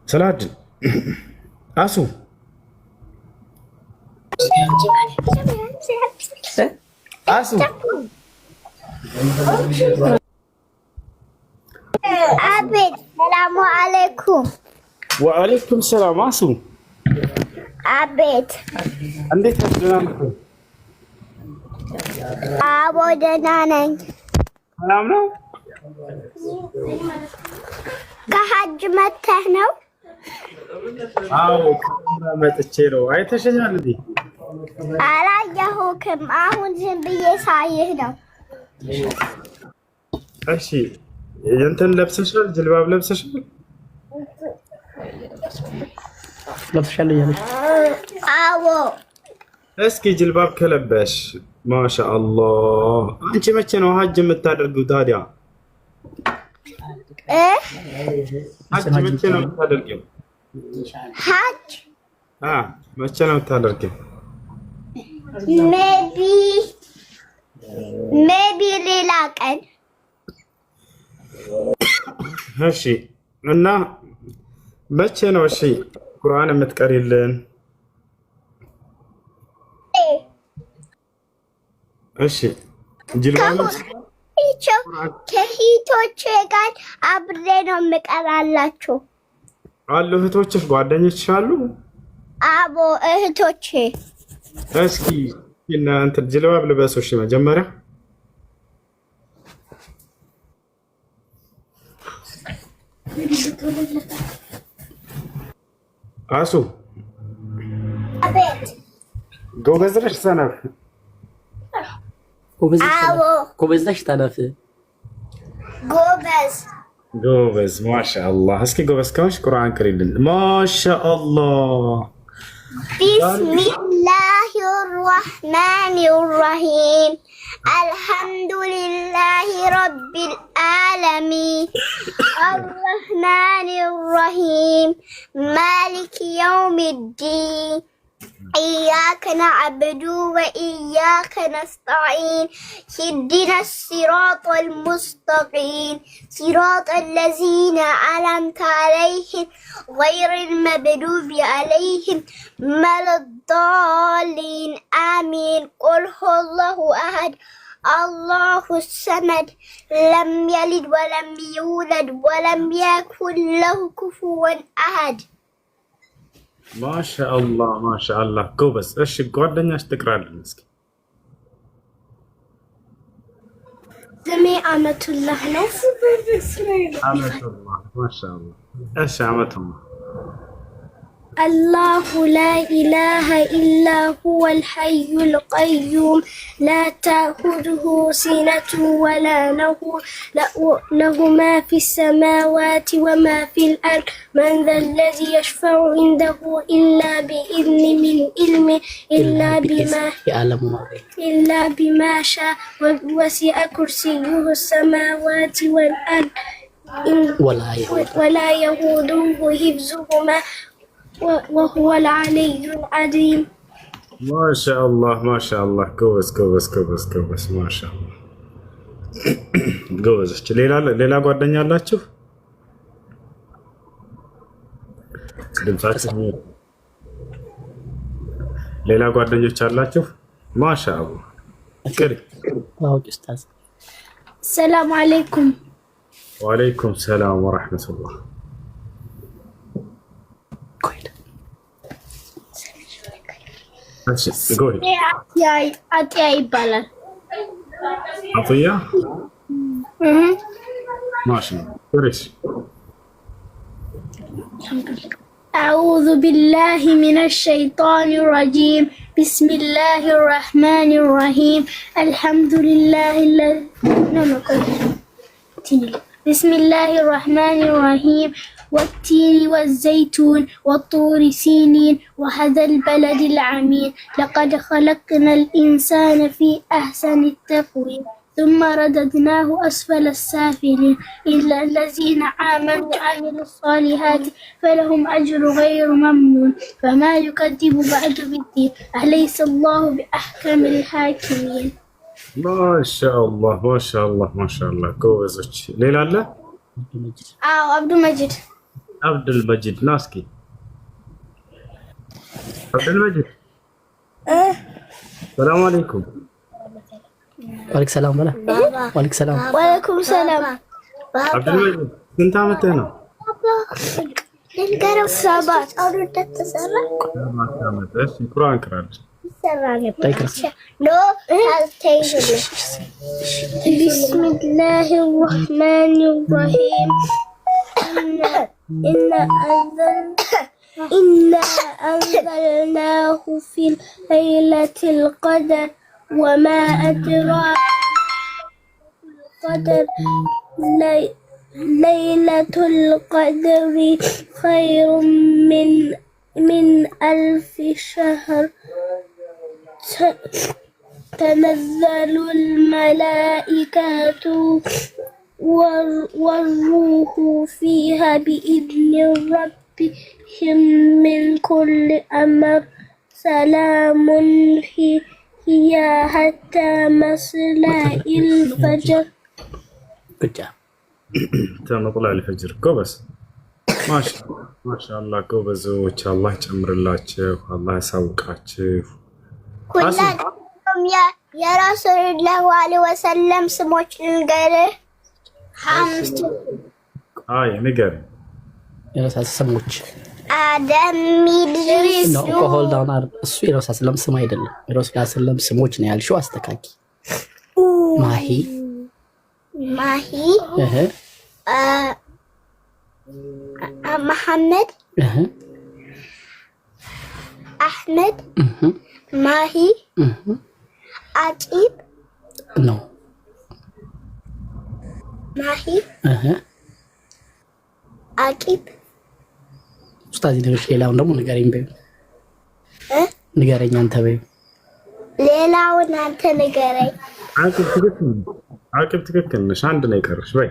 ሰላድን አሱ አሱ አቤት። ሰላሙ አለይኩም። ወአለይኩም ሰላም። አሱ አቤት። እንዴት ነህ? ደህና ነህ? አቦ ደህና ነኝ። ሰላም ነው? ከሀጅ መተህ ነው? አዎ መጥቼ ነው። አይተሽኛል እንዴ? አላየሁህም። አሁን ዝም ብዬ ሳይህ ነው። እሺ የእንትን ለብሰሻል? ጅልባብ ለብሰሻል? ለብሰሻል እያለች አዎ። እስኪ ጅልባብ ከለበሽ ማሻአላህ። አንቺ መቼ ነው ሀጅ የምታደርጊው ታዲያ? ሀጅ መቼ ነው የምታደርጊው? ሀጅ መቼ ነው የምታደርጊው? ሜቢ ሌላ ቀን። እሺ እና መቼ ነው እሺ ቁርአን የምትቀሪልን? እሺ ጅልባብ ከሂቶቼ ጋር አብሬ ነው የምቀራላችሁ። አሉ እህቶችሽ ጓደኞችሽ አሉ? አቦ እህቶቼ። እስኪ እናንተ ጅልባብ ልበሱ እሺ መጀመሪያ አሱ አቤት። ጎበዝ ነሽ ሰነፍ? ጎበዝ ነሽ ሰነፍ? ጎበዝ ማሻአላህ። እስኪ ጎበዝ ከሆንሽ ቁርአን ቅሪልን። ማሻአላህ። ቢስሚላሂ ራህማኒ ራሂም አልሐምዱሊላሂ ረቢል ዓለሚን አርረህማኒ ራሂም ማሊክ የውሚዲን إياك نعبد وإياك نستعين اهدنا الصراط المستقيم صراط الذين أنعمت عليهم غير المغضوب عليهم ولا الضالين آمين قل هو الله أحد الله الصمد لم يلد ولم يولد ولم يكن له كفوا أحد ማሻአላህ ማሻአላህ ጎበዝ። እሺ ጓደኛሽ ትቅራለን እስኪ። ስሜ አመቱላህ ነው። አመቱላህ ማሻአላህ። እሺ አመቱላህ الله لا إله إلا هو الحي القيوم لا تأخذه سنة ولا نوم له ما في السماوات وما في الأرض من ذا الذي يشفع عنده إلا بإذن من علمه إلا بما شاء وسع كرسيه السماوات والأرض ولا يؤوده حفظهما وهو العلي العظيم ማሻአላህ ማሻአላህ ጎበዝ ጎበዝ ጎበዝ ጎበዝ ማሻአላህ ጎበዞች። ሌላ ጓደኛ አላችሁ? ድምጻችሁ ሌላ ጓደኞች አላችሁ? ማሻአላህ ቅሪ። ሰላም አለይኩም። ወአለይኩም ሰላም ወራህመቱላህ። አጥያ ይባላል። አጥያ ማሻ አላህ። أعوذ بالله من الشيطان الرجيم بسم الله الرحمن الرحيم الحمد لله بسم الله الرحمن الرحيم والتين والزيتون والطور سينين وهذا البلد العميد لقد خلقنا الإنسان في أحسن التقويم ثم رددناه أسفل السافلين إلا الذين آمنوا وعملوا الصالحات فلهم أجر غير ممنون فما يكذب بعد بالدين أليس الله بأحكم الحاكمين. ما شاء الله ما شاء الله ما شاء الله ጎበዞች። ሌላ አለ? አዎ አብዱ መጂድ አብዱልመጂድ ና እስኪ አብዱልመጂድ ሰላም አለይኩም። ወአለይኩም ሰላም በላ። ወአለይኩም ሰላም። ወአለይኩም ሰላም። አብዱልመጂድ ስንት ዓመትህ ነው? ሰባት ዓመት። ቁርአን ቅራለች። ቢስሚላሂ ረህማኒ ረሂም إنا أنزلناه في ليلة القدر وما أدراك القدر ليلة القدر خير من ألف شهر تنزل الملائكة والروح فيها بإذن ربهم من كل أمر سلام هي حتى مطلع الفجر. مطلع الفجر كوبس ما شاء الله كوبزوች አላህ ጨምርላችሁ አላህ ያሳውቃችሁ። ሁላችሁም የረሱላሁ ዐለይሂ ወሰለም ስሞች ልንገርህ። አምስት ንገር። የረሱል ስሞች አደም ኢድሪስ ነው። ሆልድ ዳውን እሱ የረሱል ሰለም ስም አይደለም። የረሱል ሰለም ስሞች ነው ያልሽው። አስተካኪ። ማሂ መሐመድ አህመድ ማሂ አቂብ ነው። ማሂ አቂብ ኡስታዝ ይደርሽ። ሌላውን ደግሞ ንገረኝ በይ። ንገረኝ አንተ በይ። ሌላውን አንተ ንገረኝ። አቂብ ትክክል ነሽ። አንድ ነው የቀረሽ በይ።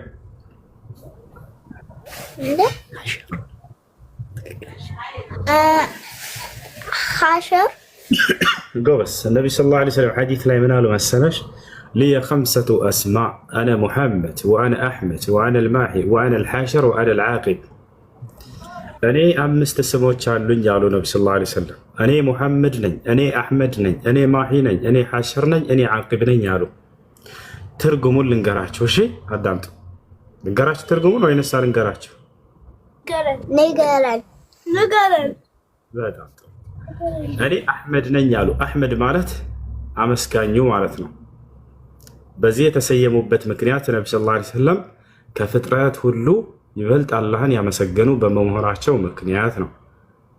خاشر قبس النبي صلى الله عليه وسلم حديث لا يمنال مسنش لي 5 أسماء أنا محمد وأنا أحمد وأنا الماحي وأنا الحاشر وأنا العاقب. أنا 5 اسموች አሉኝ ያሉ ነብዩ ሰለላሁ ዐለይሂ ወሰለም። እኔ ሙሐመድ ነኝ፣ እኔ አህመድ ነኝ፣ እኔ ማሂ ነኝ፣ እኔ ሐሽር ነኝ፣ እኔ ዓቂብ ነኝ ያሉ። ትርጉሙን ልንገራችሁ። እሺ አዳምጡ። ልንገራችሁ ትርጉሙን ወይንስ አልንገራችሁ? ንገረን። በጣም ጥሩ። እኔ አህመድ ነኝ ያሉ። አህመድ ማለት አመስጋኙ ማለት ነው። በዚህ የተሰየሙበት ምክንያት ነብዩ ሰለላሁ ዐለይሂ ወሰለም ከፍጥረት ሁሉ ይበልጥ አላህን ያመሰገኑ በመሆናቸው ምክንያት ነው።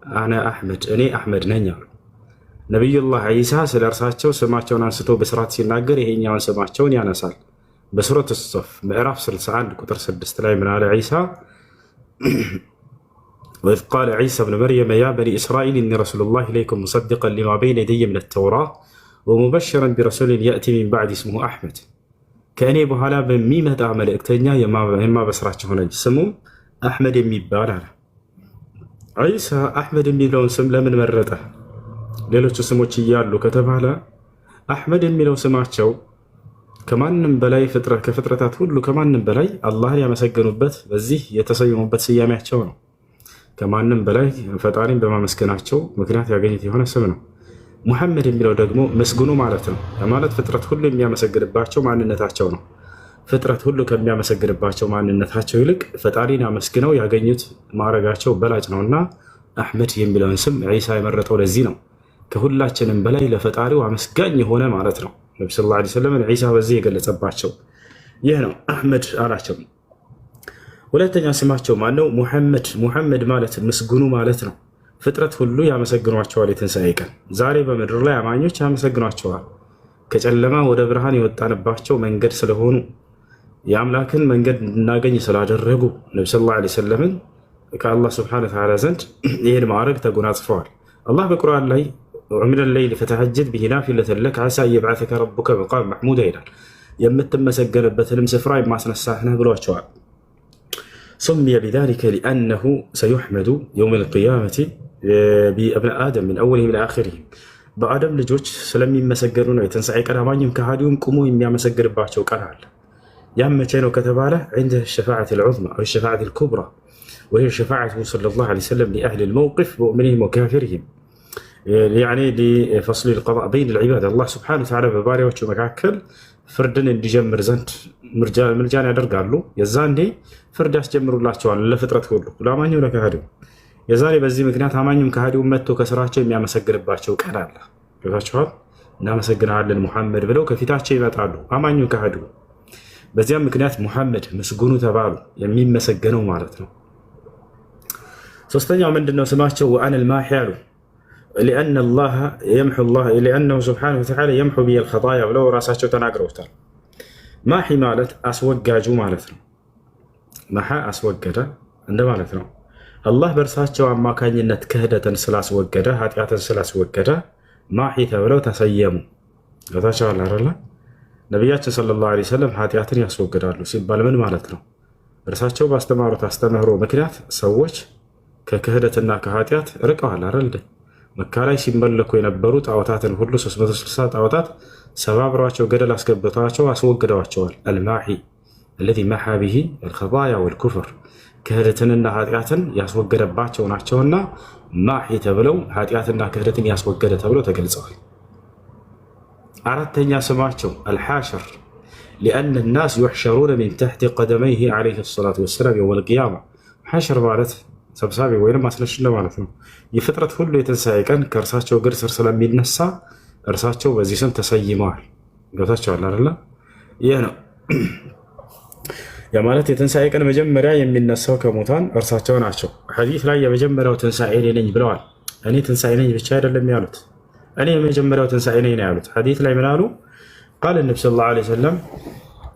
አነ አህመድ እኔ አህመድ ነኝ አሉ። ነቢዩላህ ዒሳ ስለ እርሳቸው ስማቸውን አንስቶ በስርዓት ሲናገር ይሄኛውን ስማቸውን ያነሳል። በሱረት ሶፍ ምዕራፍ 61 ቁጥር 6 ላይ ምን አለ ዒሳ? وإذ قال عيسى ابن مريم يا بني إسرائيل إني رسول الله إليكم مصدقا لما بين يدي من التوراة ومبشرا برسول يأتي من بعد اسمه أحمد ከእኔ በኋላ በሚመጣ መልእክተኛ የማበስራችሁ ሆነ ስሙም አህመድ የሚባል አለ። ዒሳ አህመድ የሚለውን ስም ለምን መረጠ? ሌሎቹ ስሞች እያሉ ከተባለ አህመድ የሚለው ስማቸው ከማንም በላይ ከፍጥረታት ሁሉ ከማንም በላይ አላህን ያመሰገኑበት በዚህ የተሰየሙበት ስያሜያቸው ነው። ከማንም በላይ ፈጣሪን በማመስገናቸው ምክንያት ያገኙት የሆነ ስም ነው። ሙሐመድ የሚለው ደግሞ መስጉኑ ማለት ነው። ማለት ፍጥረት ሁሉ የሚያመሰግንባቸው ማንነታቸው ነው። ፍጥረት ሁሉ ከሚያመሰግንባቸው ማንነታቸው ይልቅ ፈጣሪን አመስግነው ያገኙት ማዕረጋቸው በላጭ ነውና አህመድ የሚለውን ስም ዒሳ የመረጠው ለዚህ ነው። ከሁላችንም በላይ ለፈጣሪው አመስጋኝ የሆነ ማለት ነው። ነብዩ ሰለላሁ ዐለይሂ ወሰለም ዒሳ በዚህ የገለጸባቸው ይህ ነው። አህመድ አላቸው። ሁለተኛ ስማቸው ማነው? ሙሐመድ። ሙሐመድ ማለት ምስጉኑ ማለት ነው። ፍጥረት ሁሉ ያመሰግኗቸዋል። የትንሣኤ ቀን ዛሬ በምድር ላይ አማኞች ያመሰግኗቸዋል። ከጨለማ ወደ ብርሃን የወጣንባቸው መንገድ ስለሆኑ የአምላክን መንገድ እንድናገኝ ስላደረጉ ነብዩ ሰለላሁ ዐለይሂ ወሰለምን ከአላህ ሱብሓነሁ ወተዓላ ዘንድ ይህን ማዕረግ ተጎናጽፈዋል። አላህ በቁርአን ላይ ወሚነ ሌይሊ ፈተሐጀድ ቢሂ ናፊለተን ለከ ዐሳ አን ረቡከ መቃመን መሕሙዳ ይላል። የምትመሰገንበትንም ስፍራ የማስነሳህ ነህ ብሏቸዋል። ሱሚየ ቢዛሊከ ሊአነሁ ሰዩሕመዱ የውመል ቂያመቲ ቢአብናኢ አደም ሚን አወሊሂም ኢላ አኺሪሂም በአደም ልጆች ስለሚመሰገኑ ነው። የትንሣኤ ቀን አማኝም ከሃዲውም ቁሞ የሚያመሰግንባቸው ቀን አለ። ያም መቼ ነው ከተባለ ዐንደ ሸፋዓቲል ዑዝማ ወይ ሸፋዓቲል ኩብራ وهي شفاعته صلى الله عليه وسلم لأهل الموقف مؤمنهم وكافرهم يعني لفصل القضاء بين العباد الله سبحانه وتعالى بباريوቹ መካከል ፍርድን እንዲጀምር ዘንድ ምርጃን ያደርጋሉ የዛኔ ፍርድ ያስጀምሩላቸዋል ለፍጥረት ሁሉ ለአማኙ ለካህዲው የዛሬ በዚህ ምክንያት አማኙም ካህዲው መጥቶ ከስራቸው የሚያመሰግንባቸው ቀን አለ ገብታችኋል እናመሰግናለን ሙሐመድ ብለው ከፊታቸው ይመጣሉ አማኙ ካህዲው በዚያም ምክንያት ሙሐመድ ምስጉኑ ተባሉ የሚመሰገነው ማለት ነው ሶስተኛው ምንድነው ስማቸው ወአን الማሂ ያሉ لأن الله يمحو الله لأنه سبحانه وتعالى يمحو بي الخطايا ولو راساቸው ተናግረውታል ማሂ ማለት አስወጋጁ ማለት ነው ማሃ አስወገደ እንደ ማለት ነው አላህ በርሳቸው አማካኝነት ክህደትን ስላስወገደ ኃጢአትን ስላስወገደ ማሂ ተብለው ተሰየሙ ለታቻለ አይደለ ነብያችን ሰለላሁ ዐለይሂ ወሰለም ኃጢአትን ያስወግዳሉ ሲባል ምን ማለት ነው በርሳቸው ባስተማሩት አስተምህሮ ምክንያት ሰዎች ከክህደትና ከኃጢአት ርቀዋል አይደል መካ ላይ ሲመለኩ የነበሩ ጣዖታትን ሁሉ 360 ጣዖታት ሰባብሯቸው ገደል አስገብተዋቸው አስወግደዋቸዋል አልማሂ الذي محى به الخطايا والكفر ክህደትንና ኃጢአትን ያስወገደባቸው ናቸውና ማሂ ተብለው ኃጢአትና ክህደትን ያስወገደ ተብለው ተገልጸዋል አራተኛ ስማቸው الحاشر لأن الناس يحشرون من تحت قدميه عليه الصلاة والسلام يوم القيامة حشر ማለት ሰብሳቢ ወይንም ማስነሽ ማለት ነው የፍጥረት ሁሉ የተንሳኤ ቀን ከእርሳቸው እግር ስር ስለሚነሳ እርሳቸው በዚህ ስም ተሰይመዋል ገብታችኋል አይደል ይሄ ነው ያ ማለት የተንሳኤ ቀን መጀመሪያ የሚነሳው ከሞታን እርሳቸው ናቸው ሐዲስ ላይ የመጀመሪያው ትንሳኤ ነኝ ብለዋል እኔ ትንሳኤ ነኝ ብቻ አይደለም ያሉት እኔ የመጀመሪያው ትንሳኤ ነኝ ነው ያሉት ሐዲስ ላይ ምን አሉ قال النبي صلى الله عليه وسلم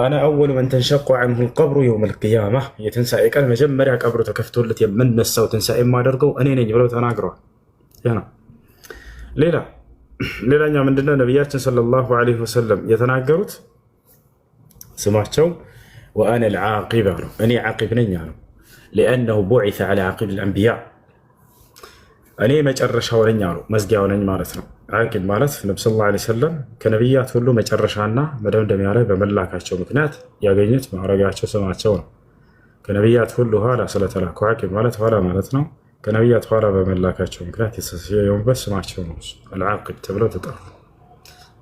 أنا أول من تنشق عنه القبر يوم القيامة يتنسى كان مجمّر يا قبر تكفتولت يمن السو تنسى ما درجو أنا نجي ولو تناقره يعني ليلة يوم عندنا نبيات صلى الله عليه وسلم يتناقرت سمعتوا وأنا العاقب أنا عاقبني يعني لأنه بعث على عاقب الأنبياء أنا ما جرش حوالين يارو مزجع ولين مارثنا عاقب مارث النبي صلى الله عليه وسلم كنبيات كله ما جرش عنا مدام دم ياره بملاكاቸው ምክንያት ያገኙት ማረጋቸው ስማቸው ነው ከነብያት ሁሉ ኋላ ስለተላኩ عاقب ማለት ኋላ ማለት ነው ከነብያት ኋላ በመላካቸው ምክንያት የተሰየሙበት ስማቸው ነው العاقب ተብለው ተጠሩ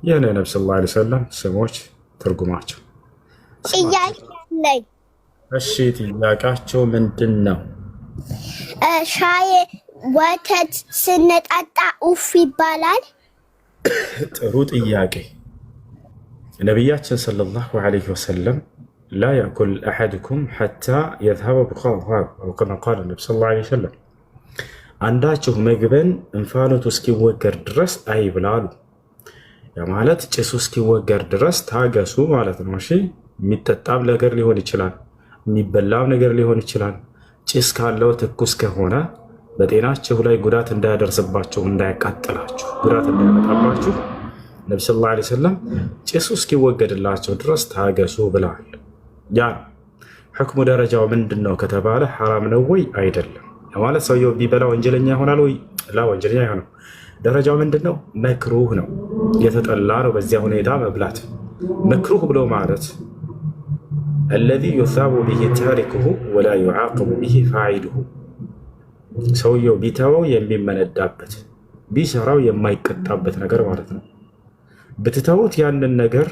የነ ነብዩ ሰለላሁ ዐለይሂ ወሰለም ስሞች ትርጉማቸው እሺ ጥያቄያቸው ምንድነው ሻይ ወተት ስንጠጣ ኡፍ ይባላል ጥሩ ጥያቄ ነብያችን ሰለላሁ ዐለይሂ ወሰለም لا يأكل أحدكم حتى يذهب بخاطر أو كما قال النبي صلى الله عليه وسلم አንዳችሁ ምግብን እንፋሎቱ እስኪወገድ ድረስ አይብላሉ ያ ማለት ጭሱ እስኪወገድ ድረስ ታገሱ ማለት ነው እሺ የሚጠጣም ነገር ሊሆን ይችላል የሚበላም ነገር ሊሆን ይችላል ጭስ ካለው ትኩስ ከሆነ በጤናችሁ ላይ ጉዳት እንዳያደርስባችሁ እንዳያቃጥላችሁ ጉዳት እንዳያመጣባችሁ ነብዩ ሰለላሁ ዐለይሂ ወሰለም ጭሱ እስኪወገድላቸው ድረስ ታገሱ ብለዋል ያ ህክሙ ደረጃው ምንድነው ከተባለ حرام ነው ወይ አይደለም ማለት ሰውየው ቢበላ ወንጀለኛ ይሆናል ወይ ላ ወንጀለኛ አይሆንም ደረጃው ምንድነው መክሩህ ነው የተጠላ ነው በዚያ ሁኔታ መብላት መክሩህ ብሎ ማለት الذي يثاب به تاركه ولا يعاقب به فاعله ሰውየው ቢተወው የሚመነዳበት ቢሰራው የማይቀጣበት ነገር ማለት ነው በተተውት ያንን ነገር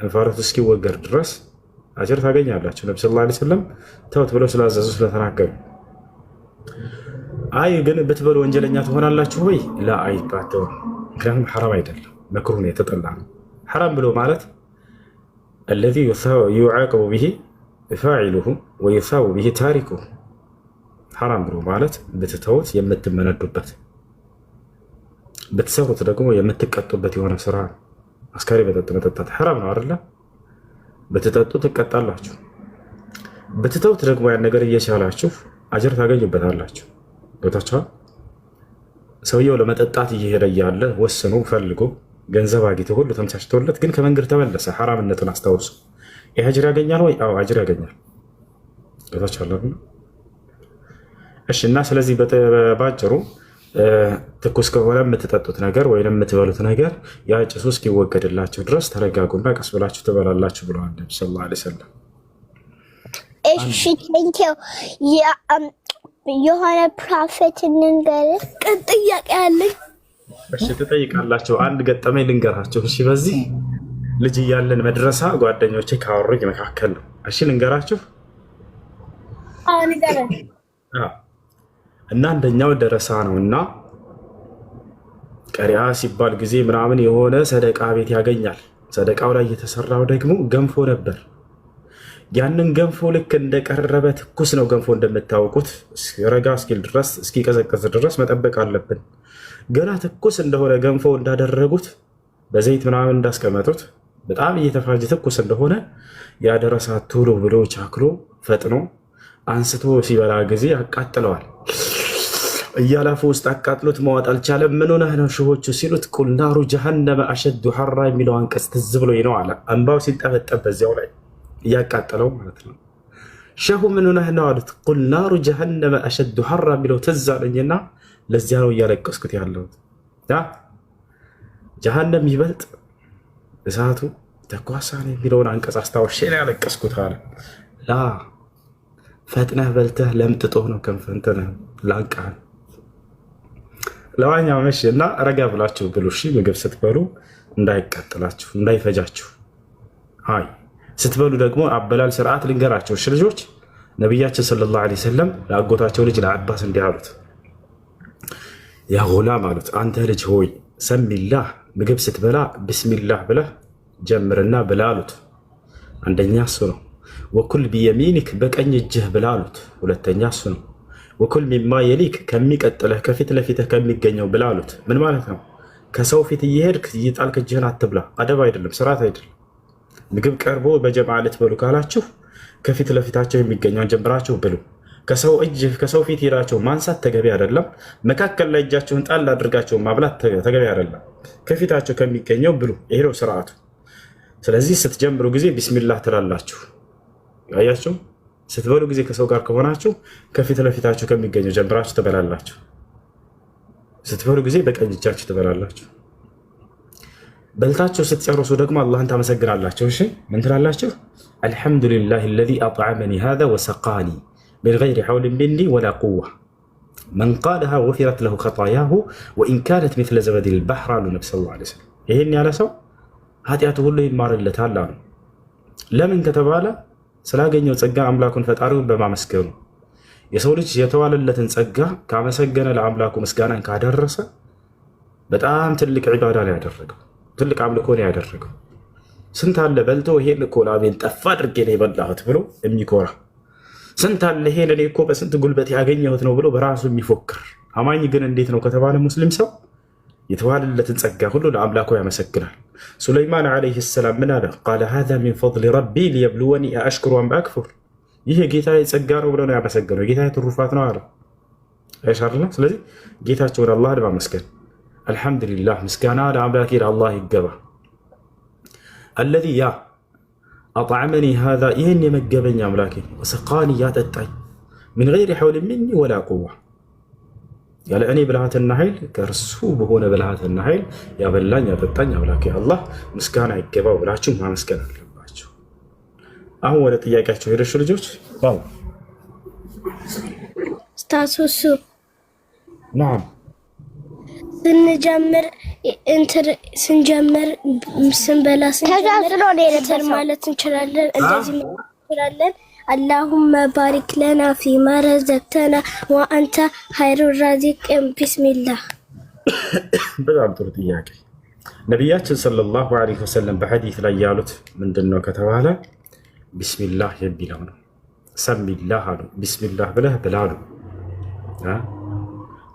እንፋሎቱ እስኪወገድ ድረስ አጅር ታገኛላችሁ ነብዩ ሰለላሁ ዐለይሂ ወሰለም ተውት ብለው ስላዘዙ ስለተናገሩ አይ ግን ብትበሉ ወንጀለኛ ትሆናላችሁ ወይ ላ አይባተው ምክንያቱም حرام አይደለም መክሩህ ነው የተጠላ ነው حرام ብሎ ማለት الذي يعاقب به فاعله ويثاب به تاركه حرام ብሎ ማለት በተተውት የምትመነዱበት በተሰሩት ደግሞ የምትቀጡበት የሆነ ስራ አስካሪ መጠጣት حرام ነው አይደል በተጠጡ ትቀጣላችሁ በተተውት ደግሞ ያን ነገር እየቻላችሁ አጅር ታገኙበታላችሁ ወጣቻው ሰውየው ለመጠጣት እየሄደ ያለ ወሰኑ ፈልጎ ገንዘብ አግኝቶ ሁሉ ተመቻችቶለት ግን ከመንገድ ተመለሰ حرامነቱን አስታውሶ ይሄ አጅር ያገኛል ወይ አዎ አጅር ያገኛል ወጣቻው እሺ እና ስለዚህ በባጭሩ ትኩስ ከሆነ የምትጠጡት ነገር ወይንም የምትበሉት ነገር ያ ጭሱ እስኪወገድላችሁ ድረስ ተረጋጉና ቀስ ብላችሁ ትበላላችሁ ብለዋል ነብዩ ሰለላሁ ዐለይሂ ወሰለም እሺ ቴንኪው የሆነ ፕሮፌት እንንገርህ። ጥያቄ አለኝ። እሺ ትጠይቃላችሁ። አንድ ገጠመኝ ልንገራችሁ። እሺ በዚህ ልጅ እያለን መድረሳ ጓደኞቼ ካወሩኝ መካከል ነው። እሺ ልንገራችሁ። ንገረን። እና አንደኛው ደረሳ ነው እና ቀሪያ ሲባል ጊዜ ምናምን የሆነ ሰደቃ ቤት ያገኛል። ሰደቃው ላይ የተሰራው ደግሞ ገንፎ ነበር። ያንን ገንፎ ልክ እንደቀረበ ትኩስ ነው። ገንፎ እንደምታውቁት ረጋ እስኪል ድረስ እስኪቀዘቀዝ ድረስ መጠበቅ አለብን። ገና ትኩስ እንደሆነ ገንፎ እንዳደረጉት በዘይት ምናምን እንዳስቀመጡት በጣም እየተፋጀ ትኩስ እንደሆነ ያደረሳ ቶሎ ብሎ ቻክሎ ፈጥኖ አንስቶ ሲበላ ጊዜ ያቃጥለዋል። እያላፉ ውስጥ አቃጥሎት መዋጥ አልቻለም። ምን ሆነህ ነው ሽሆቹ ሲሉት ቁል ናሩ ጀሃነመ አሸዱ ሐራ የሚለው አንቀጽ ትዝ ብሎኝ ነው አለ። እንባው ሲንጠበጠብ በዚያው ላይ እያቃጠለው ማለት ነው። ሸሁ ምን ሆነህ ነው አሉት። ቁል ናሩ ጀሃነመ አሸዱ ሐራ የሚለው ትዝ አለኝና ለዚያ ነው እያለቀስኩት ያለሁት። ጀሃነም ይበልጥ እሳቱ ተኳሳን የሚለውን አንቀጽ አስታውሼ ነው ያለቀስኩት አለ። ላ ፈጥነህ በልተህ ለምጥጦህ ነው ከንፈንተነህ ላንቃን ለዋኛው መሽ እና ረጋ ብላችሁ ብሉ። እሺ ምግብ ስትበሉ እንዳይቃጥላችሁ እንዳይፈጃችሁ። አይ ስትበሉ ደግሞ አበላል ስርዓት ልንገራችሁ። እሺ ልጆች ነቢያችን ሰለላሁ ዐለይሂ ወሰለም ለአጎታቸው ልጅ ለአባስ እንዲህ አሉት። ያ ጉላም አሉት፣ አንተ ልጅ ሆይ ሰሚላህ ምግብ ስትበላ ብስሚላህ ብለህ ጀምርና ብላ አሉት። አንደኛ እሱ ነው። ወኩል ቢየሚኒክ በቀኝ እጅህ ብላ አሉት። ሁለተኛ እሱ ነው። ወኩል ሚማ የሊክ ከሚቀጥለህ ከፊት ለፊትህ ከሚገኘው ብላ አሉት። ምን ማለት ነው? ከሰው ፊት እየሄድክ እየጣልክ እጅህን አትብላ። አደብ አይደለም፣ ስርዓት አይደለም። ምግብ ቀርቦ በጀማዓ ልትበሉ ካላችሁ ከፊት ለፊታቸው የሚገኘውን ጀምራችሁ ብሉ። ከሰው እጅ ከሰው ፊት ሄዳችሁ ማንሳት ተገቢ አይደለም። መካከል ላይ እጃችሁን ጣል አድርጋችሁ ማብላት ተገቢ አይደለም። ከፊታቸው ከሚገኘው ብሉ። ይሄ ነው ስርዓቱ። ስለዚህ ስትጀምሩ ጊዜ ቢስሚላህ ትላላችሁ። አያችሁ፣ ስትበሉ ጊዜ ከሰው ጋር ከሆናችሁ ከፊት ለፊታችሁ ከሚገኘው ጀምራችሁ ትበላላችሁ። ስትበሉ ጊዜ በቀኝ እጃችሁ ትበላላችሁ። በልታችሁ ስትጨርሱ ደግሞ አላህን ታመሰግናላችሁ። እሺ ምን ትላላችሁ? አልሐምዱሊላህ አለዚ አጥዓመኒ ሃዛ ወሰቃኒ ሚን ገይሪ ሐውልን ሚኒ ወላ ቁዋ መን ቃለሃ ጉፊረት ለሁ ኸጣያሁ ወኢን ካነት ሚስለ ዘበዲል ባሕር አሉ ነቢ ሰለላሁ ዐለይሂ ወሰለም። ይህን ያለ ሰው ኃጢአቱ ሁሉ ይማርለታል አሉ። ለምን ከተባለ ስላገኘው ጸጋ አምላኩን ፈጣሪውን በማመስገኑ። የሰው ልጅ የተዋለለትን ጸጋ ካመሰገነ ለአምላኩ ምስጋናን ካደረሰ በጣም ትልቅ ዒባዳ ነው ያደረገው፣ ትልቅ አምልኮ ነው ያደረገው። ስንት አለ በልቶ ይሄን እኮ ላቤን ጠፋ አድርጌ ነው የበላሁት ብሎ የሚኮራ፣ ስንት አለ ይሄን እኔ እኮ በስንት ጉልበት ያገኘሁት ነው ብሎ በራሱ የሚፎክር። አማኝ ግን እንዴት ነው ከተባለ ሙስሊም ሰው የተዋለለትን ጸጋ ሁሉ ለአምላኩ ያመሰግናል። ሱለይማን ዓለይሂ ሰላም ምን አለ? ቃለ ሃዛ ሚን ፈድሊ ረቢ ሊየብሉወኒ አሽኩሩ አም አክፉር። ይህ ጌታዬ ጸጋ ነው ብሎ ነው ያመሰገነው። ጌታዬ ትሩፋት ነው አለ። አይሻርና ስለዚህ ጌታቸውን አላህን ማመስገን አልሐምዱሊላህ፣ ምስጋና ለአምላኬ ለአላህ ይገባ። አለዚ ያ አጥዓመኒ ሃዛ ይህን የመገበኝ አምላኬ፣ ወሰቃኒ ያጠጣኝ፣ ሚን ገይሪ ሐውልን ሚኒ ወላ ቁዋ ያለ እኔ ብልሃትና ኃይል ከእርሱ በሆነ ብልሃትና ኃይል ያበላኝ ያጠጣኝ አምላኬ አላህ ምስጋና ይገባው ብላችሁ ማመስገን አለባችሁ። አሁን ወደ ጥያቄያቸው ሄደሽ ልጆች ስታሱሱ ናም ስንጀምር ስንበላ ስንጀምር ማለት እንችላለን። እንደዚህ እንችላለን። اللهم بارك لنا فيما رزقتنا وأنت خير الرازقين بسم الله. በጣም ጥሩ ጥያቄ። ነቢያችን ሰለላሁ ዐለይሂ ወሰለም በሐዲስ ላይ ያሉት ምንድነው ከተባለ ቢስሚላህ የሚለው ነው። ሰሚላህ አሉ፣ ቢስሚላህ ብለህ ብላሉ።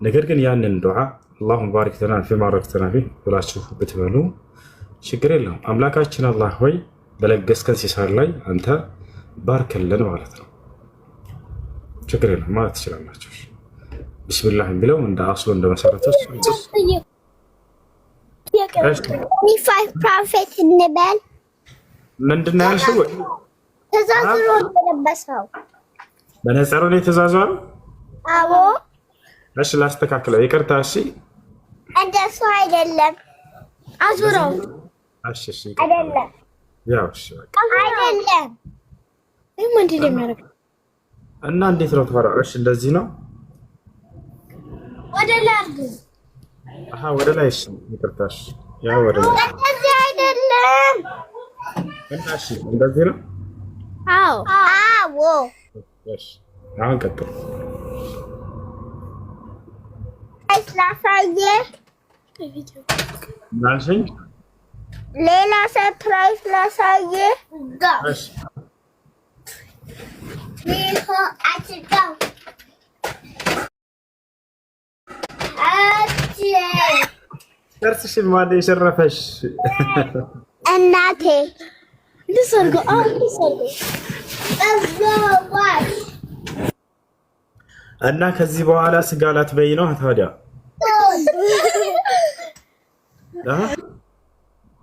ነገር ግን ያንን ዱዓ اللهم بارك لنا فيما رزقتنا ፊህ ብላችሁ ብትበሉ ችግር የለውም። አምላካችን አላህ ሆይ በለገስከን ሲሳር ላይ አንተ ባርከልን ማለት ነው። ችግር የለም ማለት ትችላላችሁ። ቢስሚላህ የሚለው እንደ አስሎ እንደ መሰረቱ ፕሮፌት እንበል ምንድን ነው ያልሽው? ተዛዝሮ እንደለበሰው በነጸሩ ላይ ተዛዝሯል። አዎ እሺ ላስተካክለው፣ ይቅርታ። እሺ እንደሱ አይደለም፣ አዙረው። እሺ እሺ አይደለም፣ ያው እሺ በቃ አይደለም። ምንድን ነው የሚያደርገው? እና እንዴት ነው ተፈራ? እሺ እንደዚህ ነው ወደ ላይ እሺ ይቅርታሽ ያ ወደ ላይ እንደዚህ አይደለም እሺ እንደዚህ ነው አዎ እሺ አሁን ቀጥል ላሳየ ናልሽኝ ሌላ ሰርፕራይዝ ላሳየ እሺ ይሄ አትጋው ደርስሽን ማን የሸረፈሽ እናቴ ልሰርጎ እና ከዚህ በኋላ ስጋ ላትበይ ነው ታዲያ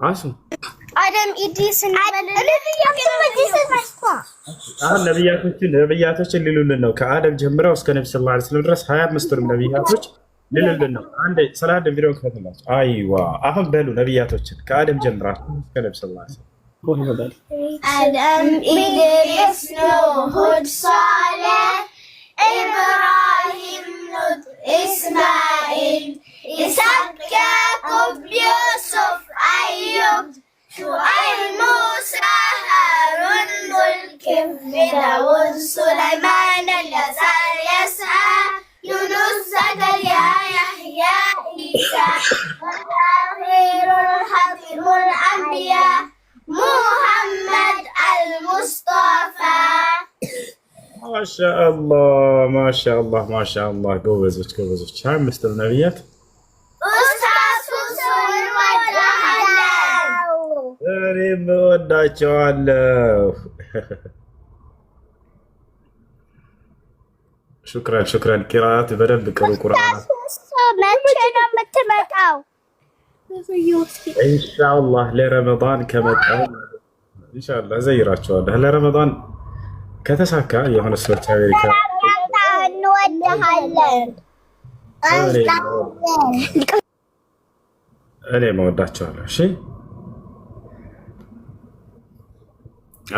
አሱ አደም ኢድሪስ ነብያቶችን ሊሉልን ነው ከአደም ጀምረው እስከ ነብዩ ሰለላሁ ዐለይሂ ወሰለም ድረስ 25 ነብያቶች ሊሉልን ነው አንዴ ሰላም ቪዲዮ ከፈተላችሁ አይዋ አሁን በሉ ነብያቶችን ከአደም ጀምራችሁ እስከ ነብዩ ሰለላሁ ዐለይሂ ወሰለም አደም ኢድሪስ ሁድ ሳሌህ إبراهيم لوط إسماعيل إسحاق يعقوب يوسف أيوب شعيب موسى هارون ذو الكفل داود سليمان اليسار يسعى يونس زكريا يحيى عيسى والآخر الحكيم الأنبياء محمد المصطفى ما شاء الله ጎበዞች 25 ነብያት እኔም እወዳቸዋለሁ ሹክራን ቂራአት በደንብ ቅሩ ቁርአን መቼ ነው የምትመጣው ኢንሻአላህ ለረመዳን ከመጣው ኢንሻአላህ ዘይራቸዋለሁ ለረመዳን ከተሳካ የሆነ ሰዎች አሜሪካ እንወድሃለን እኔ መወዳቸዋለሁ እሺ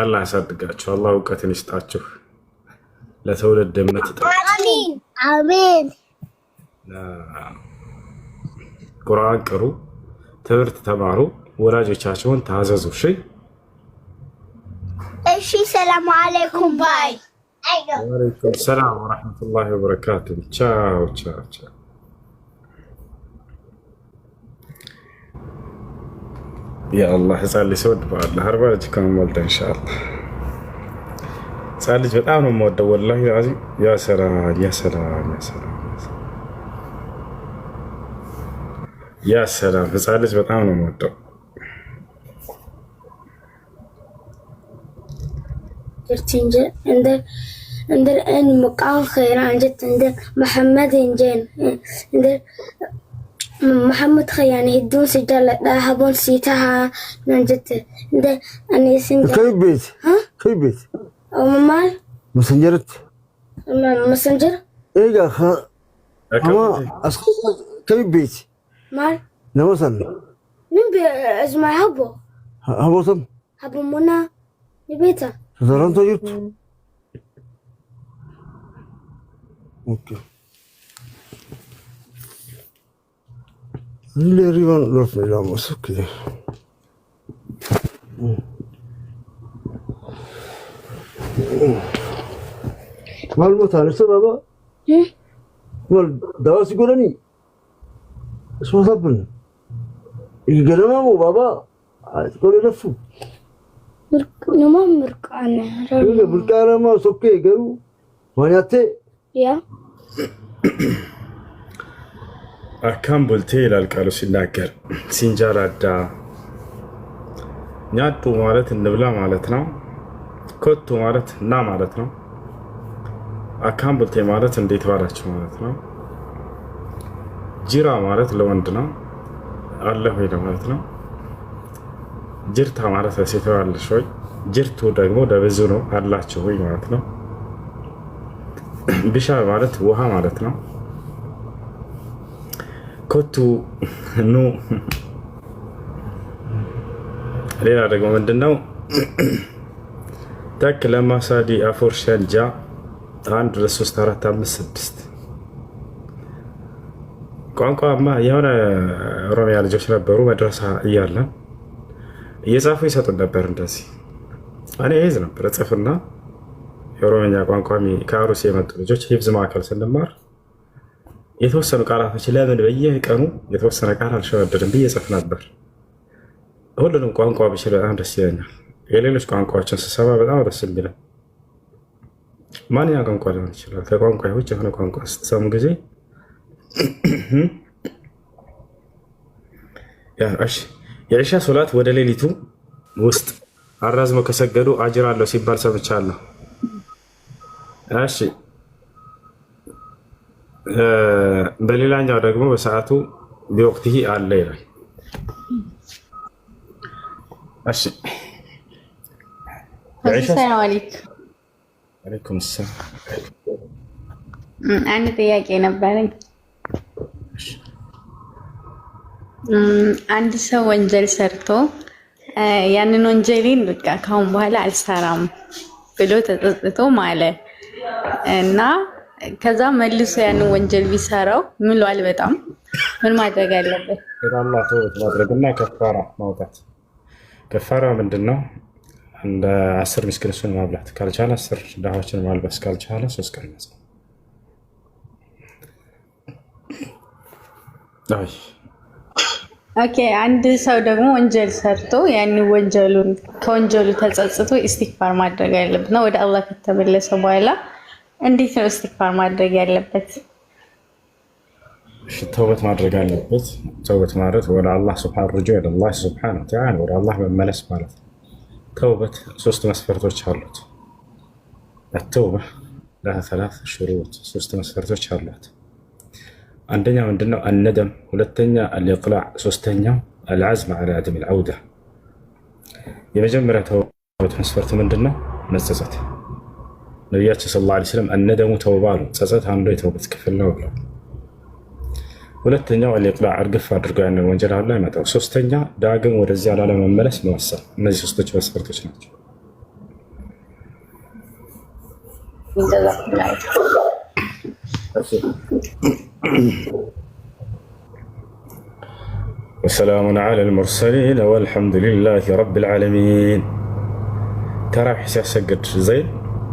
አላህ ያሳድጋችሁ አላህ እውቀትን ይስጣችሁ ለተውልድ የምትጠቅሙ አሜን ቁርአን ቅሩ ትምህርት ተማሩ ወላጆቻችሁን ታዘዙ እሺ ሰላም አለይኩም ባይ ወአለይኩም ሰላም ወራህመቱላሂ ወበረካቱ ቻው يا الله ህፃን ልጅ ስወድ በአላህ 40 ልጅ ከመወልደ ኢንሻአላህ ህፃን ልጅ በጣም ነው የምወደው ወላሂ አዚም ያ ሰላም ህፃን ልጅ በጣም ነው የምወደው عند أن مقام خير عن جد عند محمد إنجين عند محمد خياني هدون سجل لا هبون سيتها عن جد عند أني سنجل كيف بيت أو مال مسنجرت إيه يا أخا أما أسخط كيف بيت مال نوصل نبي أجمع هبو منا نبيته زران طيب اوكي اللي ريبان لفني لامس اوكي معلومات عن السبب والدواس يقولني اسمه صبن القلمة مو بابا تقول يلفوا نما مرقانا برقانا ما سوكي قالوا وانياتي يا አካም ቦልቴ ይላል ቃሉ ሲናገር ሲንጃራዳ ኛጡ ማለት እንብላ ማለት ነው ኮቱ ማለት እና ማለት ነው አካም ቦልቴ ማለት እንዴት ባላችሁ ማለት ነው ጂራ ማለት ለወንድ ነው አለ ሆይ ማለት ነው ጅርታ ማለት ለሴት አለሽ ወይ ጅርቱ ደግሞ ለብዙ ነው አላችሁ ወይ ማለት ነው ቢሻ ማለት ውሃ ማለት ነው ኮቱ ኑ ሌላ ደግሞ ምንድነው ተክ ለማሳዲ አፎርሸንጃ 1 2 3 4 5 6 ቋንቋማ የሆነ ኦሮሚያ ልጆች ነበሩ መድረሳ እያለ እየጻፉ ይሰጡን ነበር። እንደዚህ እኔ ይዝ ነበር ጽፍና የኦሮሚያ ቋንቋ ከአሩሲ የመጡ ልጆች ሂፍዝ ማዕከል ስንማር የተወሰኑ ቃላቶች ለምን በየቀኑ የተወሰነ ቃል አልሸወደድም ብዬ ጽፍ ነበር። ሁሉንም ቋንቋ ብችል በጣም ደስ ይለኛል። የሌሎች ቋንቋዎችን ስሰማ በጣም ደስ የሚለኝ ማንኛውም ቋንቋ ሊሆን ይችላል። ከቋንቋ ውጭ የሆነ ቋንቋ ስትሰሙ ጊዜ የዒሻ ሶላት ወደ ሌሊቱ ውስጥ አራዝመው ከሰገዱ አጅር አለው ሲባል ሰምቻለሁ። እሺ በሌላኛው ደግሞ በሰዓቱ በወቅቱ አለ ይላል። እሺ ሰላም አለይኩም። አለይኩም ሰላም። አንድ ጥያቄ ነበረኝ። አንድ ሰው ወንጀል ሰርቶ ያንን ወንጀሌን በቃ ካሁን በኋላ አልሰራም ብሎ ተጸጽቶ ማለ እና ከዛ መልሶ ያንን ወንጀል ቢሰራው ምሏል። በጣም ምን ማድረግ አለበት? አላህ ተውበት ማድረግና ከፋራ ማውጣት። ከፋራ ምንድነው? እንደ 10 ምስኪኖችን ማብላት ካልቻለ 10 ድሃዎችን ማልበስ ካልቻለ 3 ቀን መጾም። ኦኬ። አንድ ሰው ደግሞ ወንጀል ሰርቶ ያንን ከወንጀሉ ተጸጽቶ ኢስቲግፋር ማድረግ ያለበት ነው። ወደ አላህ ከተመለሰ በኋላ እንዴት ነው ኢስቲግፋር ማድረግ ያለበት? ተውበት ማድረግ አለበት። ተውበት ማለት ወደ አላህ ሱብሓነሁ ወተዓላ ወደ አላህ መመለስ ማለት ነው። ተውበት 3 መስፈርቶች አሉት። ተውባ ለها 3 شروط 3 መስፈርቶች አሉት። አንደኛ ምንድነው? الندم፣ ሁለተኛ الإقلاع፣ ሶስተኛው العزم على عدم العودة። የመጀመሪያ ተውበት መስፈርት ምንድነው? መጸጸት። ነብያችን ሰለላሁ ዐለይሂ ወሰለም الندم ተውባ ነው፣ ጸጸት አንዱ የተውበት ክፍል ነው ብለው። ሁለተኛው الإقلاع እርግፍ አድርጎ ያንን ወንጀል አለ አይመጣው። ሶስተኛ ዳግም ወደዚያ ላለመመለስ መወሰን። እነዚህ 3 መስፈርቶች ናቸው። وسلام على المرسلين والحمد لله رب العالمين. تراويح سيسجد زين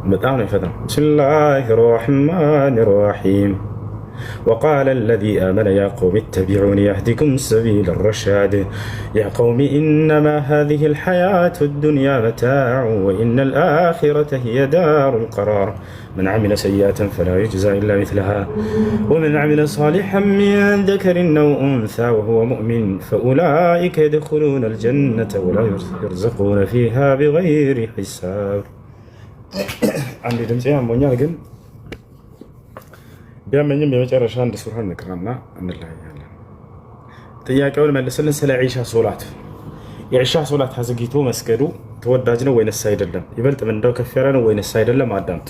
بتاعنا يفتح. بسم الله الرحمن الرحيم. وقال الذي آمن يا قوم اتبعوني يهدكم سبيل الرشاد. يا قوم إنما هذه الحياة الدنيا متاع وإن الآخرة هي دار القرار. من عمل سيئة فلا يجزى إلا مثلها ومن عمل صالحا من ذكر أو أنثى وهو مؤمن فأولئك يدخلون الجنة ولا يرزقون فيها بغير حساب. عندي دمسي أمونيا لكن ቢያመኝም የመጨረሻ አንድ ሱራ እንቅራና እንለያያለን። ጥያቄውን መልስልን ስለ ዒሻ ሶላት። የዒሻ ሶላት አዘግይቶ መስገዱ ተወዳጅ ነው ወይንስ አይደለም? ይበልጥ ምንዳው ከፍ ያለ ነው ወይንስ አይደለም? አዳምጡ።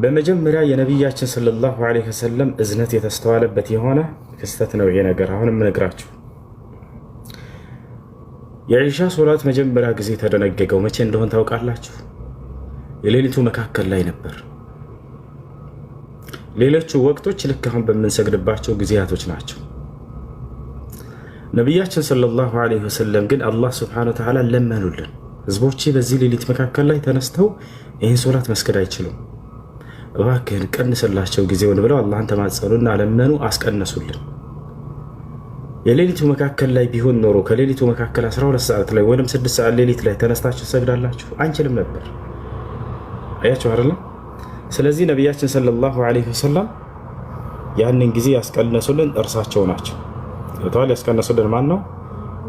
በመጀመሪያ የነቢያችን ሰለላሁ ዐለይሂ ወሰለም እዝነት የተስተዋለበት የሆነ ክስተት ነው ይሄ ነገር። አሁንም እነግራችሁ የዒሻ ሶላት መጀመሪያ ጊዜ ተደነገገው መቼ እንደሆነ ታውቃላችሁ? የሌሊቱ መካከል ላይ ነበር። ሌሎቹ ወቅቶች ልክ አሁን በምንሰግድባቸው ጊዜያቶች ናቸው። ነቢያችን ሰለላሁ ዐለይሂ ወሰለም ግን አላህ ሱብሓነሁ ወተዓላ ለመኑልን፣ ህዝቦቼ በዚህ ሌሊት መካከል ላይ ተነስተው ይህን ሶላት መስገድ አይችሉም፣ እባክህን ቀንስላቸው ጊዜውን ብለው አላህን ተማጸኑና ለመኑ፣ አስቀነሱልን። የሌሊቱ መካከል ላይ ቢሆን ኖሮ ከሌሊቱ መካከል 12 ሰዓት ላይ ወይም 6 ሰዓት ሌሊት ላይ ተነስታችሁ ሰግዳላችሁ አንችልም ነበር። አያችሁ አይደል? ስለዚህ ነቢያችን ሰለላሁ ዐለይሂ ወሰለም ያንን ጊዜ ያስቀነሱልን እርሳቸው ናቸው። ወታል ያስቀነሱልን ማን ነው?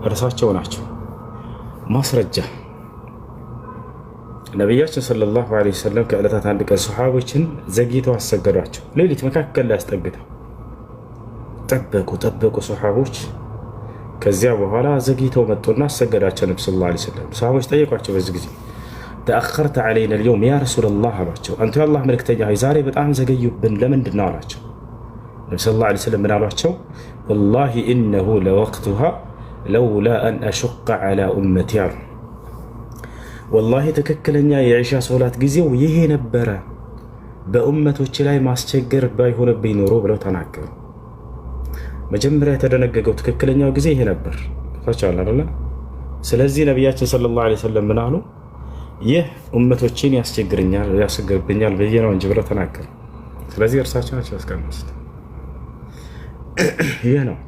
እርሳቸው ናቸው። ማስረጃ ነቢያችን ሰለላሁ ዐለይሂ ወሰለም ከዕለታት አንድ ቀን ሱሐቦችን ዘግይተው አሰገዷቸው። ሌሊት መካከል ላይ አስጠግተው ጠበቁ ሱሐቦች። ከዚያ በኋላ ዘግይተው መጡና አሰገዳቸው ነብዩ ሰለላሁ ዐለይሂ ወሰለም። ሱሐቦች ጠየቋቸው በዚህ ጊዜ ተአኸርተ ዐለይና አልየውም ያ ረሱለላህ አሏቸው። አንተ የአላህ መልእክተኛ ሆይ ዛሬ በጣም ዘገዩብን ለምንድን ነው አሏቸው። ነብዩ ሰለላሁ ዐለይሂ ወሰለም ምን አሏቸው? ወላሂ ኢነሁ ለወቅቱሃ ለውላ አን አሹቀ ዐላ ኡመቲ አሉ። ወላሂ ትክክለኛ የዒሻ ሶላት ጊዜው ይሄ ነበረ፣ በኡመቶች ላይ ማስቸገር ባይሆንብኝ ኖሮ ብለው ተናገሩ። መጀመሪያ የተደነገገው ትክክለኛው ጊዜ ይሄ ነበር። ፈቻለ አይደል? ስለዚህ ነብያችን ሰለላሁ ዐለይሂ ወሰለም ምን አሉ? ይህ ኡመቶችን ያስቸግርብኛል ብዬ ነው እንጂ ብለው ተናገሩ። ስለዚህ እርሳቸው ናቸው ያስቀመጡት። ይህ ነው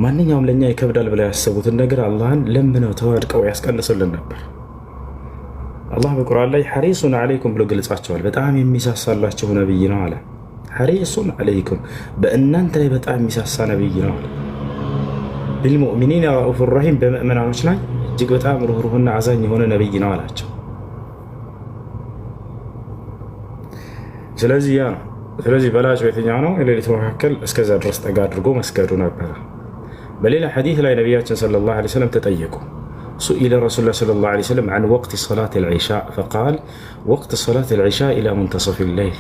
ማንኛውም ለኛ ይከብዳል ብለው ያሰቡትን ነገር አላህን ለምነው ተዋድቀው ያስቀንሱልን ነበር። አላህ በቁርአን ላይ ሐሪሱን ዐለይኩም ብሎ ገልጻቸዋል። በጣም የሚሳሳላችሁ ነብይ ነው አለ። ሐሪሱን ዐለይኩም በእናንተ ላይ በጣም የሚሳሳ ነብይ ነው አለ። ቢልሙእሚኒን ረኡፉር ረሂም በምእመናኖች ላይ እጅግ በጣም ሩህሩህና አዛኝ የሆነ ነብይ ነው አላቸው። ስለዚህ ያ ነው። ስለዚህ በላጩ የትኛው ነው? የሌሊቱ መካከል እስከዛ ድረስ ጠጋ አድርጎ መስገዱ ነበረ። በሌላ ሐዲስ ላይ ነቢያችን ሰለላሁ ዐለይሂ ወሰለም ተጠየቁ። سئل رسول الله صلى الله عليه وسلم عن وقت صلاة العشاء فقال وقت صلاة العشاء إلى منتصف الليل.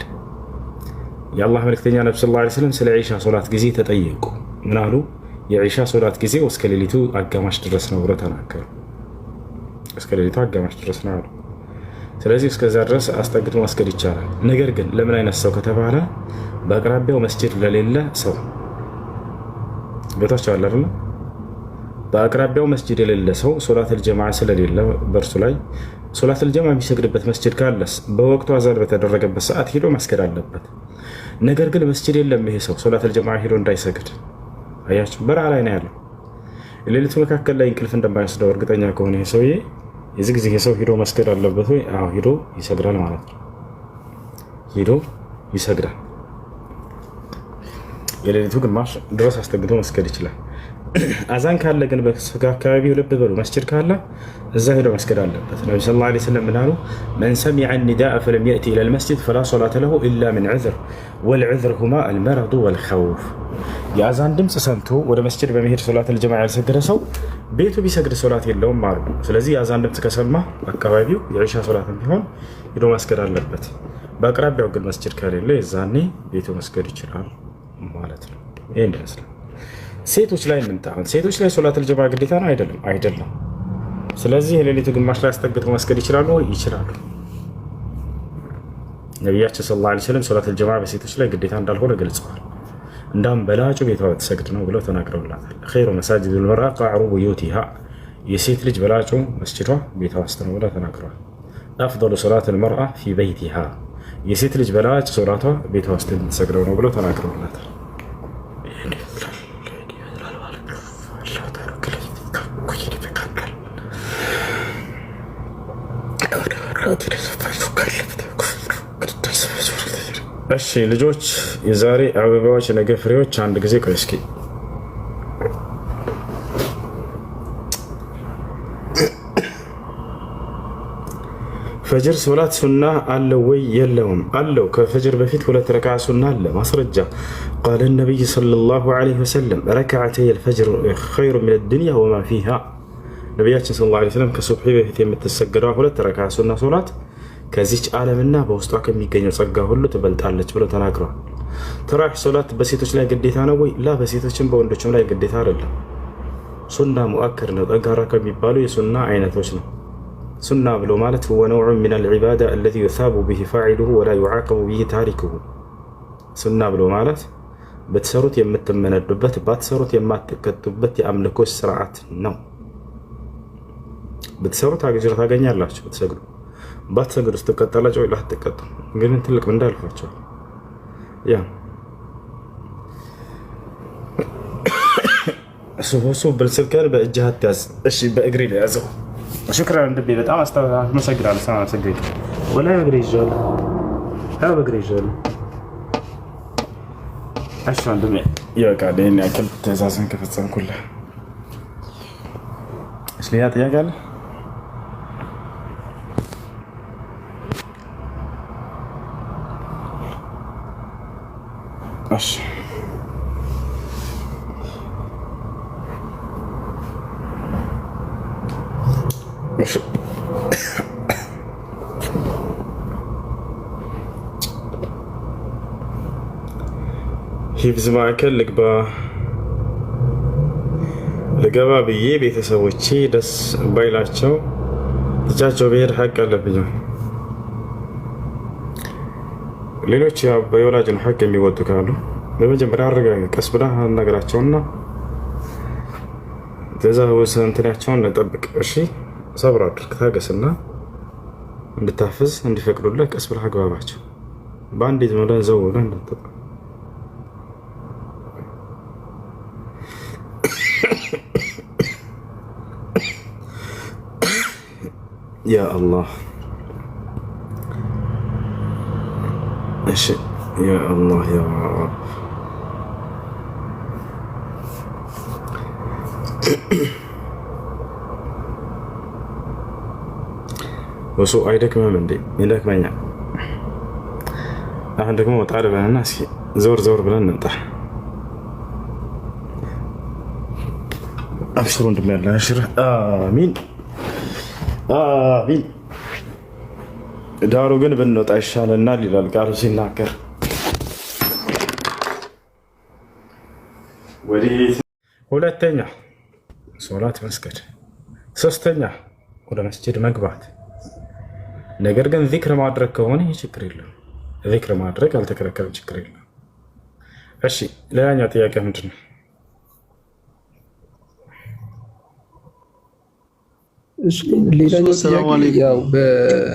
يا الله ملكتني النبي صلى الله عليه وسلم سل عشاء صلاة جزي تጠየቁ ምን አሉ? የዒሻ ሶላት ጊዜ እስከ ሌሊቱ አጋማሽ ድረስ ነው ብለው ተናገሩ። እስከ ሌሊቱ አጋማሽ ድረስ ነው አሉ። ስለዚህ እስከዛ ድረስ አስጠግቶ መስገድ ይቻላል። ነገር ግን ለምን አይነት ሰው ከተባለ በአቅራቢያው መስጂድ ለሌለ ሰው ቤታቸው አለ አይደል? በአቅራቢያው መስጂድ የሌለ ሰው ሶላተል ጀማዓ ስለሌለ በእርሱ ላይ ሶላተል ጀማዓ የሚሰግድበት መስጂድ ካለስ በወቅቱ አዛን በተደረገበት ሰዓት ሄዶ መስገድ አለበት። ነገር ግን መስጂድ የለም ይሄ ሰው ሶላተል ጀማዓ ሄዶ እንዳይሰግድ። አያችሁ፣ በረሃ ላይ ነው ያለው። የሌሊቱ መካከል ላይ እንቅልፍ እንደማይወስደው እርግጠኛ ከሆነ ይሄ ሰውዬ የዚህ ጊዜ ሰው ሄዶ መስገድ አለበት ወይ? አዎ ሄዶ ይሰግዳል ማለት ነው። ሄዶ ይሰግዳል። የሌሊቱ ግማሽ ድረስ አስጠግቶ መስገድ ይችላል። አዛን ካለ ግን በአካባቢው ልብ በሉ መስጂድ ካለ እዛ ሄዶ መስገድ አለበት። ነብዩ ሰለላሁ ዐለይሂ ወሰለም ምናሉ? መን ሰሚዐ ኒዳአ ፈለም የእቲ ኢለል መስጂድ ፈላ ሶላተ ለሁ ኢላ ሚን ዑዝር ወልዑዝር ሁማ አልመረዱ ወልኸውፍ። የአዛን ድምፅ ሰምቶ ወደ መስጂድ በመሄድ ሶላተል ጀማዓ ያልሰገደ ሰው ቤቱ ቢሰግድ ሶላት የለውም አሉ። ስለዚህ የአዛን ድምፅ ከሰማ አካባቢው የዒሻ ሶላትም ቢሆን ሄዶ መስገድ አለበት። በአቅራቢያው ግን መስጂድ ከሌለ የዛኔ ቤቱ መስገድ ይችላል ማለት ነው። ይሄ እንደዚህ ሴቶች ላይ እንምጣን። ሴቶች ላይ ሶላተል ጀማዓ ግዴታ ነው አይደለም? አይደለም። ስለዚህ የሌሊቱ ግማሽ ላይ አስጠግተው መስገድ ይችላሉ ወይ? ይችላሉ። ነቢያችን ሰለላሁ ዐለይሂ ወሰለም ሶላተል ጀማዓ በሴቶች ላይ ግዴታ እንዳልሆነ ገልጸዋል። እንዳም በላጩ ቤቷ ብትሰግድ ነው ብለው ተናግረውላታል። ኸይሩ መሳጅዲል መርአ ቀዕሩ ቡዩቲሃ፣ የሴት ልጅ በላጩ መስጂዷ ቤቷ ውስጥ ነው ብለው ተናግረዋል። አፍደሉ ሶላተል መርአ ፊ በይቲሃ፣ የሴት ልጅ በላጭ ሶላቷ ቤቷ ውስጥ የምትሰግደው ነው ብለው ተናግረውላታል። እሺ ልጆች፣ የዛሬ አበባዎች ነገ ፍሬዎች። አንድ ጊዜ ቆይ እስኪ ፈጅር ሶላት ሱና አለው ወይ? የለውም። አለው። ከፈጅር በፊት 2 ረክዓ ሱና አለ። ማስረጃ ቃለ ነቢይ ሰለላሁ ዐለይሂ ወሰለም ረክዓተይ አልፈጅር ኸይሩ ሚነ ዱንያ ወማ ፊሃ። ነቢያችን ሰለላሁ ዐለይሂ ወሰለም ከሱብሒ በፊት የምትሰገደው 2 ረክዓ ሱና ሶላት ከዚች ዓለምና በውስጧ ከሚገኘው ጸጋ ሁሉ ትበልጣለች ብለው ተናግረዋል። ተራዊህ ሶላት በሴቶች ላይ ግዴታ ነው ወይ? ላ፣ በሴቶችም በወንዶችም ላይ ግዴታ አይደለም። ሱና ሙአከድ ነው። ጠንካራ ከሚባሉ የሱና አይነቶች ነው። ሱና ብሎ ማለት ሁወ ነውዑ ሚነል ዒባዳ አለዚ ዩሳቡ ቢሂ ፋዒሉሁ ወላ ዩዓቀቡ ቢሂ ታሪኩሁ። ሱና ብሎ ማለት ብትሰሩት የምትመነዱበት ባትሰሩት የማትቀጡበት የአምልኮች ስርዓት ነው። ብትሰሩት አጅር ታገኛላችሁ ብትሰግዱ፣ ባትሰግዱ ስትቀጣላችሁ ወይ ላትቀጡ፣ ግን ትልቅ ምንዳ አልፏቸዋል። ያ እሱ ብልስልከን በእጅህ አትያዝ። እሺ በእግሬ ላይ ያዘው። ሽክራን እንድቤ በጣም አመሰግናለሁ። ሰላም ሰግድ ወላሂ በእግሬ ይዣለሁ። በእግሬ ይዣለሁ። እሺ ወንድሜ ይበቃል። ይሄን ያክል ትእዛዝን ከፈጸምኩልህ። እሺ ሌላ ጥያቄ አለ? እሺ ሂፍዝ ማዕከል ልገባ ብዬ ቤተሰቦቼ ደስ ባይላቸው ትቻቸው ብሄድ ሐቅ አለብኝ። ሌሎች የወላጅን ሐቅ የሚወጡ ካሉ በመጀመሪያ አረጋግጥ፣ ቀስ ብለህ አናግራቸውና ትእዛዝ እንትናቸውን ጠብቅ። እሺ ሰብር አድርግ፣ ታገስና እንድታፍዝ እንዲፈቅዱልህ ቀስ ብለህ አግባባቸው። በአንድ ዝም ብለህ ዘው ብለህ እንዳትጠጣ። ያ አላህ እሺ ያ አላህ ያ ረብ ወሱ አይደክምም እንዴ? ይደክመኛል። አሁን ደግሞ ወጣ ልበልና እስኪ ዞር ዞር ብለን እንምጣ። አብሽሩ እንደሚያለ አሽር አሚን አሚን። ዳሩ ግን ብንወጣ ይሻለናል ይላል ቃሉ ሲናገር። ሁለተኛ ሶላት መስገድ፣ ሶስተኛ ወደ መስጂድ መግባት። ነገር ግን ዚክር ማድረግ ከሆነ ይህ ችግር የለም። ዚክር ማድረግ አልተከለከለም፣ ችግር የለም። እሺ ሌላኛው ጥያቄ ምንድን ነው? ሌላኛው ጥያቄ ያው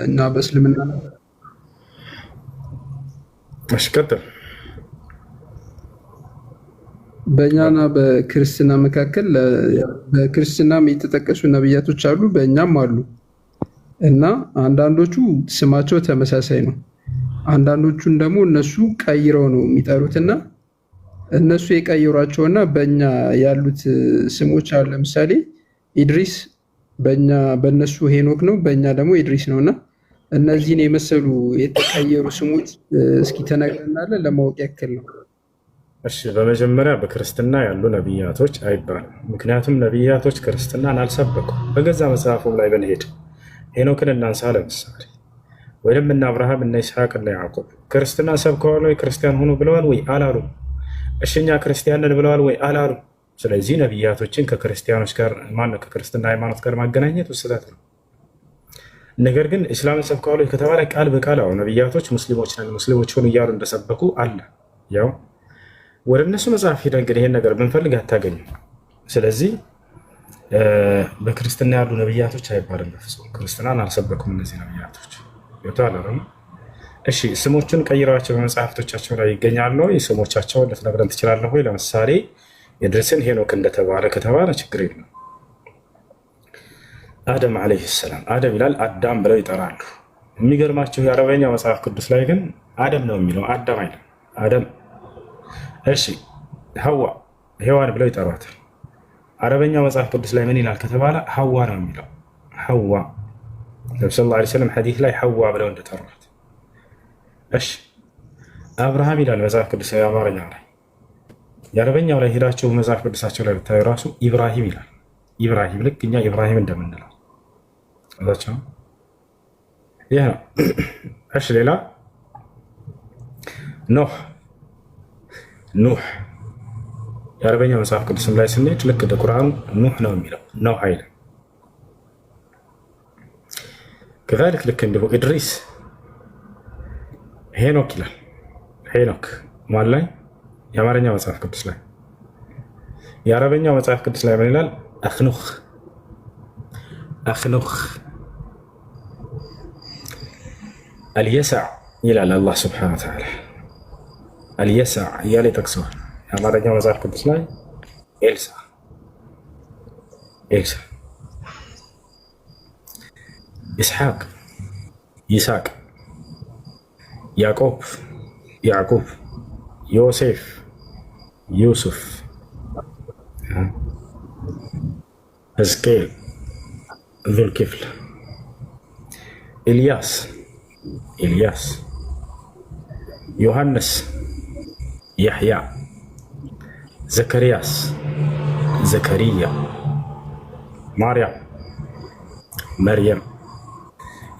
እና በእስልምና እሺ ቀጥል። በእኛና በክርስትና መካከል በክርስትናም የተጠቀሱ ነብያቶች አሉ፣ በእኛም አሉ እና አንዳንዶቹ ስማቸው ተመሳሳይ ነው። አንዳንዶቹን ደግሞ እነሱ ቀይረው ነው የሚጠሩትና እነሱ የቀየሯቸውና በእኛ ያሉት ስሞች አሉ። ለምሳሌ ኢድሪስ በእነሱ ሄኖክ ነው፣ በእኛ ደግሞ ኢድሪስ ነው። እና እነዚህን የመሰሉ የተቀየሩ ስሞች እስኪ ተነግረናለን ለማወቅ ያክል ነው። እሺ በመጀመሪያ በክርስትና ያሉ ነቢያቶች አይባልም። ምክንያቱም ነቢያቶች ክርስትናን አልሰበኩም። በገዛ መጽሐፉም ላይ ብንሄድ ሄኖክን እናንሳ ለምሳሌ፣ ወይም እነ አብርሃም እነ ይስሐቅ እነ ያዕቆብ ክርስትና ሰብከዋል ወይ? ክርስቲያን ሆኑ ብለዋል ወይ? አላሉ። እሽኛ ክርስቲያንን ብለዋል ወይ? አላሉ። ስለዚህ ነቢያቶችን ከክርስቲያኖች ጋር ማነው ከክርስትና ሃይማኖት ጋር ማገናኘት ስህተት ነው። ነገር ግን እስላምን ሰብከዋል ወይ ከተባለ ቃል በቃል አዎ ነቢያቶች ሙስሊሞች ነን ሙስሊሞች ሆኑ እያሉ እንደሰበኩ አለ። ያው ወደ እነሱ መጽሐፍ ሄደን እንግዲህ ይሄን ነገር ብንፈልግ አታገኙም። ስለዚህ በክርስትና ያሉ ነቢያቶች አይባልም በፍጹም። ክርስትናን አልሰበኩም እነዚህ ነቢያቶች ይወጣሉ። እሺ ስሞቹን ቀይረዋቸው በመጽሐፍቶቻቸው ላይ ይገኛሉ ወይ? ስሞቻቸውን ልትነግረን ትችላለህ ወይ? ለምሳሌ ኢድሪስን ሄኖክ እንደተባለ ከተባለ ችግር የለም። አደም ዓለይሂ ሰላም አደም ይላል፣ አዳም ብለው ይጠራሉ። የሚገርማችሁ የአረበኛ መጽሐፍ ቅዱስ ላይ ግን አደም ነው የሚለው፣ አዳም አይልም። አደም። እሺ ሐዋ ሔዋን ብለው ይጠሯታል። አረበኛ መጽሐፍ ቅዱስ ላይ ምን ይላል ከተባለ ሐዋ ነው የሚለው። ሐዋ ነብዩ ሰለላሁ ዐለይሂ ወሰለም ሐዲስ ላይ ሐዋ ብለው እንደጠሯት። እሺ አብርሃም ይላል መጽሐፍ ቅዱስ የአማርኛ ላይ። የአረበኛው ላይ ሄዳችሁ መጽሐፍ ቅዱሳቸው ላይ ብታዩ ራሱ ኢብራሂም ይላል። ኢብራሂም ልክ እኛ ኢብራሂም እንደምንለው እዛቸው ይህ ነው። እሺ ሌላ ኖህ ኑህ የአረበኛ መጽሐፍ ቅዱስም ላይ ስንሄድ ልክ እንደ ቁርአኑ ኑህ ነው የሚለው፣ ኖህ አይልም። ከዛልክ ልክ እንዲሁ ኢድሪስ ሄኖክ ይላል። ሄኖክ ማን ላይ? የአማርኛ መጽሐፍ ቅዱስ ላይ። የአረበኛው መጽሐፍ ቅዱስ ላይ ምን ይላል? አኽኑኽ አኽኑኽ። አልየሳዕ ይላል አላህ ስብሓነሁ ወተዓላ። አልየሳዕ እያለ ይጠቅሰዋል። የአማርኛው መጽሐፍ ቅዱስ ላይ ኤልሳ ኤልሳ። ኢስሐቅ ይስሐቅ፣ ያዕቆብ ያዕቁብ፣ ዮሴፍ ዩሱፍ፣ ሕዝቅኤል ዙልኪፍል፣ ኢልያስ ኢልያስ፣ ዮሐንስ ያሕያ፣ ዘከርያስ ዘከሪያ፣ ማርያም መርየም።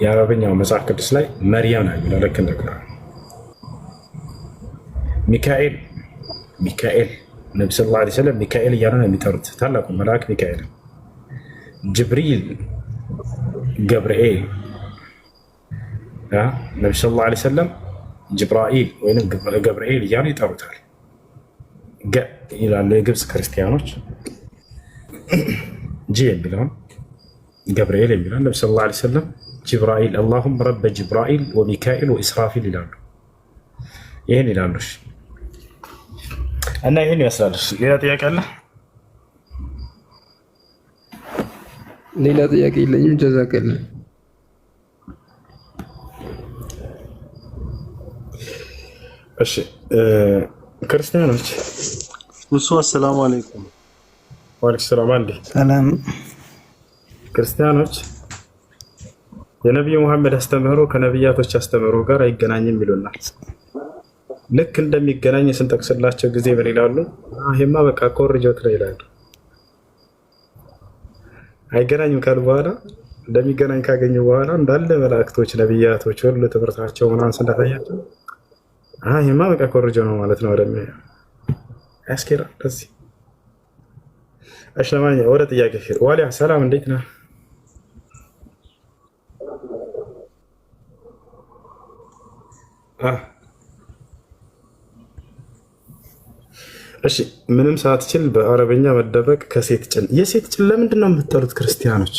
የአረበኛው መጽሐፍ ቅዱስ ላይ መርየም ነው የሚለው ልክ እንደ ቁርአን። ሚካኤል ሚካኤል ነቢ ሰለላሁ ዐለይሂ ወሰለም ሚካኤል እያሉ ነው የሚጠሩት ታላቁ መልአክ ሚካኤል። ጅብሪል ገብርኤል፣ ነቢ ሰለላሁ ዐለይሂ ወሰለም ጅብራኢል ወይም ገብርኤል እያሉ ይጠሩታል። ገ ይላሉ የግብፅ ክርስቲያኖች። ጂ የሚለውን ገብርኤል የሚለውን ነቢ ሰለላሁ ዐለይሂ ወሰለም ጅብራኢል አላሁመ ረበ ጅብራኢል ወሚካኤል ወኢስራፊል ይላሉ። ይህን ይላሉ እና ይህን ይመስላል። ሌላ ጥያቄ አለ? ሌላ ጥያቄ የለኝም። ጀዛከላ። እሺ ክርስቲያኖች እሱ አሰላሙ አለይኩም። ወአለይኩም ሰላም። አንዴ ሰላም። ክርስቲያኖች የነቢዩ መሐመድ አስተምህሮ ከነቢያቶች አስተምህሮ ጋር አይገናኝም ይሉናል። ልክ እንደሚገናኝ ስንጠቅስላቸው ጊዜ ምን ይላሉ? ይሄማ በቃ ኮርጆት ነው ይላሉ። አይገናኝም ካሉ በኋላ እንደሚገናኝ ካገኙ በኋላ እንዳለ መላእክቶች፣ ነቢያቶች ሁሉ ትምህርታቸው ምናምን ስናታያቸው ይሄማ በቃ ኮርጆ ነው ማለት ነው ወደሚ ያስኬራ ደስ አሽለማኛ ወደ ጥያቄ ዋሊያ ሰላም፣ እንዴት ነህ? እሺ ምንም ሳትችል በአረበኛ መደበቅ ከሴት ጭን። የሴት ጭን ለምንድን ነው የምትጠሉት ክርስቲያኖች?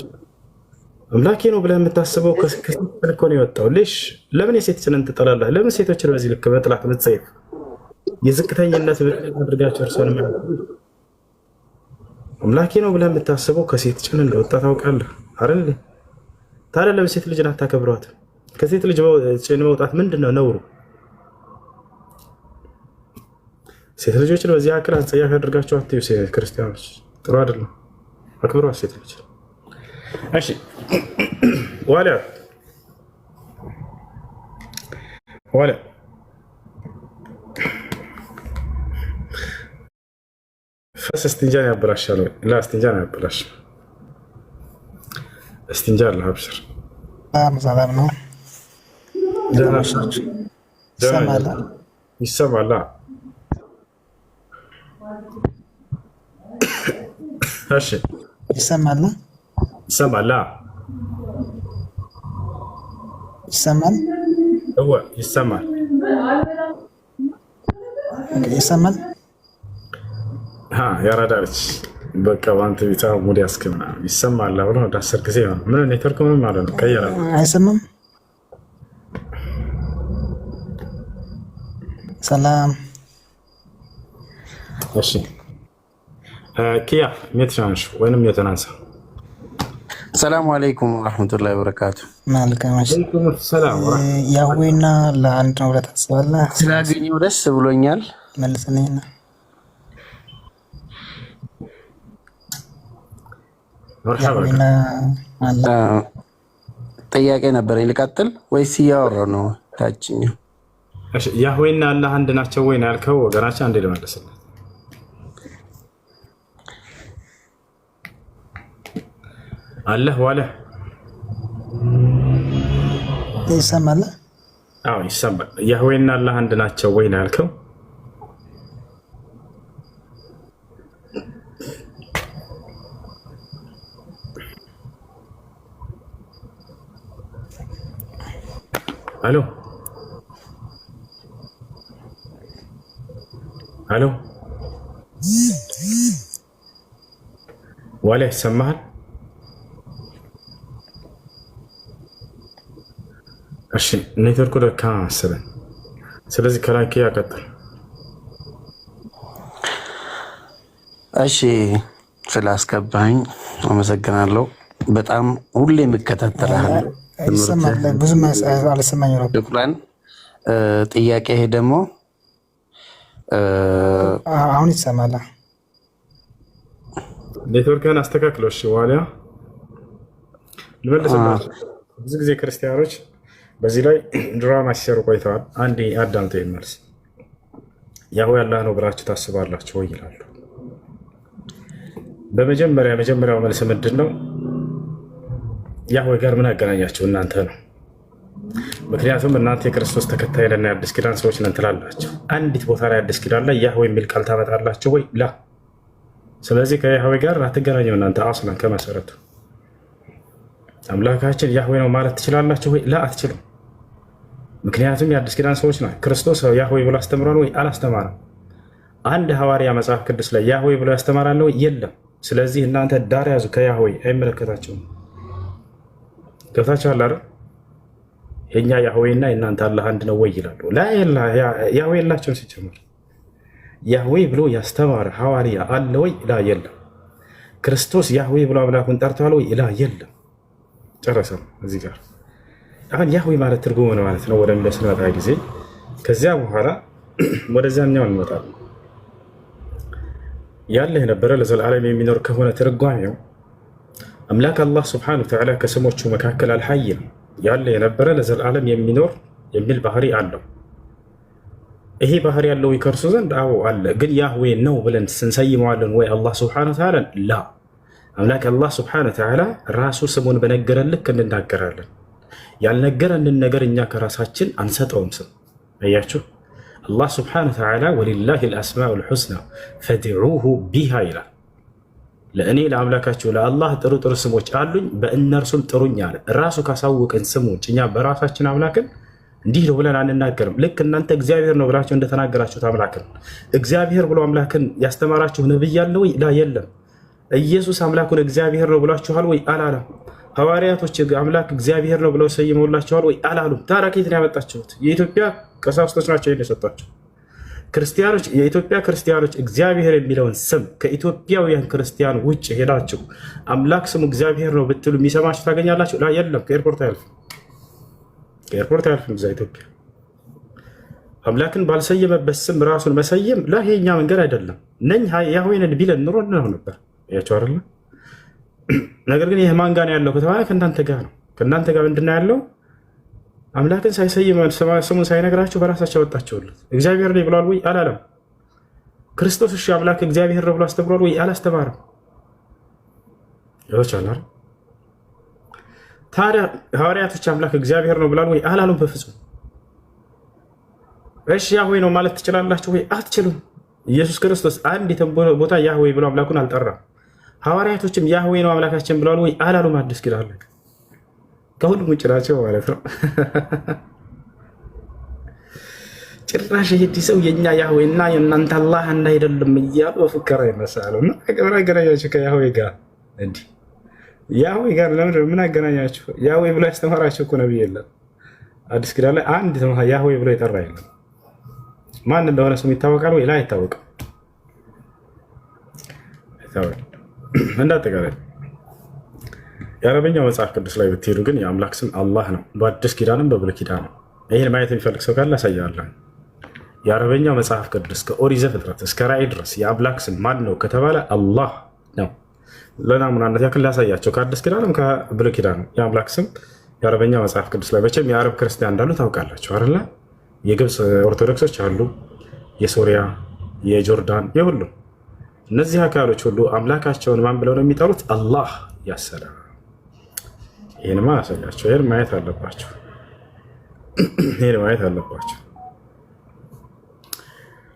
አምላኬ ነው ብለህ የምታስበው ከሴት ጭን እኮ ነው የወጣው። ሌሽ ለምን የሴት ጭንን ትጠላለህ? ለምን ሴቶችን በዚህ ልክ በጥላት ብትሰይፍ የዝቅተኝነት ምክንያት አድርጋቸው እርሶን አምላኬ ነው ብለህ የምታስበው ከሴት ጭን እንደወጣ ታውቃለህ አይደል? ታዲያ ለምን ሴት ልጅን አታከብሯትም? ከሴት ልጅ ጭን መውጣት ምንድን ነው ነውሩ? ሴት ልጆችን በዚህ አክል አንጸያፍ ያደርጋቸው አትዩ። ክርስቲያኖች ጥሩ አይደለም፣ አክብሯት ሴት ልጅ። እሺ ዋሊያ ፈስ እስቲንጃን ያበላሻል ወይ? ላ እስቲንጃን ያበላሽ። እስቲንጃ አለ አብሽር። ሰላም ነው። ይሰማል። እሺ ይሰማል። ይሰማል። ይሰማል። ይሰማል። ይሰማል። ያራዳለች በቃ በአንተ ቤታ ሙድ ያስክምና ይሰማል ብሎ ወደ 10 ጊዜ ሆነ። ምን ኔትወርክ ምንም ማለት ነው ቀየረ። አይሰማም። ሰላም። እሺ ኪያ ሜትራንሽ ወይንም የተናንሳ። ሰላም አለይኩም ወራህመቱላሂ ወበረካቱ። መልካም። ሰላም ያህዌና ለአንድ ነው ብለህ ታስባለህ? ስላገኘሁ ደስ ብሎኛል። መልስልኝና ጥያቄ ነበረኝ። ልቀጥል ወይስ እያወራሁ ነው? ታችኛው ያህዌና አላህ አንድ ናቸው ወይ ነው ያልከው ወገናችን? አንዴ ልመልስልህ። አላህ ዋለ ይሰማል? አዎ ይሰማል። ያህዌና አላህ አንድ ናቸው ወይ ነው ያልከው? አሎ አሎ ዋለ ይሰማሃል? እሺ ኔትወርኩ ደካማ መሰለኝ። ስለዚህ ከላኪ ያቀጥል። እሺ ስላስገባኝ አመሰግናለሁ። በጣም ሁሌ የምከታተልሃለሁ። ይሰማል? ብዙ አልሰማኝ ነው። ሽኩራን። ጥያቄ ይሄ ደግሞ አሁን ይሰማል? ኔትወርክህን አስተካክለው። እሺ ዋሊያ ልመልስላችሁ። ብዙ ጊዜ ክርስቲያኖች በዚህ ላይ ድራማ ሲሰሩ ቆይተዋል። አንዴ አዳምጦ ይመልስ። ያህዌ አላህ ነው ብላችሁ ታስባላችሁ ወይ ይላሉ። የመጀመሪያው መልስ ምንድን ነው? ያህዌ ጋር ምን ያገናኛችሁ እናንተ ነው። ምክንያቱም እናንተ የክርስቶስ ተከታይ ነን የአዲስ ኪዳን ሰዎች ነን ትላላችሁ። አንዲት ቦታ ላይ አዲስ ኪዳን ላይ ያህዌ የሚል ቃል ታመጣላችሁ ወይ? ላ። ስለዚህ ከያህዌ ጋር አትገናኘው እናንተ አስለን ከመሰረቱ። አምላካችን ያህዌ ነው ማለት ትችላላችሁ ወይ? ላ አትችሉም። ምክንያቱም የአዲስ ኪዳን ሰዎች ነው። ክርስቶስ ያህዌ ብሎ አስተምሯል ወይ? አላስተማረም። አንድ ሐዋርያ መጽሐፍ ቅዱስ ላይ ያህዌ ብሎ ያስተማራለው የለም። ስለዚህ እናንተ ዳር ያዙ ከያህዌ አይመለከታቸውም። ገብታችኋል አይደል? የኛ ያህዌና የእናንተ አላህ አንድ ነው ወይ ይላሉ። ያህዌ የላቸውም ሲጀምር። ያህዌ ብሎ ያስተማረ ሐዋርያ አለ ወይ? ላ የለም። ክርስቶስ ያህዌ ብሎ አምላኩን ጠርቷል ወይ? ላ የለም። ጨረሰ። እዚህ ጋር አሁን ያህዌ ማለት ትርጉሙ ነው ማለት ነው ወደሚለው ስንመጣ ጊዜ ከዚያ በኋላ ወደዚያኛው እንመጣለን። ያለ የነበረ ለዘላለም የሚኖር ከሆነ ትርጓሜው አምላክ አላህ ስብሐነሁ ወተዓላ ከስሞቹ መካከል አልሐይ ነው። ያለ የነበረ ለዘላለም የሚኖር የሚል ባህሪ አለው። ይሄ ባህሪ ያለው ከእርሱ ዘንድ አዎ አለ። ግን ያህዌ ነው ብለን ስንሰይመዋለን ወይ አላህ ስብሐነሁ ወተዓላ? ላ አምላክ አላህ ስብሐነሁ ወተዓላ ራሱ ስሙን በነገረን ልክ እንናገራለን። ያልነገረንን ነገር እኛ ከራሳችን አንሰጠውም ስም። አያችሁ አላህ ስብሐነሁ ወተዓላ ወሊላሂ አልአስማኡል ሑስና ፈድዑሁ ቢሃ ይላል። ለእኔ ለአምላካችሁ ለአላህ ጥሩ ጥሩ ስሞች አሉኝ በእነርሱም ጥሩኝ አለ። ራሱ ካሳወቀን ስሞች እኛ በራሳችን አምላክን እንዲህ ነው ብለን አንናገርም። ልክ እናንተ እግዚአብሔር ነው ብላችሁ እንደተናገራችሁት አምላክን እግዚአብሔር ብሎ አምላክን ያስተማራችሁ ነብይ አለ ወይ? ላ የለም። ኢየሱስ አምላኩን እግዚአብሔር ነው ብላችኋል ወይ? አላለም። ሐዋርያቶች አምላክ እግዚአብሔር ነው ብለው ሰይመውላችኋል ወይ? አላሉም። ታዲያ ከየት ነው ያመጣችሁት? የኢትዮጵያ ቀሳውስቶች ናቸው የሰጧቸው። ክርስቲያኖች፣ የኢትዮጵያ ክርስቲያኖች እግዚአብሔር የሚለውን ስም ከኢትዮጵያውያን ክርስቲያን ውጭ ሄዳችሁ አምላክ ስሙ እግዚአብሔር ነው ብትሉ የሚሰማችሁ ታገኛላችሁ? ላ የለም። ከኤርፖርት አያልፍም። ከኤርፖርት አያልፍም። እዛ ኢትዮጵያ አምላክን ባልሰየመበት ስም ራሱን መሰየም ላ የኛ መንገድ አይደለም። ነኝ ያህዌንን ቢለን ኑሮ ነው ነበር ያቸው አይደለ? ነገር ግን ይህ ማን ጋር ነው ያለው ከተባለ ከእናንተ ጋር ነው። ከእናንተ ጋር ምንድን ነው ያለው? አምላክን ሳይሰይም ስሙን ሳይነግራቸው በራሳቸው ወጣቸውለት። እግዚአብሔር ነው ብሏል ወይ? አላለም። ክርስቶስ እሺ አምላክ እግዚአብሔር ነው ብሎ አስተምሯል ወይ? አላስተማረም። ይወቻላል። ታዲያ ሐዋርያቶች አምላክ እግዚአብሔር ነው ብሏል ወይ? አላሉም በፍጹም። እሺ ያህዌ ነው ማለት ትችላላችሁ ወይ? አትችሉም። ኢየሱስ ክርስቶስ አንድ ቦታ ያህዌ ብሎ አምላኩን አልጠራም። ሐዋርያቶችም ያህዌ ነው አምላካችን ብለዋል ወይ? አላሉም። አዲስ ኪዳን ላይ ከሁሉም ውጭ ናቸው ማለት ነው። ጭራሽ ይሄድ ሰው የኛ ያህዌ እና የእናንተ አላህ አንድ አይደለም እያሉ በፉከራ ይነሳሉ። ምን አገናኛችሁ ከያህዌ ጋር? እንዲህ ያህዌ ጋር ምን አገናኛችሁ? ያህዌ ብሎ ያስተማራቸው እኮ ነብይ የለም። አዲስ ኪዳን ላይ አንድ ያህዌ ብሎ የጠራ የለም። ማን እንደሆነ ስሙ ይታወቃል ወይ? ላይ አይታወቅም። እንዳጠቃላይ የአረበኛው መጽሐፍ ቅዱስ ላይ ብትሄዱ ግን የአምላክ ስም አላህ ነው። በአዲስ ኪዳንም በብሉይ ኪዳን ነው። ይህን ማየት የሚፈልግ ሰው ካለ ያሳያለሁ። የአረበኛው መጽሐፍ ቅዱስ ከኦሪት ዘፍጥረት እስከ ራዕይ ድረስ የአምላክ ስም ማን ነው ከተባለ አላህ ነው። ለናሙናነት ያክል ላሳያቸው። ከአዲስ ኪዳንም ከብሉይ ኪዳን የአምላክ ስም የአረበኛው መጽሐፍ ቅዱስ ላይ መቼም የአረብ ክርስቲያን እንዳሉ ታውቃላችሁ አይደለ? የግብፅ ኦርቶዶክሶች አሉ፣ የሶሪያ፣ የጆርዳን፣ የሁሉ እነዚህ አካሎች ሁሉ አምላካቸውን ማን ብለው ነው የሚጠሩት? አላህ ያሰላ። ይህንማ ያሳያቸው። ይህን ማየት አለባቸው። ይህን ማየት አለባቸው።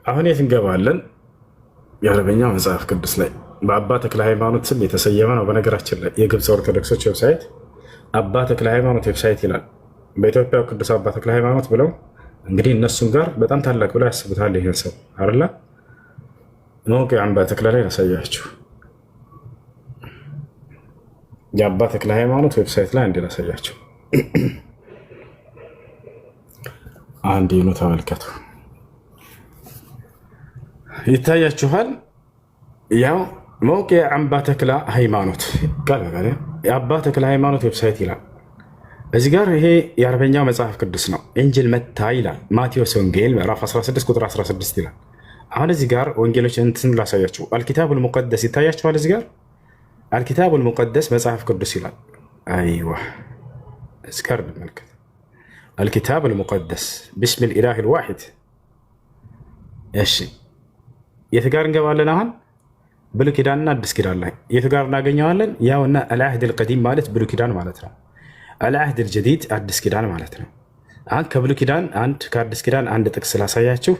አሁን የት እንገባለን? የአረበኛው መጽሐፍ ቅዱስ ላይ በአባ ተክለ ሃይማኖት ስም የተሰየመ ነው። በነገራችን ላይ የግብፅ ኦርቶዶክሶች ዌብሳይት አባ ተክለ ሃይማኖት ዌብሳይት ይላል። በኢትዮጵያ ቅዱስ አባ ተክለ ሃይማኖት ብለው እንግዲህ እነሱም ጋር በጣም ታላቅ ብለው ያስቡታል። ይህን ሰው አላ መውቂዕ አባ ተክለ ላይ ያሳያችሁ። የአባ ተክለ ሃይማኖት ዌብሳይት ላይ አንዴ ላሳያችሁ። አንዴ ነው ተመልከቱ። ይታያችኋል። ያው መውቂዕ አባ ተክለ ሃይማኖት ቃል በቃል የአባ ተክለ ሃይማኖት ዌብሳይት ይላል። እዚህ ጋር ይሄ የአረበኛው መጽሐፍ ቅዱስ ነው። ኢንጅል መታ ይላል። ማቴዎስ ወንጌል ምዕራፍ 16 ቁጥር 16 ይላል። አሁን እዚህ ጋር ወንጌሎች እንትን ላሳያችሁ። አልኪታቡል ሙቀደስ ይታያችኋል። እዚህ ጋር አልኪታቡል ሙቀደስ መጽሐፍ ቅዱስ ይላል። አይዋ እዚህ ጋር እንመልከት። አልኪታቡል ሙቀደስ ቢስሚል ኢላሂል ዋሂድ። እሺ የት ጋር እንገባለን? አሁን ብሉይ ኪዳንና አዲስ ኪዳን ላይ የት ጋር እናገኘዋለን? ያውና አልዓህድ አልቀዲም ማለት ብሉይ ኪዳን ማለት ነው። አልዓህድ አልጀዲድ አዲስ ኪዳን ማለት ነው። አሁን ከብሉይ ኪዳን አንድ ከአዲስ ኪዳን አንድ ጥቅስ ላሳያችሁ፣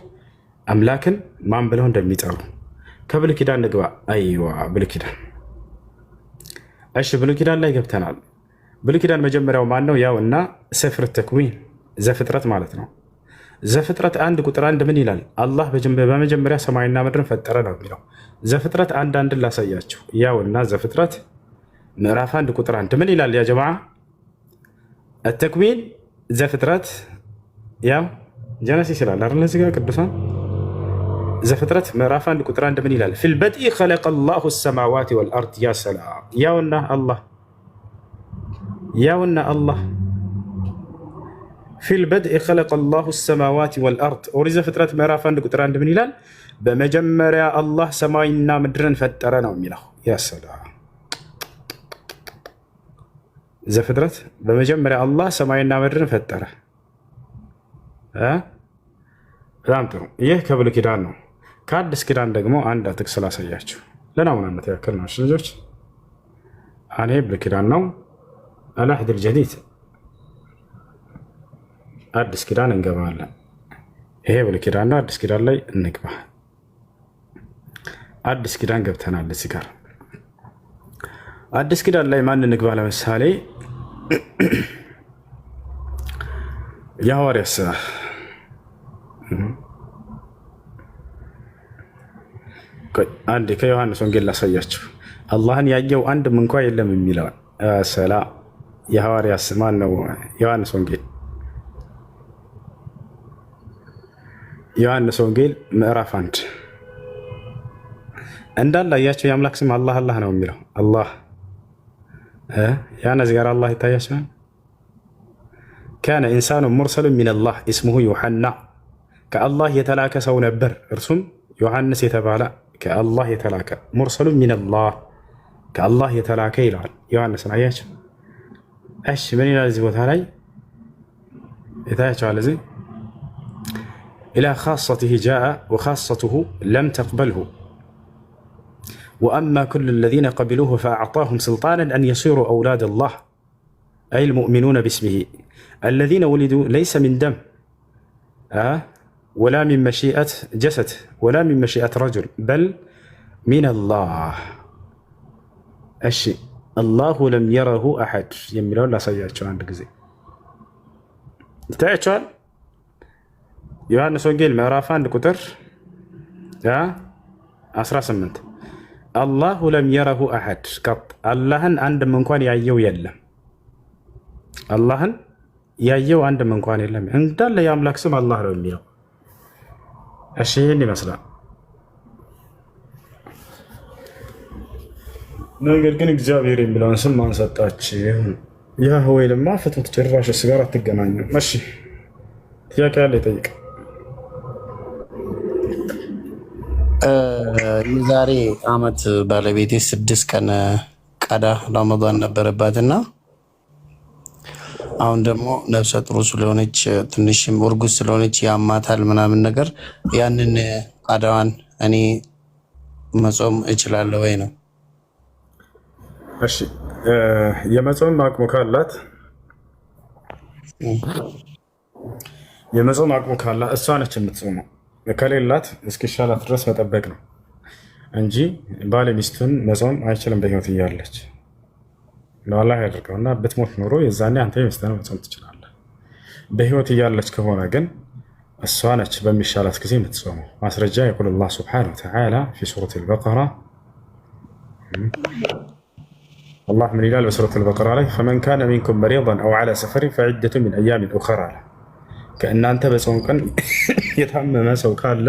አምላክን ማን ብለው እንደሚጠሩ። ከብሉይ ኪዳን ንግባ። አይዋ ብሉይ ኪዳን። እሺ ብሉይ ኪዳን ላይ ገብተናል። ብሉይ ኪዳን መጀመሪያው ማን ነው? ያው እና ሰፍር ተክዊን ዘፍጥረት ማለት ነው። ዘፍጥረት 1 ቁጥር 1 ምን ይላል? አላህ በመጀመሪያ ሰማይና ምድርን ፈጠረ ነው የሚለው። ዘፍጥረት 1:1 ላሳያችሁ። ያውና ዘፍጥረት ምዕራፍ 1 ቁጥር 1 ምን ይላል? ያ ጀማዓ التكوين ዘፍጥረት ያው ጀነሲስ ይላል አይደል? እዚህ ጋር ቅዱሳን ዘፍጥረት ምዕራፍ 1 ቁጥር 1 ምን ይላል? في البدء خلق الله السماوات والارض يا سلام ያውና አላህ في البدء خلق الله السماوات والارض ኦሪት ዘፍጥረት ምዕራፍ 1 ቁጥር 1 ምን ይላል? በመጀመሪያ አላህ ሰማይና ምድርን ፈጠረ ነው የሚለው። ያ ሰላም ዘፍጥረት በመጀመሪያ አላህ ሰማይና ምድርን ፈጠረ። በጣም ጥሩ። ይህ ከብሉይ ኪዳን ነው። ከአዲስ ኪዳን ደግሞ አንድ ጥቅስ ላሳያችሁ ለናሙናነት ያክል ነው ልጆች። እኔ ብሉይ ኪዳን ነው አልዓህድ አልጀዲድ አዲስ ኪዳን እንገባለን። ይሄ ብሉይ ኪዳን ነው። አዲስ ኪዳን ላይ እንግባ። አዲስ ኪዳን ገብተናል። እዚህ ጋር አዲስ ኪዳን ላይ ማን እንግባ? ለምሳሌ የሐዋርያት ሥራ አንዴ ከዮሐንስ ወንጌል ላሳያችሁ። አላህን ያየው አንድም እንኳ የለም የሚለውን ሰላም የሐዋርያት ማን ነው? ዮሐንስ ወንጌል ምዕራፍ 1 እንዳለ አያቸው። የአምላክ ስም አላህ አላህ ነው የሚለው አላህ ያን እዚህ ጋር አላህ ይታያችኋል። ካነ ኢንሳኑ ሙርሰሉ ሚነላህ እስሙሁ ዮሐና ከአላህ የተላከ ሰው ነበር እርሱም ዮሐንስ የተባለ ከአላህ የተላከ ሙርሰሉ ሚነላህ ከአላህ የተላከ ይለዋል ዮሐንስን። አያችሁ? እሺ ምን ይላል እዚህ ቦታ ላይ ይታያችኋል? እዚህ ኢላ ኻሰቲሂ ጃአ ወኻሰቱሁ ለም ተቅበልሁ وأما كل الذين قبلوه فأعطاهم سلطانا أن يصيروا أولاد الله أي المؤمنون باسمه الذين ولدوا ليس من دم ولا من مشيئة جسد ولا من مشيئة رجل بل من الله الشيء الله لم يره أحد يملون لا سيئة عند قزي تعال ዮሐንስ ወንጌል ምዕራፍ 1 ቁጥር 18 አላሁ ለም የረሁ አሐድ ቀጥ አላህን አንድም እንኳን ያየው የለም። አላህን ያየው አንድም እንኳን የለም። እንዳለ የአምላክ ስም አላህ ነው የሚለው። እሺ ይህን ይመስላል። ነገር ግን እግዚአብሔር የሚለውን ስም ማን ሰጣችሁ? ያህዌ ለማ ፍቱት፣ ጭራሽ እሱ ጋር አትገናኙ። እሺ ጥያቄ ያለ ይጠይቅ። የዛሬ አመት ባለቤቴ 6 ቀን ቀዳ ረመዳን ነበረባትና አሁን ደግሞ ነፍሰ ጡር ስለሆነች ትንሽም እርጉዝ ስለሆነች ያማታል ምናምን ነገር ያንን ቀዳዋን እኔ መጾም እችላለሁ ወይ ነው? እሺ የመጾም አቅሙ ካላት እሷ ነች የምትጾመው። ከሌላት እስኪሻላት ድረስ መጠበቅ ነው እንጂ ባለ ሚስቱን መጾም አይችልም በህይወት እያለች። ለአላህ ያድርገውና ብትሞት ኖሮ የዛኔ አንተ ሚስትህን መጾም ትችላለህ። በህይወት እያለች ከሆነ ግን እሷ ነች በሚሻላት ጊዜ የምትጾመው። ማስረጃ የቁል አላህ ሱብሓነሁ ወተዓላ ፊ ሱረት አልበቀራ አላህ ምን ይላል በሱረት አልበቀራ ላይ ፈመን ካነ ሚንኩም መሪደን አው ዐላ ሰፈሪን ፈዒደቱ ሚን አያሚን ኡኸራ አለ። ከእናንተ በጾም ቀን የታመመ ሰው ካለ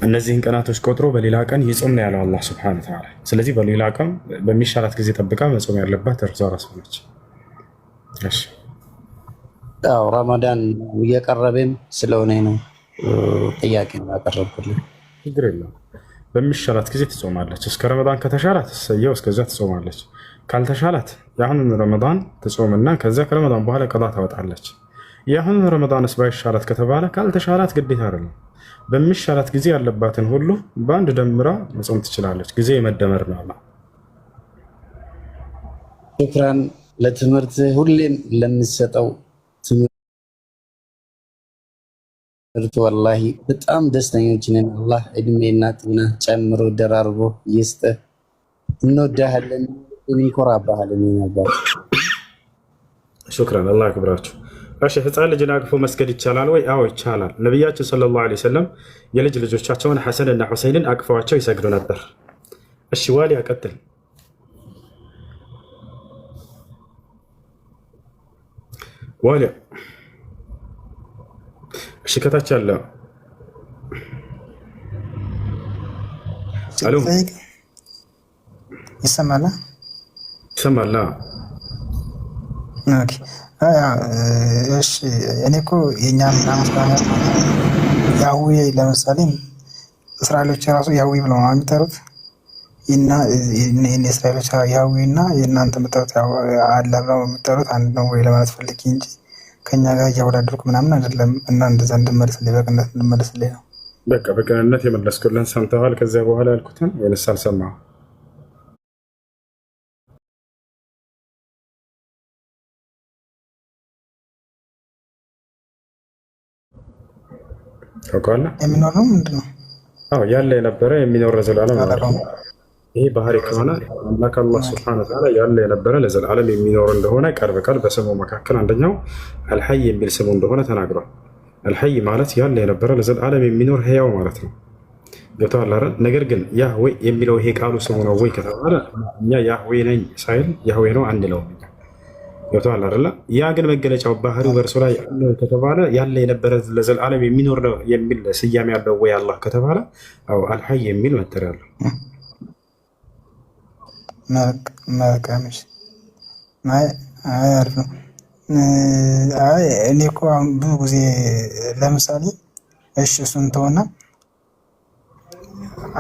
እነዚህን ቀናቶች ቆጥሮ በሌላ ቀን ይጾም ነው ያለው አላህ ሱብሓነሁ ወተዓላ። ስለዚህ በሌላ ቀን በሚሻላት ጊዜ ጠብቃ መጾም ያለባት እርሷ ራሷ ነች። እሺ አዎ ረመዳን እየቀረበም ስለሆነ ነው ጥያቄ ያቀረብኩልህ። ችግር የለውም። በሚሻላት ጊዜ ትጾማለች። እስከ ረመዳን ከተሻላት እሰየው፣ እስከዛ ትጾማለች። ካልተሻላት የአሁኑን ረመዳን ትጾምና ከዛ ከረመዳን በኋላ ቀዷ ታወጣለች። የአሁኑን ረመዳንስ ባይሻላት ከተባለ ካልተሻላት ግዴታ አይደለም። በሚሻላት ጊዜ ያለባትን ሁሉ በአንድ ደምራ መጾም ትችላለች። ጊዜ የመደመር ነው። ሽክራን ለትምህርት ሁሌም ለምሰጠው ትምህርት ወላሂ በጣም ደስተኞች ነን። አላህ እድሜና ጤና ጨምሮ ደራርቦ ይስጥህ። እንወዳሃለን፣ እንኮራባሃለን። ነበር ሽክራን አላህ ያክብራችሁ። እሺ ህፃን ልጅን አቅፎ መስገድ ይቻላል ወይ? አዎ ይቻላል። ነቢያችን ሰለላሁ ዐለይሂ ወሰለም የልጅ ልጆቻቸውን ሐሰን እና ሁሰይንን አቅፈዋቸው ይሰግዱ ነበር። እሺ ዋሊያ ቀጥል። ዋሊያ እሺ ከታች አለ። አሎ ይሰማል? ይሰማል። ኦኬ እሺ እኔ እኮ የኛ ምናምን ያህዌ ለምሳሌ እስራኤሎች ራሱ ያህዌ ብለው ነው የሚጠሩት። እና እስራኤሎች ያህዌ እና የእናንተ የምጠሩት አለ ብለው የሚጠሩት አንድ ነው ወይ ለማለት ፈልጌ እንጂ ከኛ ጋር እያወዳደርኩ ምናምን አይደለም። እና እንደዛ እንድመልስልኝ በቅንነት እንድመልስልኝ ነው። በቃ በቅንነት የመለስኩልን ሰምተዋል። ከዚያ በኋላ ያልኩትን ወይንስ አልሰማህም? ታውቃለህ? የሚኖር ነው ምንድን ነው? አዎ ያለ የነበረ የሚኖር ለዘላለም ነው። ይሄ ባህሪ ከሆነ አምላክ አላህ ሱብሓነሁ ወተዓላ ያለ የነበረ ለዘላለም የሚኖር እንደሆነ ቃል በቃል በስሙ መካከል አንደኛው አልሐይ የሚል ስሙ እንደሆነ ተናግሯል። አልሐይ ማለት ያለ የነበረ ለዘላለም የሚኖር ህያው ማለት ነው። ገብቶሃል አይደል? ነገር ግን ያህዌ የሚለው ይሄ ቃሉ ስሙ ነው ወይ ከተባለ እኛ ያህዌ ነኝ ሳይል ያህዌ ነው አንለውም። ገብቶሃል አይደል? ያ ግን መገለጫው ባህሪው በእርሱ ላይ ከተባለ ያለ የነበረ ለዘላለም የሚኖር ነው የሚል ስያሜ ያለው ወይ አላህ ከተባለ አው አልሐይ የሚል መጠሪያ አለው። መልካም አሪፍ ነው። እኔ እኮ ብዙ ጊዜ ለምሳሌ እሺ እሱን ተውና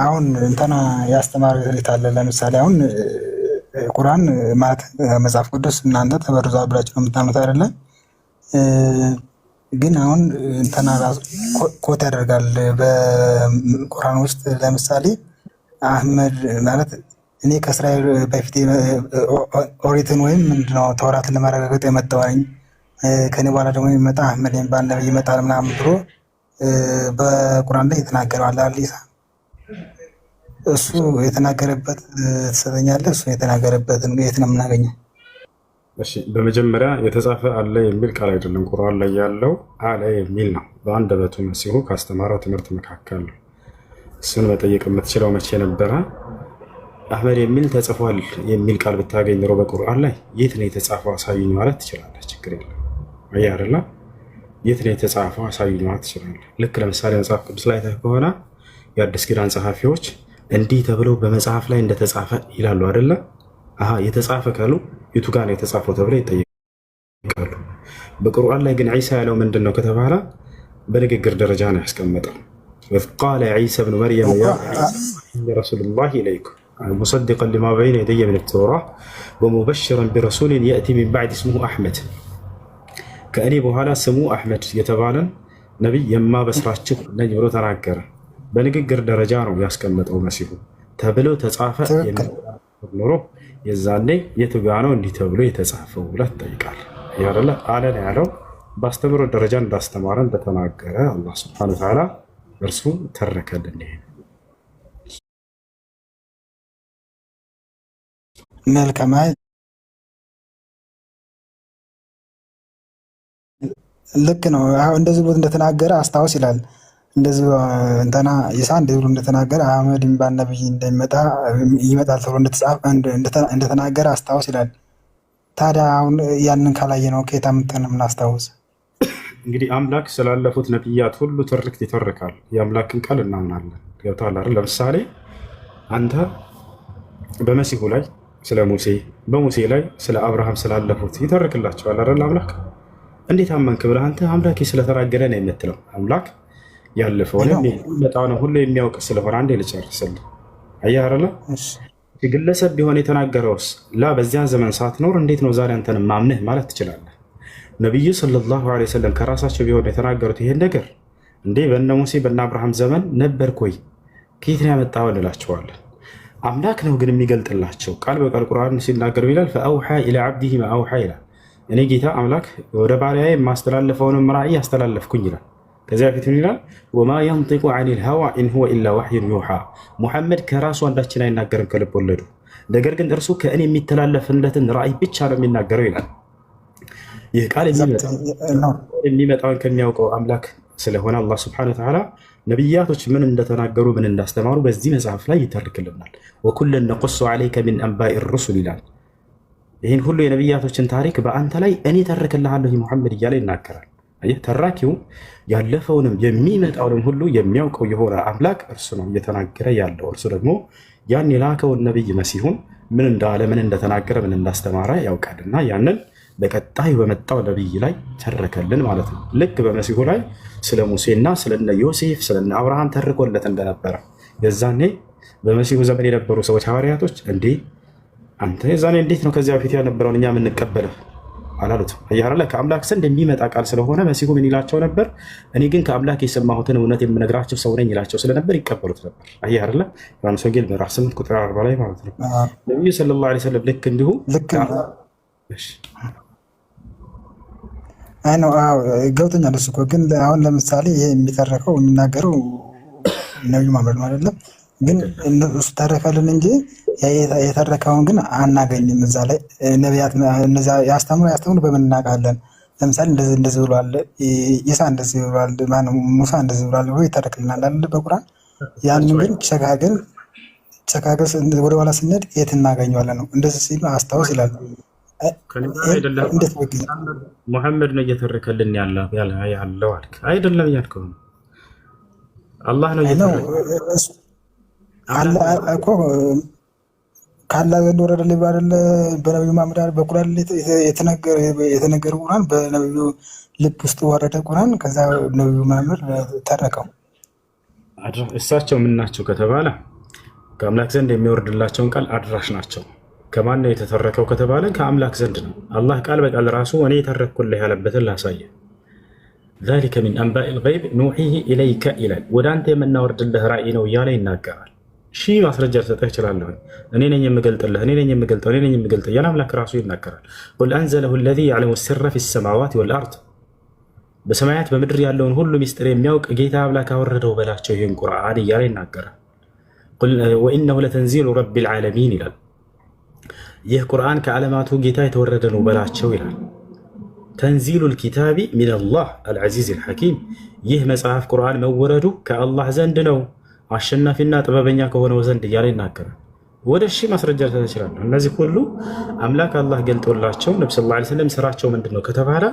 አሁን እንትና ያስተማረ አለ። ለምሳሌ አሁን ቁርአን ማለት መጽሐፍ ቅዱስ እናንተ ተበርዟል ብላችሁ ነው የምታምኑት አይደለ? ግን አሁን እንትና ራሱ ኮት ያደርጋል በቁርአን ውስጥ ለምሳሌ አህመድ ማለት እኔ ከእስራኤል በፊት ኦሪትን ወይም ምንድነው ተውራትን ለማረጋገጥ የመጣው ነኝ፣ ከኔ በኋላ ደግሞ የሚመጣ አህመድ የሚባል ነብይ ይመጣል ምናምን ብሎ በቁርአን ላይ የተናገረው አለ አሊሳ እሱ የተናገረበት ትሰጠኛለህ? እሱ የተናገረበትን የት ነው የምናገኘው? እሺ በመጀመሪያ የተጻፈ አለ የሚል ቃል አይደለም ቁርአን ላይ ያለው አለ የሚል ነው። በአንደበቱ መሲሁ ካስተማረው ትምህርት መካከል ነው። እሱን መጠየቅ የምትችለው መቼ ነበረ? አህመድ የሚል ተጽፏል የሚል ቃል ብታገኝ ኖሮ በቁርአን ላይ የት ነው የተጻፈው አሳዩኝ ማለት ትችላለህ። ችግር የለም። አይ አይደለ? የት ነው የተጻፈው አሳዩኝ ማለት ትችላለህ። ልክ ለምሳሌ መጽሐፍ ቅዱስ ላይ ከሆነ የአዲስ ኪዳን ጸሐፊዎች እንዲህ ተብለው በመጽሐፍ ላይ እንደተጻፈ ይላሉ አይደለ? አሃ የተጻፈ ካሉ የቱ ጋር ነው የተጻፈው ተብለው ይጠይቃሉ። በቁርአን ላይ ግን ዒሳ ያለው ምንድን ነው ከተባለ በንግግር ደረጃ ነው ያስቀመጠው። ወቃለ ዒሳ ብኑ መርየም ያ ረሱሉላህ ኢለይኩም ሙሰድቀን ሊማ በይነ የደየ ሚነ ተውራህ ወሙበሽረን ቢረሱሊን የእቲ ሚን ባዕድ ስሙሁ አሕመድ፣ ከእኔ በኋላ ስሙ አሕመድ የተባለን ነቢይ የማበስራችሁ ነኝ ብሎ ተናገረ። በንግግር ደረጃ ነው ያስቀመጠው መሲሁ ተብሎ ተጻፈ ኖሮ የዛኔ የቱ ጋ ነው እንዲህ ተብሎ የተጻፈው ብለህ ትጠይቃለህ። ያለ አለ ያለው በአስተምሮ ደረጃ እንዳስተማረ እንደተናገረ አላህ ሱብሓነሁ ወተዓላ እርሱ ተረከልን። ይሄ መልካም ልክ ነው። አሁን እንደዚህ ብሎ እንደተናገረ አስታውስ ይላል። እንደዚህ እንትና ኢሳ እንደዚህ ብሎ እንደተናገረ አህመድ የሚባል ነብይ እንደሚመጣ ይመጣል ተብሎ እንደተናገረ አስታውስ ይላል። ታዲያ አሁን ያንን ካላየ ነው ከየት አምጥተን የምናስታውስ? እንግዲህ አምላክ ስላለፉት ነቢያት ሁሉ ትርክት ይተርካል። የአምላክን ቃል እናምናለን። ገብቶሃል አይደል? ለምሳሌ አንተ በመሲሁ ላይ ስለ ሙሴ፣ በሙሴ ላይ ስለ አብርሃም ስላለፉት ይተርክላቸዋል አይደል? አምላክ እንዴት አመንክ ብለህ አንተ አምላኬ ስለተናገረ ነው የምትለው። አምላክ ያለፈውንም የሚመጣውን ሁሉ የሚያውቅ ስለሆነ አንዴ ልጨርስልህ። አየህ አይደለ? ግለሰብ ቢሆን የተናገረውስ ላ በዚያን ዘመን ሳትኖር እንዴት ነው ዛሬ አንተን ማምንህ ማለት ትችላለህ። ነቢዩ ሰለላሁ ዐለይሂ ወሰለም ከራሳቸው ቢሆን የተናገሩት ይሄን ነገር እንዴ በነ ሙሴ በነ አብርሃም ዘመን ነበርክ ወይ ከየት ነው ያመጣው እንላቸዋለን። አምላክ ነው ግን የሚገልጥላቸው ቃል በቃል ቁርአን ሲናገር ይላል ፈአውሓ ኢላ ዓብዲሂ ማ አውሓ ይላል። እኔ ጌታ አምላክ ወደ ባሪያዬ የማስተላለፈውንም ራእይ አስተላለፍኩኝ ይላል። ከዚያ በፊት ምን ይላል? ወማ የንጢቁ ዐኒል ሀዋ ኢን ሁወ ኢላ ወሕዩን ዩሓ። ሙሐመድ ከራሱ አንዳችን አይናገርም ከልብ ወለዱ፣ ነገር ግን እርሱ ከእኔ የሚተላለፍለትን ራእይ ብቻ ነው የሚናገረው ይላል። ይህ ቃል የሚመጣውን ከሚያውቀው አምላክ ስለሆነ አላህ ስብሐነሁ ወተዓላ ነቢያቶች ምን እንደተናገሩ ምን እንዳስተማሩ በዚህ መጽሐፍ ላይ ይተርክልናል። ወኩለን ነቁሱ ዐለይከ ሚን አንባኢ ሩሱል ይላል። ይህን ሁሉ የነቢያቶችን ታሪክ በአንተ ላይ እኔ ተርክልሃለሁ ሙሐመድ እያለ ይናገራል። ተራኪው ያለፈውንም የሚመጣውንም ሁሉ የሚያውቀው የሆነ አምላክ እርሱ ነው እየተናገረ ያለው። እርሱ ደግሞ ያን የላከውን ነቢይ መሲሁን ምን እንዳለ ምን እንደተናገረ ምን እንዳስተማረ ያውቃልና ያንን በቀጣይ በመጣው ነቢይ ላይ ተረከልን ማለት ነው። ልክ በመሲሁ ላይ ስለ ሙሴና ስለነ ዮሴፍ ስለነ አብርሃም ተርኮለት እንደነበረ የዛኔ በመሲሁ ዘመን የነበሩ ሰዎች ሐዋርያቶች እንዴ አንተ የዛኔ እንዴት ነው ከዚያ በፊት ያነበረውን እኛ የምንቀበለው አላሉት። አያራለ ከአምላክ ዘንድ የሚመጣ ቃል ስለሆነ መሲሁ ምን ይላቸው ነበር? እኔ ግን ከአምላክ የሰማሁትን እውነት የምነግራቸው ሰው ነኝ ይላቸው ስለነበር ይቀበሉት ነበር። አያራለ ዮሐንስ ወንጌል ምዕራፍ 8 ቁጥር 40 ላይ ማለት ነው። ነብዩ ሰለላሁ ዐለይሂ ወሰለም ልክ እንዲሁ አይ ነው ገብቶኛል። እሱ እኮ ግን አሁን ለምሳሌ ይሄ የሚተረከው የሚናገረው ነብዩ መሐመድ ነው አይደለም? ግን እሱ ተረከልን እንጂ የተረከውን ግን አናገኝም። እዛ ላይ ነቢያት እነዛ ያስተምሩ በምን እናውቃለን? ለምሳሌ እንደዚህ ብሏል፣ ኢሳ እንደዚህ ብሏል፣ ማነው ሙሳ እንደዚህ ብሏል ብሎ ይተረክልናል አይደል በቁርአን። ያንን ግን ቸካገል ወደ ኋላ ስንሄድ የት እናገኘዋለን ነው። እንደዚህ ሲሉ አስታውስ ይላል። እንዴት ወግ ሙሐመድ ነው እየተረከልን ያለው አልክ አይደለም? ያልከው አላህ ነው እየተረከልን አለ እኮ ካላ ዘንድ ወረደልኝ ብሎ አይደለ በነብዩ መሐመድ በኩል አይደለ የተነገረ ቁርአን በነብዩ ልብ ውስጥ ወረደ ቁርአን። ከዛ ነብዩ መሐመድ ተረከው። እሳቸው ምን ናቸው ከተባለ ከአምላክ ዘንድ የሚወርድላቸውን ቃል አድራሽ ናቸው። ከማን ነው የተተረከው ከተባለ ከአምላክ ዘንድ ነው። አላህ ቃል በቃል ራሱ እኔ የተረኩልህ ያለበትን ላሳየ ذلك من انباء الغيب نوحيه اليك ይላል። ወደ አንተ የምናወርድልህ ራእይ ነው እያለ ይናገራል። ሺህ ማስረጃ ልሰጥህ እችላለሁ። እኔ ነኝ የምገልጥልህ፣ እኔ ነኝ የምገልጠው እያለ አምላክ ራሱ ይናገራል። ቁል አንዘለሁ الذي يعلم السر في السماوات والارض በሰማያት በምድር ያለውን ሁሉ ሚስጥር የሚያውቅ ጌታ አምላክ አወረደው በላቸው ይህን ቁርአን እያለ ይናገራል። ቁል وانه لتنزيل رب العالمين ይላል። ይህ ቁርአን ከዓለማቱ ጌታ የተወረደ ነው በላቸው ይላል። ተንዚሉ ልኪታቢ ሚነላህ አልዓዚዝ አልሐኪም። ይህ መጽሐፍ ቁርአን መወረዱ ከአላህ ዘንድ ነው አሸናፊና ጥበበኛ ከሆነው ዘንድ እያለ ይናገራል። ወደ ሺህ ማስረጃ ተችላለሁ። እነዚህ ሁሉ አምላክ አላህ ገልጦላቸው ነብዩ ሰለላሁ ዐለይሂ ወሰለም ስራቸው ምንድን ነው ከተባለ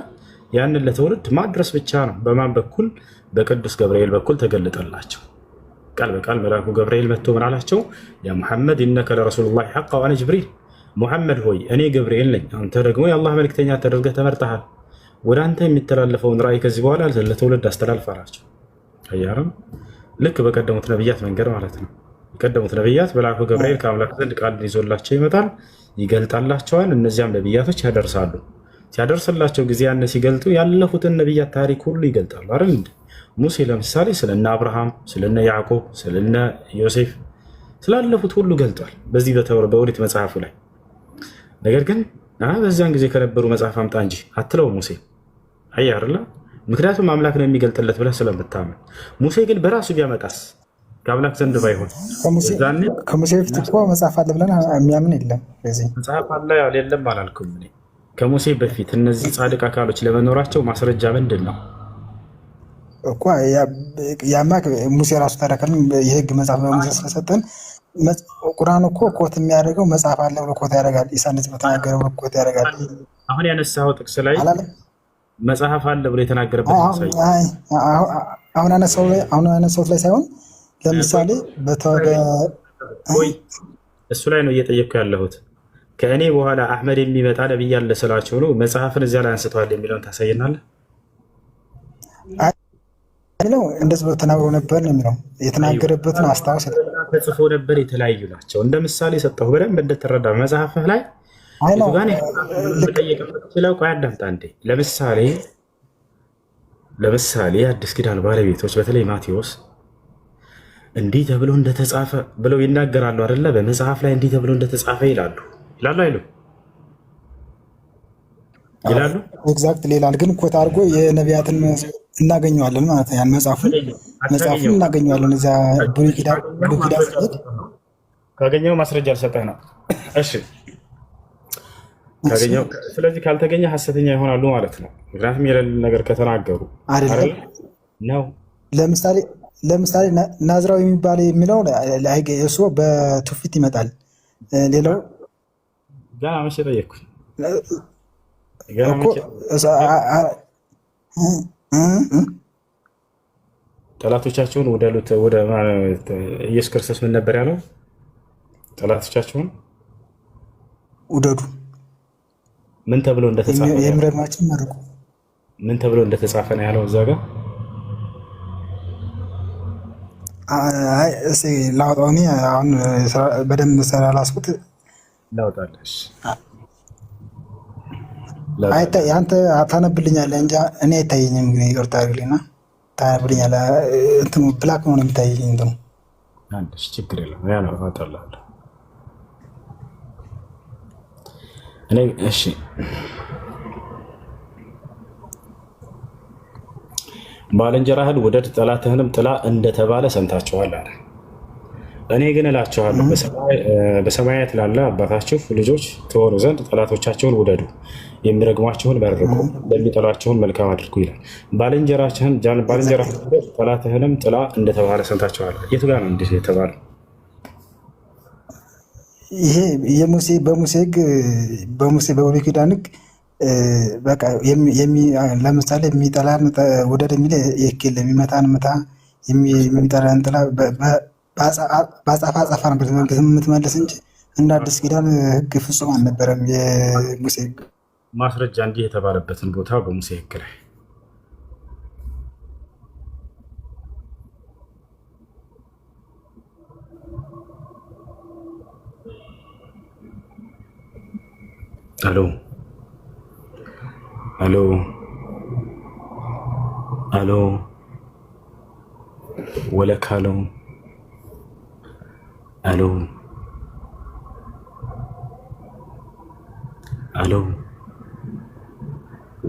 ያንን ለትውልድ ማድረስ ብቻ ነው። በማን በኩል? በቅዱስ ገብርኤል በኩል ተገለጠላቸው። ቃል በቃል መልአኩ ገብርኤል መጥቶ ምን አላቸው? ያ ሙሐመድ ኢነከ ለረሱሉላሂ ሐቅ ወአነ ጅብሪል፣ ሙሐመድ ሆይ እኔ ገብርኤል ነኝ፣ አንተ ደግሞ የአላህ መልክተኛ ተደርገህ ተመርጠሃል። ወደ አንተ የሚተላለፈውን ራእይ ከዚህ በኋላ ለትውልድ አስተላልፍ አላቸው። አያረም ልክ በቀደሙት ነብያት መንገድ ማለት ነው። የቀደሙት ነብያት መልአኩ ገብርኤል ከአምላክ ዘንድ ቃል ይዞላቸው ይመጣል፣ ይገልጣላቸዋል። እነዚያም ነብያቶች ያደርሳሉ። ሲያደርስላቸው ጊዜ ያን ሲገልጡ ያለፉትን ነብያት ታሪክ ሁሉ ይገልጣሉ አይደል እንዴ? ሙሴ ለምሳሌ ስለነ አብርሃም፣ ስለነ ያዕቆብ፣ ስለነ ዮሴፍ ስላለፉት ሁሉ ገልጧል በዚህ በኦሪት መጽሐፉ ላይ። ነገር ግን በዚያን ጊዜ ከነበሩ መጽሐፍ አምጣ እንጂ አትለው ሙሴ አያርላ። ምክንያቱም አምላክ ነው የሚገልጥለት ብለህ ስለምታምን። ሙሴ ግን በራሱ ቢያመጣስ ከአምላክ ዘንድ ባይሆን ከሙሴ በፊት እኮ መጽሐፍ አለ ብለን የሚያምን የለም። መጽሐፍ አለ የለም አላልኩም እኔ። ከሙሴ በፊት እነዚህ ጻድቅ አካሎች ለመኖራቸው ማስረጃ ምንድን ነው እኮ? ያማ ሙሴ ራሱ ተረከልን የህግ መጽሐፍ በሙሴ ስለሰጠን ቁርአን እኮ ኮት የሚያደርገው መጽሐፍ አለ ብሎ ኮት ያደርጋል። ኢሳ እንደዚህ በተናገረ ብሎ ኮት ያደርጋል። አሁን ያነሳኸው ጥቅስ ላይ መጽሐፍ አለ ብሎ የተናገረበት አሁን ያነሳሁት ላይ ሳይሆን ለምሳሌ እሱ ላይ ነው እየጠየቅኩ ያለሁት። ከእኔ በኋላ አህመድ የሚመጣ ነብይ አለ ስላቸው ነው መጽሐፍን እዚያ ላይ አንስተዋል የሚለውን ታሳየናለህ? ነው እንደዚህ ብሎ ተናግሮ ነበር ነው የሚለው። የተናገረበትን አስታውስ። ተጽፎ ነበር፣ የተለያዩ ናቸው። እንደ ምሳሌ ሰጠሁ በደንብ እንደተረዳ መጽሐፍህ ላይ ችለው ቆይ አዳምጣ እንዴ። ለምሳሌ አዲስ ኪዳን ባለቤቶች በተለይ ማቴዎስ እንዲህ ተብሎ እንደተጻፈ ብለው ይናገራሉ አይደለ? በመጽሐፍ ላይ እንዲህ ተብሎ እንደተጻፈ ይላሉ አይሉ? ይላሉ ኤግዛክት ሌላል ግን ኮት አድርጎ የነቢያትን እናገኘዋለን ማለት ነው። ያን መጽሐፉን እናገኘዋለን እዛ ብሉይ ኪዳን ካገኘው ማስረጃ አልሰጠህ ነው። እሺ ካገኘው ስለዚህ ካልተገኘ ሐሰተኛ ይሆናሉ ማለት ነው። ምክንያቱም የሌለ ነገር ከተናገሩ አይደለም ነው። ለምሳሌ ናዝራዊ የሚለው እሱ በትውፊት ይመጣል። ሌላው ገና መቼ ጠየቅኩኝ? ጠላቶቻቸውን ወደ ኢየሱስ ክርስቶስ ምን ነበር ያለው? ጠላቶቻቸውን ውደዱ። ምን ተብሎ እንደተጻፈ የሚረግማችሁ መርቁ። ምን ተብሎ እንደተጻፈ ነው ያለው እዛ ጋር? አይ እሺ ላውጣው። እኔ አሁን በደንብ ስላላስኩት ላውጣለሽ። አንተ ታነብልኛለህ እንጂ እኔ አይታየኝም። ግን ይቅርታ አድርግልኝና ታነብልኛለህ። እንትኑ ብላክ ነው የሚታየኝ። እንትኑ አንድሽ ችግር የለም። ያ ነው አውጣላለሁ እኔ። እሺ ባልንጀራህን ውደድ ጠላትህንም ጥላ እንደተባለ ሰምታችኋል አለ። እኔ ግን እላችኋለሁ በሰማያት ላለ አባታችሁ ልጆች ትሆኑ ዘንድ ጠላቶቻቸውን ውደዱ፣ የሚረግሟቸውን መርቁ፣ ለሚጠሏቸውን መልካም አድርጉ ይላል። ባልንጀራህን ጠላትህንም ጥላ እንደተባለ ሰምታችኋል። የቱ ጋር ነው እንዲህ የተባለው? ይሄ በሙሴ ሕግ በብሉይ ኪዳን ሕግ በቃ ለምሳሌ የሚጠላን ውደድ የሚል የክል የሚመታን ምታ፣ የሚጠላን ጥላ በአጻፋ ነበር የምትመልስ እንጂ እንደ አዲስ ኪዳን ሕግ ፍጹም አልነበረም። የሙሴ ሕግ ማስረጃ እንዲህ የተባለበትን ቦታ በሙሴ ሕግ ላይ አሎ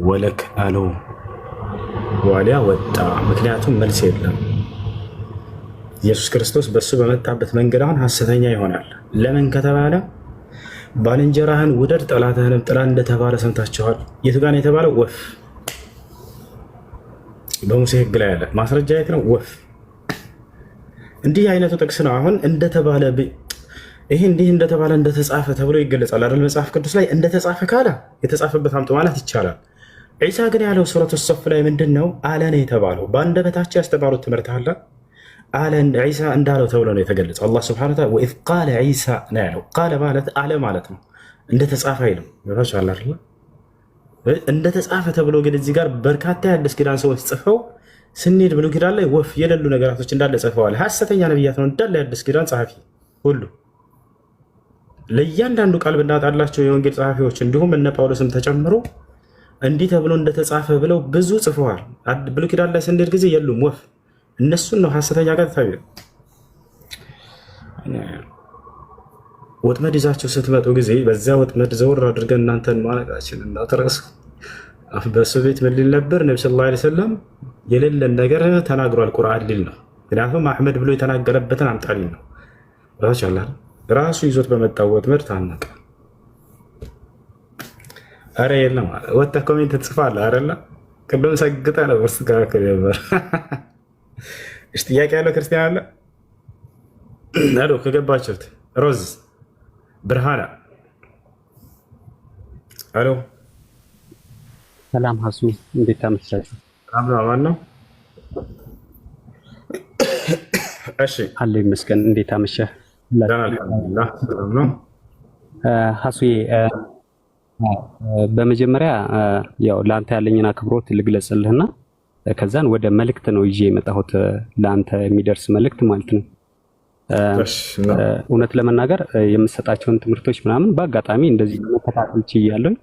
ወለክ አለው ዋሊያ ወጣ። ምክንያቱም መልስ የለም። ኢየሱስ ክርስቶስ በእሱ በመጣበት መንገድ አሁን ሐሰተኛ ይሆናል። ለምን ከተባለ ባልንጀራህን ውደድ ጠላትህንም ጥላ እንደተባለ ሰምታችኋል። የቱ ጋር ነው የተባለው? ወፍ በሙሴ ሕግ ላይ ያለ ማስረጃ የት ነው? ወፍ እንዲህ አይነቱ ጥቅስ ነው። አሁን እንደተባለ ይሄ እንዲህ እንደተባለ እንደተጻፈ ተብሎ ይገለጻል አይደል? መጽሐፍ ቅዱስ ላይ እንደተጻፈ ካለ የተጻፈበት አምጡ ማለት ይቻላል። ዒሳ ግን ያለው ሱረቱ ሰፍ ላይ ምንድን ነው? አለ ነው የተባለው። በአንደበታቸው ያስተማሩት ትምህርት አለ አለ ዒሳ እንዳለው ተብሎ ነው የተገለጸው። አላህ ሱብሓነሁ ወተዓላ ወኢዝ ቃለ ዒሳ ነው ያለው። ቃለ ማለት አለ ማለት ነው። እንደተጻፈ አይልም። ይወታችኋል አይደል? እንደተጻፈ ተብሎ ግን እዚህ ጋር በርካታ የአዲስ ኪዳን ሰዎች ጽፈው ስንሄድ ብሉይ ኪዳን ላይ ወፍ የሌሉ ነገራቶች እንዳለ ጽፈዋል። ሐሰተኛ ነብያት ነው እንዳለ የአዲስ ኪዳን ጸሐፊ ሁሉ ለእያንዳንዱ ቃል ብናጣላቸው የወንጌል ጸሐፊዎች እንዲሁም እነ ጳውሎስም ተጨምሮ እንዲህ ተብሎ እንደተጻፈ ብለው ብዙ ጽፈዋል። ብሉይ ኪዳን ላይ ስንሄድ ጊዜ የሉም ወፍ። እነሱን ነው ሐሰተኛ ጋር ታዩ። ወጥመድ ይዛቸው ስትመጡ ጊዜ በዚያ ወጥመድ ዘወር አድርገን እናንተን ማለቃችን እንዳትረሱ። በእሱ ቤት ምን ሊል ነበር? ነቢ ሰለላሁ ዐለይሂ ወሰለም የሌለን ነገር ተናግሯል ቁርአን ሊል ነው። ምክንያቱም አሕመድ ብሎ የተናገረበትን አምጣ ሊል ነው። ራሱ ይዞት በመጣው ወጥመድ ታነቀ። አረ የለም ወጥተህ ኮሜንት ትጽፋለህ አይደለ? ቅድም ሰግጠህ ነበር ስትከራከር ነበር። እሺ ጥያቄ ያለው ክርስቲያን አለ? አሎ ከገባችሁት ሮዝ ብርሃና አሎ ሰላም ሀሱ እንዴት አመሻችሁ? አማን ነው። እሺ አለ ይመስገን። እንዴት አመሸህ? አልሐምዱሊላህ ሰላም ነው። ሀሱዬ በመጀመሪያ ያው ለአንተ ያለኝን አክብሮት ልግለጽልህና ከዛን ወደ መልእክት ነው ይዤ የመጣሁት ለአንተ የሚደርስ መልእክት ማለት ነው። እውነት ለመናገር የምሰጣቸውን ትምህርቶች ምናምን በአጋጣሚ እንደዚህ መከታተል ችያለሁ።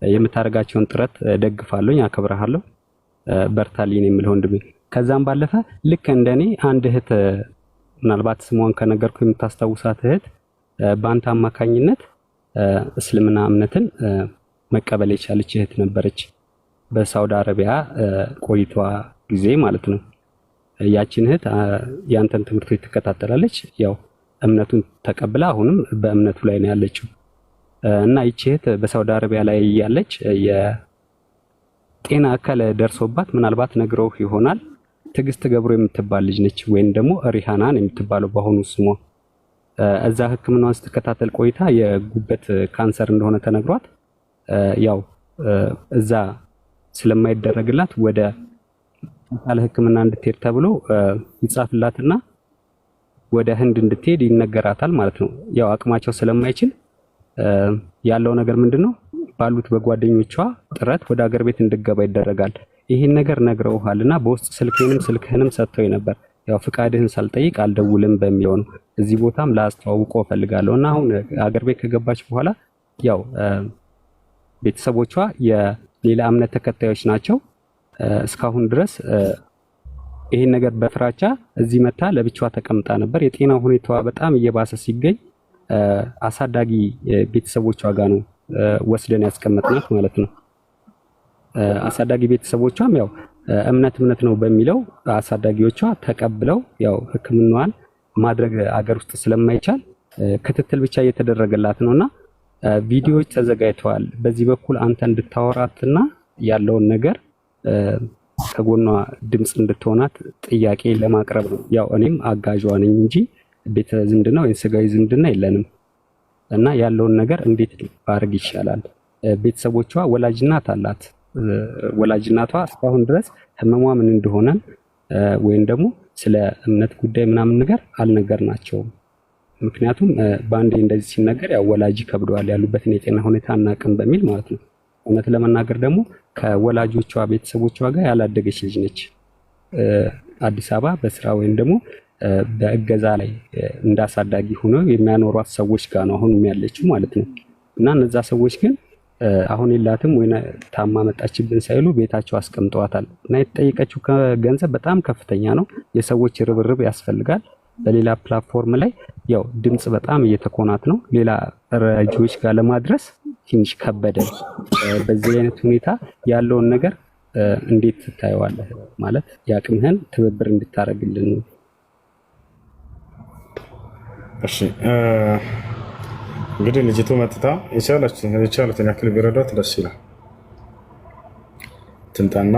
የምታደርጋቸውን ጥረት ደግፋለሁ፣ አከብረሃለሁ። በርታሊን የምልህ ወንድሜ። ከዛም ባለፈ ልክ እንደኔ አንድ እህት ምናልባት ስሟን ከነገርኩ የምታስታውሳት እህት በአንተ አማካኝነት እስልምና እምነትን መቀበል የቻለች እህት ነበረች። በሳውዲ አረቢያ ቆይቷ ጊዜ ማለት ነው። ያችን እህት ያንተን ትምህርቶች ትከታተላለች። ያው እምነቱን ተቀብላ አሁንም በእምነቱ ላይ ነው ያለችው እና ይቺ እህት በሳውዲ አረቢያ ላይ ያለች የጤና እክል ደርሶባት ምናልባት ነግረው ይሆናል ትዕግስት ገብሩ የምትባል ልጅ ነች፣ ወይም ደግሞ ሪሃናን የምትባለው በአሁኑ ስሟ። እዛ ህክምናዋን ስትከታተል ቆይታ የጉበት ካንሰር እንደሆነ ተነግሯት ያው እዛ ስለማይደረግላት ወደ ሆስፒታል ህክምና እንድትሄድ ተብሎ ይጻፍላትና ወደ ህንድ እንድትሄድ ይነገራታል ማለት ነው። ያው አቅማቸው ስለማይችል ያለው ነገር ምንድነው ባሉት በጓደኞቿ ጥረት ወደ ሀገር ቤት እንድገባ ይደረጋል። ይሄን ነገር ነግረውሃልና በውስጥ ስልክህንም ሰጥተው ነበር። ያው ፍቃድህን ሳልጠይቅ አልደውልም በሚለው ነው። እዚህ ቦታም ላስተዋውቀው ፈልጋለሁ እና አሁን ሀገር ቤት ከገባች በኋላ ያው ቤተሰቦቿ የሌላ እምነት ተከታዮች ናቸው። እስካሁን ድረስ ይሄን ነገር በፍራቻ እዚህ መታ ለብቻዋ ተቀምጣ ነበር። የጤና ሁኔታዋ በጣም እየባሰ ሲገኝ አሳዳጊ ቤተሰቦቿ ጋር ነው ወስደን ያስቀመጥናት ማለት ነው። አሳዳጊ ቤተሰቦቿም ያው እምነት ነው በሚለው አሳዳጊዎቿ ተቀብለው ያው ህክምናዋን ማድረግ አገር ውስጥ ስለማይቻል ክትትል ብቻ እየተደረገላት ነውና ቪዲዮዎች ተዘጋጅተዋል። በዚህ በኩል አንተ እንድታወራትና ያለውን ነገር ከጎኗ ድምጽ እንድትሆናት ጥያቄ ለማቅረብ ነው። ያው እኔም አጋዧ ነኝ እንጂ ቤተ ዝምድና ወይ ስጋዊ ዝምድና የለንም እና ያለውን ነገር እንዴት ባርግ ይሻላል። ቤተሰቦቿ ወላጅናት አላት። ወላጅናቷ እስካሁን ድረስ ህመሟ ምን እንደሆነ ወይም ደግሞ ስለ እምነት ጉዳይ ምናምን ነገር አልነገርናቸውም። ምክንያቱም በአንዴ እንደዚህ ሲነገር ያው ወላጅ ከብደዋል ያሉበትን የጤና ሁኔታ አናውቅም በሚል ማለት ነው። እውነት ለመናገር ደግሞ ከወላጆቿ ቤተሰቦቿ ጋር ያላደገች ልጅ ነች። አዲስ አበባ በስራ ወይም ደግሞ በእገዛ ላይ እንዳሳዳጊ ሆኖ የሚያኖሯት ሰዎች ጋር ነው አሁን ያለችው ማለት ነው። እና እነዛ ሰዎች ግን አሁን የላትም ወይ ታማ መጣችብን ሳይሉ ቤታቸው አስቀምጠዋታል። እና የተጠየቀችው ገንዘብ በጣም ከፍተኛ ነው። የሰዎች ርብርብ ያስፈልጋል። በሌላ ፕላትፎርም ላይ ያው ድምጽ በጣም እየተኮናት ነው። ሌላ ረጂዎች ጋር ለማድረስ ትንሽ ከበደ። በዚህ አይነት ሁኔታ ያለውን ነገር እንዴት ታየዋለህ? ማለት ያቅምህን ትብብር እንድታረግልን ነው። እሺ እንግዲህ ልጅቱ መጥታ የቻሉትን ያክል ቢረዷት ደስ ይላል። ትምጣና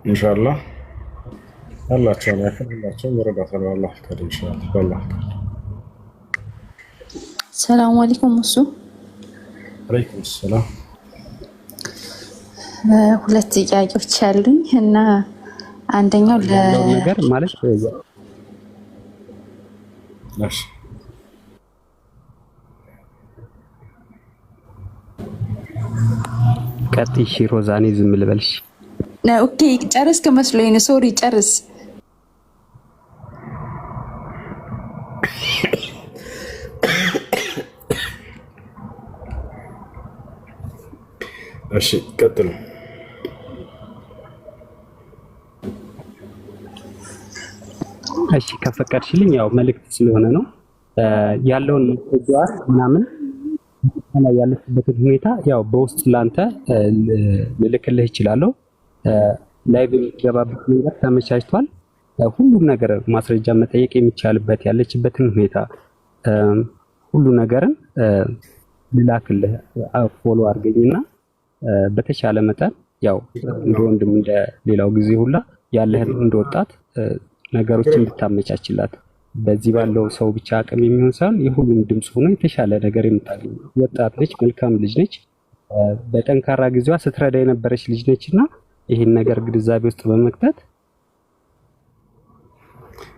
ኢንሻአላህ አላቸው ያክል ሁላቸውም ይረዷታል። በአላህ ፈቃድ ኢንሻአላህ በአላህ ፈቃድ። ሰላም አለይኩም። እሱ አለይኩም ሰላም። ሁለት ጥያቄዎች አሉኝ እና አንደኛው ነገር ማለት ነሽ ቀጥይ ሮዛኔ ዝም ልበልሽ። ኦኬ ጨርስክ መስሎኝ ነው። ሶሪ ጨርስ። እሺ ቀጥሉ። እሺ ከፈቀድሽልኝ ያው መልእክት ስለሆነ ነው ያለውን መረጃ ምናምን ላይ ያለችበትን ሁኔታ ያው በውስጥ ላንተ ልልክልህ እችላለሁ። ላይቭ የሚገባበት ነገር ተመቻችቷል። ሁሉም ነገር ማስረጃ መጠየቅ የሚቻልበት ያለችበትን ሁኔታ ሁሉ ነገርን ልላክልህ። ፎሎ አድርገኝና በተቻለ መጠን ያው እንደ ወንድም እንደ ሌላው ጊዜ ሁላ ያለህን እንደወጣት ነገሮችን እንድታመቻችላት በዚህ ባለው ሰው ብቻ አቅም የሚሆን ሳይሆን የሁሉም ድምጽ ሆኖ የተሻለ ነገር የምታገኝ ወጣት ነች፣ መልካም ልጅ ነች። በጠንካራ ጊዜዋ ስትረዳ የነበረች ልጅ ነችና ይሄን ነገር ግንዛቤ ውስጥ በመክተት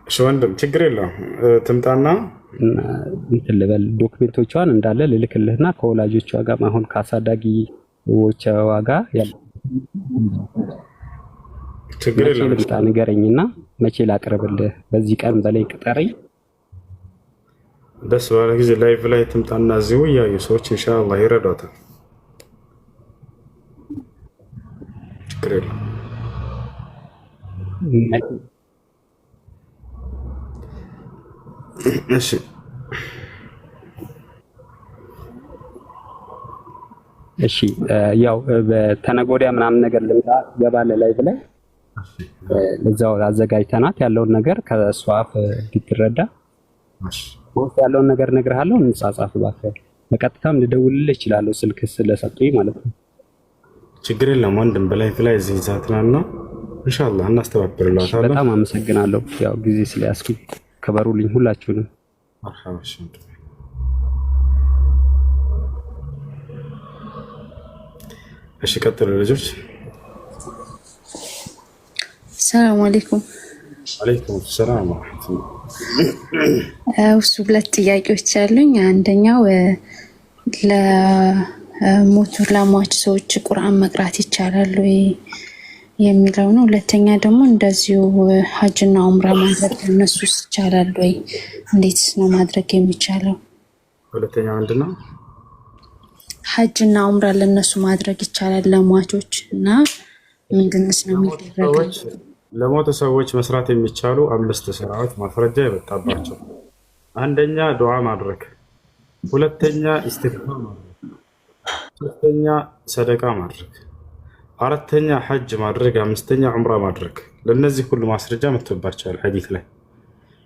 እሺ ወንድም ችግር የለውም ትምጣና እንትን ልበል ዶክመንቶቿን እንዳለ ልልክልህና ከወላጆቿ ጋር አሁን ካሳዳጊዎቿ ጋር ያለ ችግር የለውም ልምጣ ንገረኝና መቼ ላቅርብልህ? በዚህ ቀን በላይ ቅጠረኝ። ደስ ባለ ጊዜ ላይቭ ላይ ትምጣና እዚሁ ያዩ ሰዎች ኢንሻአላህ ይረዷታል። ችግር የለውም። እሺ እሺ ያው በተነገ ወዲያ ምናምን ነገር ልምጣ ገባለህ ላይቭ ላይ እዛው አዘጋጅተናት ያለውን ነገር ከሷ አፍ እንድትረዳ በውስጥ ያለውን ነገር እነግርሃለሁ። እንጻጻፍ እባክህ። በቀጥታም ልደውልልህ እችላለሁ ስልክ ስለሰጡኝ ማለት ነው። ችግር የለም ወንድም በላይፍ ላይ እዚህ ዛትናና ኢንሻአላህ እናስተባብርላታለን። በጣም አመሰግናለሁ። ያው ጊዜ ስለያዝኩኝ ከበሩልኝ ሁላችሁንም። መርሐባ። እሺ ቀጥሉ ልጆች። ሰላም አለይኩም። አለይኩም ሰላም ወራህመቱላህ። ሁለት ጥያቄዎች አሉኝ። አንደኛው ለሞቱ ለሟች ሰዎች ቁርአን መቅራት ይቻላል ወይ የሚለው ነው። ሁለተኛ ደግሞ እንደዚሁ ሀጅና ዑምራ ማድረግ እነሱስ ይቻላል ወይ? እንዴትስ ነው ማድረግ የሚቻለው? ሁለተኛ ምንድነው? ሀጅና ዑምራ ለነሱ ማድረግ ይቻላል ለሟቾች እና ምንድነስ ነው የሚደረገው? ለሞቱ ሰዎች መስራት የሚቻሉ 5 ስራዎች ማስረጃ የመጣባቸው። አንደኛ ዱዓ ማድረግ፣ ሁለተኛ ኢስቲግፋር ማድረግ፣ ሶስተኛ ሰደቃ ማድረግ፣ አራተኛ ሐጅ ማድረግ፣ አምስተኛ ዑምራ ማድረግ። ለነዚህ ሁሉ ማስረጃ መጥቶባቸዋል ሐዲስ ላይ።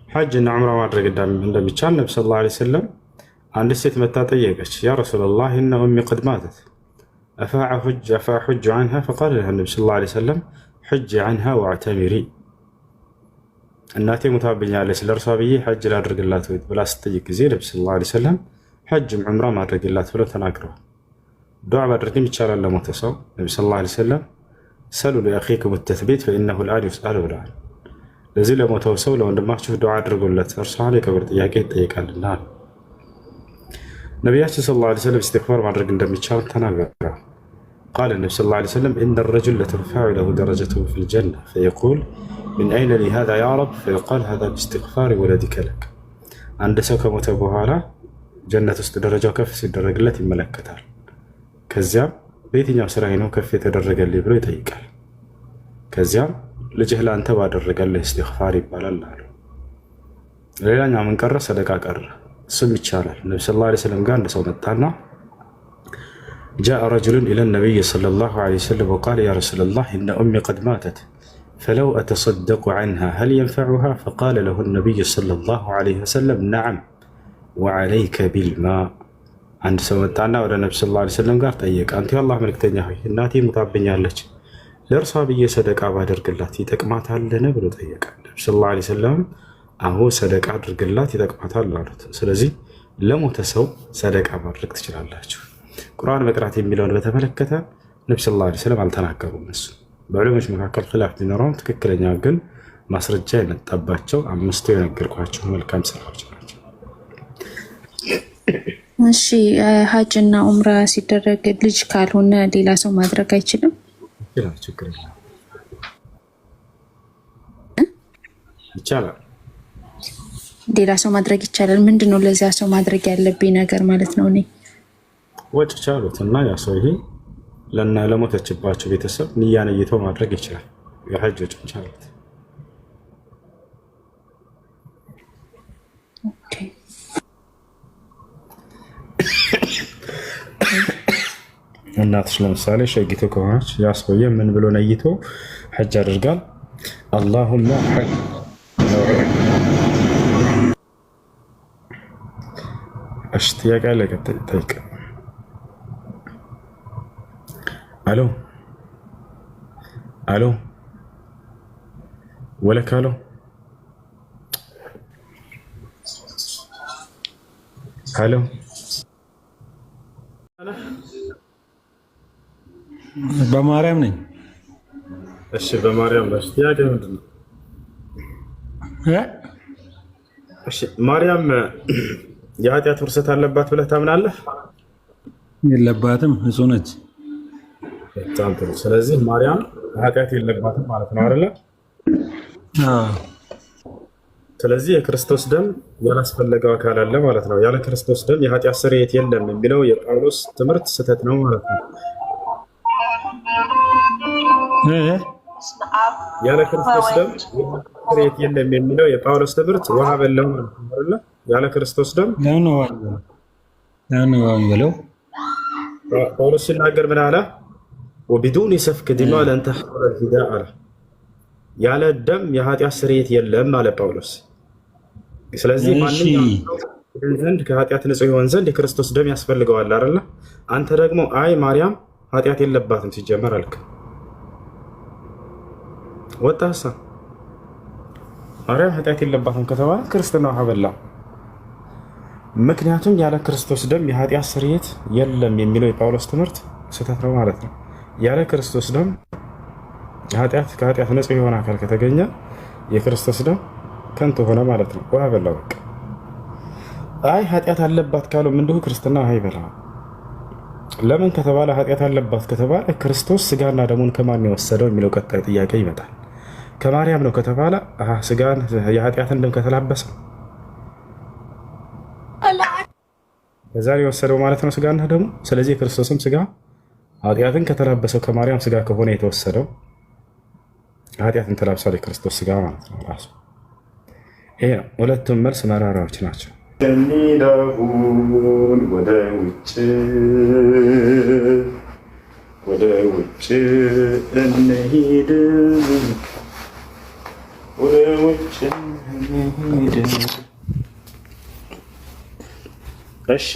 ሐጅ እና ዑምራ ማድረግ እንደሚቻል ነብዩ ሰለላሁ ዐለይሂ ወሰለም አንድ ሴት መታ ጠየቀች። ያ ረሱላህ ኢነ ኡሚ ቀድ ማተት አፋ ሑጅ ዐንሃ ፈቃለ ለሃ ነብዩ ሰለላሁ ዐለይሂ ወሰለም ሑጅ ዐንሃ ወዕተሚሪ። እናቴ ሙታብኛለች ለእርሷ ብዬ ሐጅ ላድርግላት ወይ ብላ ስትጠይቅ ጊዜ ነብዩ ሰለላሁ ዐለይሂ ወሰለም ሐጅም ዑምራ ማድረግላት ብለው ተናግረዋል። ዱዓ ማድረግም ይቻላል ለሞተ ሰው። ነብዩ ሰለላሁ ዐለይሂ ወሰለም ሰሉ ለአኺኩም ተስቢት ፈኢነሁ አልአን ዩስአሉ ብለዋል። ለዚህ ለሞተው ሰው ለወንድማችሁ ዱዓ አድርጉለት እርሱ የቀብር ጥያቄ ይጠይቃልና። ነቢያችን ሰለላሁ ዐለይሂ ወሰለም ኢስቲግፋር ማድረግ እንደሚቻል ተናግረዋል። ቃለ ነብዩ ሰለላሁ ዐለይሂ ወሰለም ኢነ ረጁለ ለተርፈዑ ለሁ ደረጀቱሁ ፊል ጀነ ፈየቁል ሚን አይነ ሊ ሃዛ ያ ረብ ፈየቃል ሃዛ ቢስቲግፋሪ ወለዲከ ለክ። አንድ ሰው ከሞተ በኋላ ጀነት ውስጥ ደረጃው ከፍ ሲደረግለት ይመለከታል። ከዚያም በየትኛው ስራዬ ነው ከፍ የተደረገልኝ ብሎ ይጠይቃል። ከዚያም ልጅህ ለአንተ ባደረገልህ ኢስቲግፋር ይባላል አሉ። ሌላኛው ምን ቀረ? ሰደቃ ቀረ። እሱም ይቻላል። ነብዩ ሰለላሁ ዐለይሂ ወሰለም ጋር አንድ ሰው መጣና ጃአ ረጁሉን ኢለ ነቢይ ሰለላሁ ዐለይሂ ወሰለም ወቃለ ያ ረሱለላህ ኢነ ኡሚ ቀድ ማተት ፈለው አተሰደቁ ዐንሃ ሀል የንፈዑሃ ፈቃለ ለሁ ነቢይ ሰለላሁ ዐለይሂ ወሰለም ነዓም ወዐለይከ ቢልማ። አንድ ሰው መጣና ወደ ነብዩ ሰለላሁ ዐለይሂ ወሰለም ጋር ጠየቀ። አንተ የአላህ መልክተኛ ሆይ እናቴ ሙታብኛለች ለእርሷ ብዬ ሰደቃ ባደርግላት ይጠቅማታልን ብሎ ጠየቀ። ነብዩ ሰለላሁ ዐለይሂ ወሰለም አሁ ሰደቃ አድርግላት ይጠቅማታል አሉት። ስለዚህ ለሞተ ሰው ሰደቃ ማድረግ ትችላላችሁ። ቁርአን መቅራት የሚለውን በተመለከተ ነብዩ ሰለላሁ ዐለይሂ ወሰለም አልተናገሩም። እሱ በዑለሞች መካከል ኺላፍ ቢኖረውም ትክክለኛ ግን ማስረጃ የመጣባቸው 5ቱ የነገርኳቸው መልካም ስራዎች ናቸው። እሺ ሀጅና ዑምራ ሲደረግ ልጅ ካልሆነ ሌላ ሰው ማድረግ አይችልም? ይቻላል። ሌላ ሰው ማድረግ ይቻላል። ምንድነው ለዚያ ሰው ማድረግ ያለብኝ ነገር ማለት ነው? እኔ ወጭ ቻሉት እና ያ ሰውዬ ለሞተችባቸው ቤተሰብ ንያ ነይቶ ማድረግ ይችላል። የሐጅ ወጭ ቻሉት። እናትሽ ለምሳሌ ሸጊቶ ከሆነች ያ ሰውዬ ምን ብሎ ነይቶ ሐጅ አድርጋል? አላሁማ ሐጅ ነው። እሺ ጥያቄ አለ? ጠይቅ። አሎ አሎ ወለክ አሎ አሎ በማርያም ነኝ። እሺ በማርያም ነሽ። ጥያቄ ምንድን ነው? እሺ ማርያም የኃጢአት ውርሰት አለባት ብለህ ታምናለህ? የለባትም፣ ንጹህ ነች። በጣም ጥሩ። ስለዚህ ማርያም ኃጢአት የለባትም ማለት ነው አይደለ? ስለዚህ የክርስቶስ ደም ያላስፈለገው አካል አለ ማለት ነው። ያለ ክርስቶስ ደም የኃጢአት ስርየት የለም የሚለው የጳውሎስ ትምህርት ስህተት ነው ማለት ነው። ያለ ክርስቶስ ደም ስርየት የለም የሚለው የጳውሎስ ትምህርት ውሃ በላው ማለት ነው አይደለ? ያለ ክርስቶስ ደም ብለው ጳውሎስ ሲናገር ምን አለ? ወቢዱኒ ሰፍክ ዲማ ለን ተሕቁረ ልፊዳ አለ። ያለ ደም የኃጢአት ስርየት የለም አለ ጳውሎስ። ስለዚህ ማንኛውም ዘንድ ከኃጢአት ንጹህ ይሆን ዘንድ የክርስቶስ ደም ያስፈልገዋል አይደለ? አንተ ደግሞ አይ ማርያም ኃጢአት የለባትም ሲጀመር አልክ። ወጣሳ ማርያም ኃጢአት የለባትም ከተባለ ክርስትናው ሀበላ። ምክንያቱም ያለ ክርስቶስ ደም የኃጢአት ስርየት የለም የሚለው የጳውሎስ ትምህርት ስህተት ነው ማለት ነው። ያለ ክርስቶስ ደም ከኃጢአት ንጹህ የሆነ አካል ከተገኘ የክርስቶስ ደም ከንቱ ሆነ ማለት ነው። ውሃ በላ በቃ። አይ ኃጢአት አለባት ካለው እንዲሁ ክርስትና አይበላ። ለምን ከተባለ ኃጢአት አለባት ከተባለ ክርስቶስ ስጋና ደሙን ከማን የወሰደው የሚለው ቀጣይ ጥያቄ ይመጣል። ከማርያም ነው ከተባለ ስጋን የኃጢአትን ደም ከተላበሰ ከዛ የወሰደው ማለት ነው ስጋና ደሙ። ስለዚህ የክርስቶስም ስጋ ኃጢአትን ከተላበሰው ከማርያም ስጋ ከሆነ የተወሰደው ኃጢአትን ተላብሷል የክርስቶስ ስጋ ማለት ነው ራሱ። ይሄ ነው። ሁለቱም መልስ መራራዎች ናቸው። እንሂዳሁን ወደ ውጭ እንሂድ፣ ወደ ውጭ እንሂድ። እሺ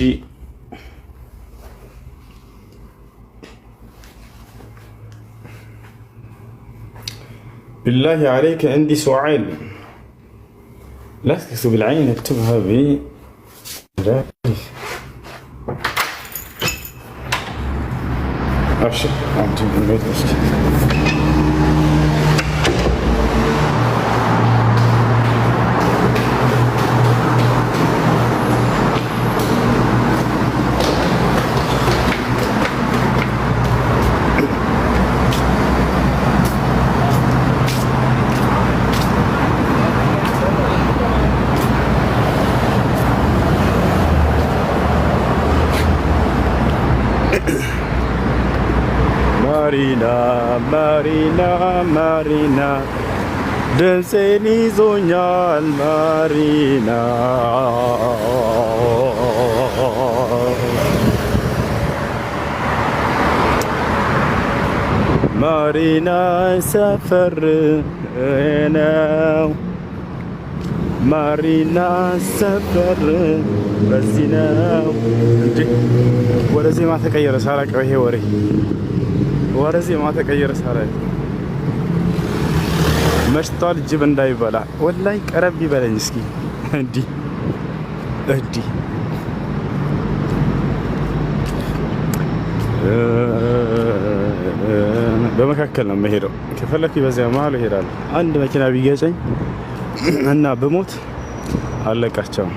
بالله عليك عندي سؤال، لا تكتب العين اكتبها ب أبشر أنت من البيت مسكين. ማሪና ድምፄን ይዞኛል ማሪና ማሪና ሰፈር ነው ማሪና ሰፈር በዚህ ነው እንጂ ወደዚህ ማተቀየረ ሳላቀው ይሄ ወሬ ወደዚህ ማተቀየረ ሳላቀ መሽቷል ጅብ እንዳይበላ ወላይ ቀረብ ይበለኝ እስኪ እንዲህ በመካከል ነው የምሄደው። ከፈለኩ በዚያ መሀል እሄዳለሁ። አንድ መኪና ቢገጨኝ እና በሞት አለቃቸው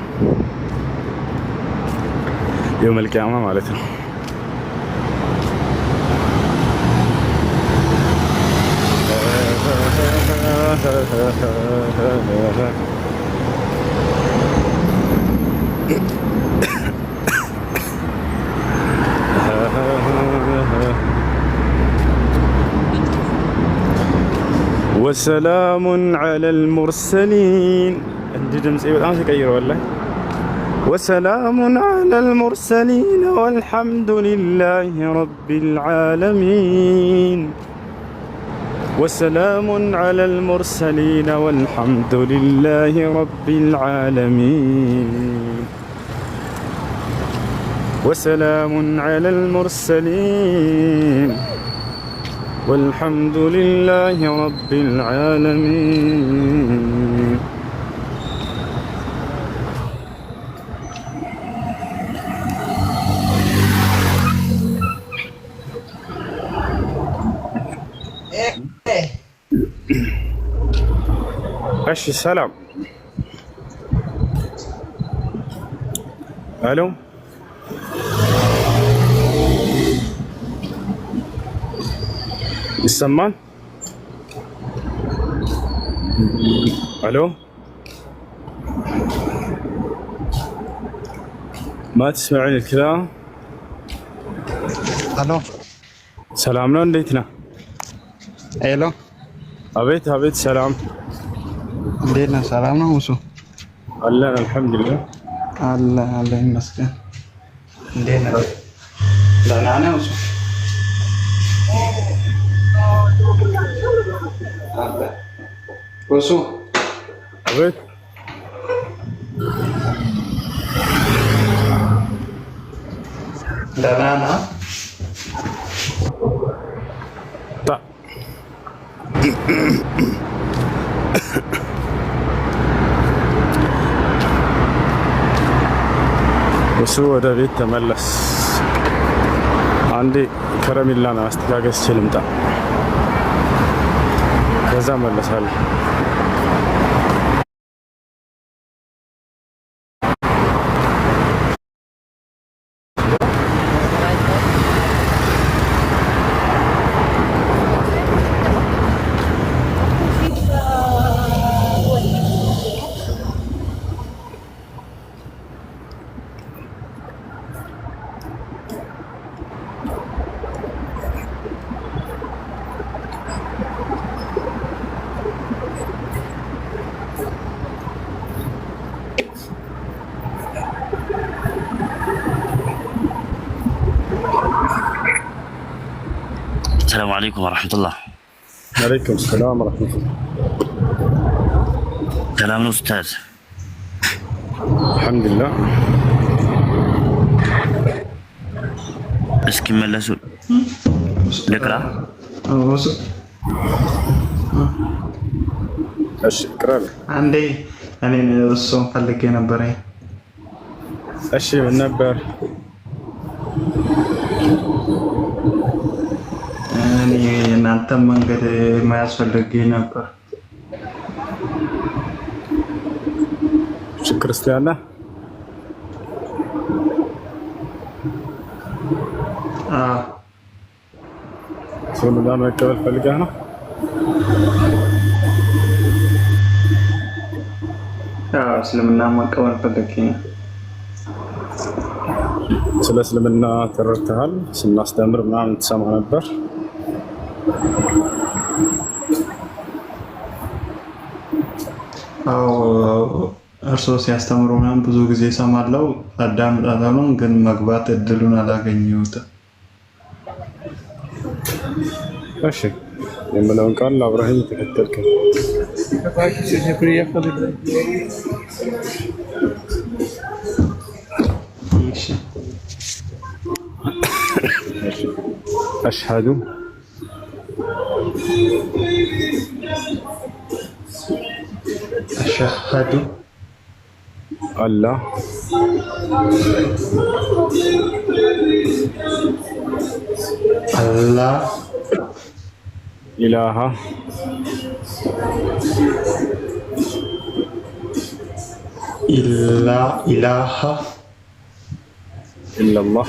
የውመል ቂያማ ማለት ነው። ወሰላሙን ዐለል ሙርሰሊን እንዲህ ድምፄ በጣም ተቀይሮ ወላሂ ወሰላሙን ዐለል ሙርሰሊን ወልሐምዱሊላሂ ረቢል ዓለሚን ወሰላሙን ዐለል ሙርሰሊን ወልሐምዱሊላሂ ረቢል ዓለሚን ወሰላሙን ዐለል ሙርሰሊን والحمد لله رب العالمين ايش السلام الو يسمعن؟ الو ما تسمعين الكلام؟ الو سلام ነው እንዴት ነህ? ሄሎ አቤት አቤት ሰላም እንዴት ነህ? ሰላም ነው ሙሱ? አለን አልሐምዱሊላህ አለ ይመስገን። እንዴት ነህ? ደህና ነህ ሙሱ? وشو؟ أبيت ደህና እሱ ወደ ቤት ተመለስ። አንዴ ከረሜላን አስተጋገስ ልምጣ፣ ከዛ መለሳለሁ። السلام عليكم ورحمة الله. عليكم السلام ورحمة الله. سلام الأستاذ. الحمد لله. اسكي ملسوا نقرأ. ايش اقرا لي؟ عندي እኔ እሱን ፈልጌ ነበር። እሺ ምን ነበር? እኔ እናንተ መንገድ የማያስፈልገኝ ነበር። እሺ ክርስቲያን ነህ? እስልምና መቀበል ፈልገህ ነው? እስልምና መቀበል ፈልጌ ነው። ስለ እስልምና ተረድተሃል? ስናስተምር ምናምን ትሰማ ነበር? አዎ እርሶ ሲያስተምሩ ምናምን ብዙ ጊዜ እሰማለሁ፣ አዳምጣለሁ፣ ግን መግባት እድሉን አላገኘሁትም። እሺ የምለውን ቃል አብረኸኝ ተከተልከኝ። أشهد أن لا إله إلا الله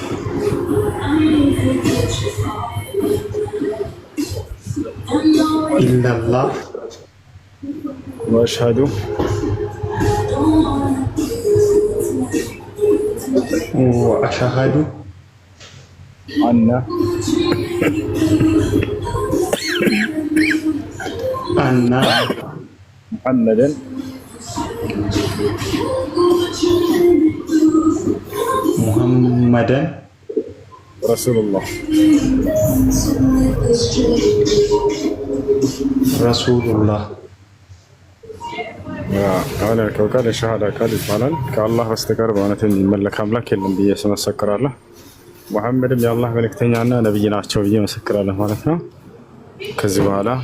إلا الله وأشهد أن محمدا رسول الله. أنا كوكال الشهادة كالي فعلا كالله بستقر بأنتين ملك أملاك اللي بيه سمسكر الله محمد يا الله ملك تنيانا نبينا أشوفيه مسكر الله مالتنا كذب على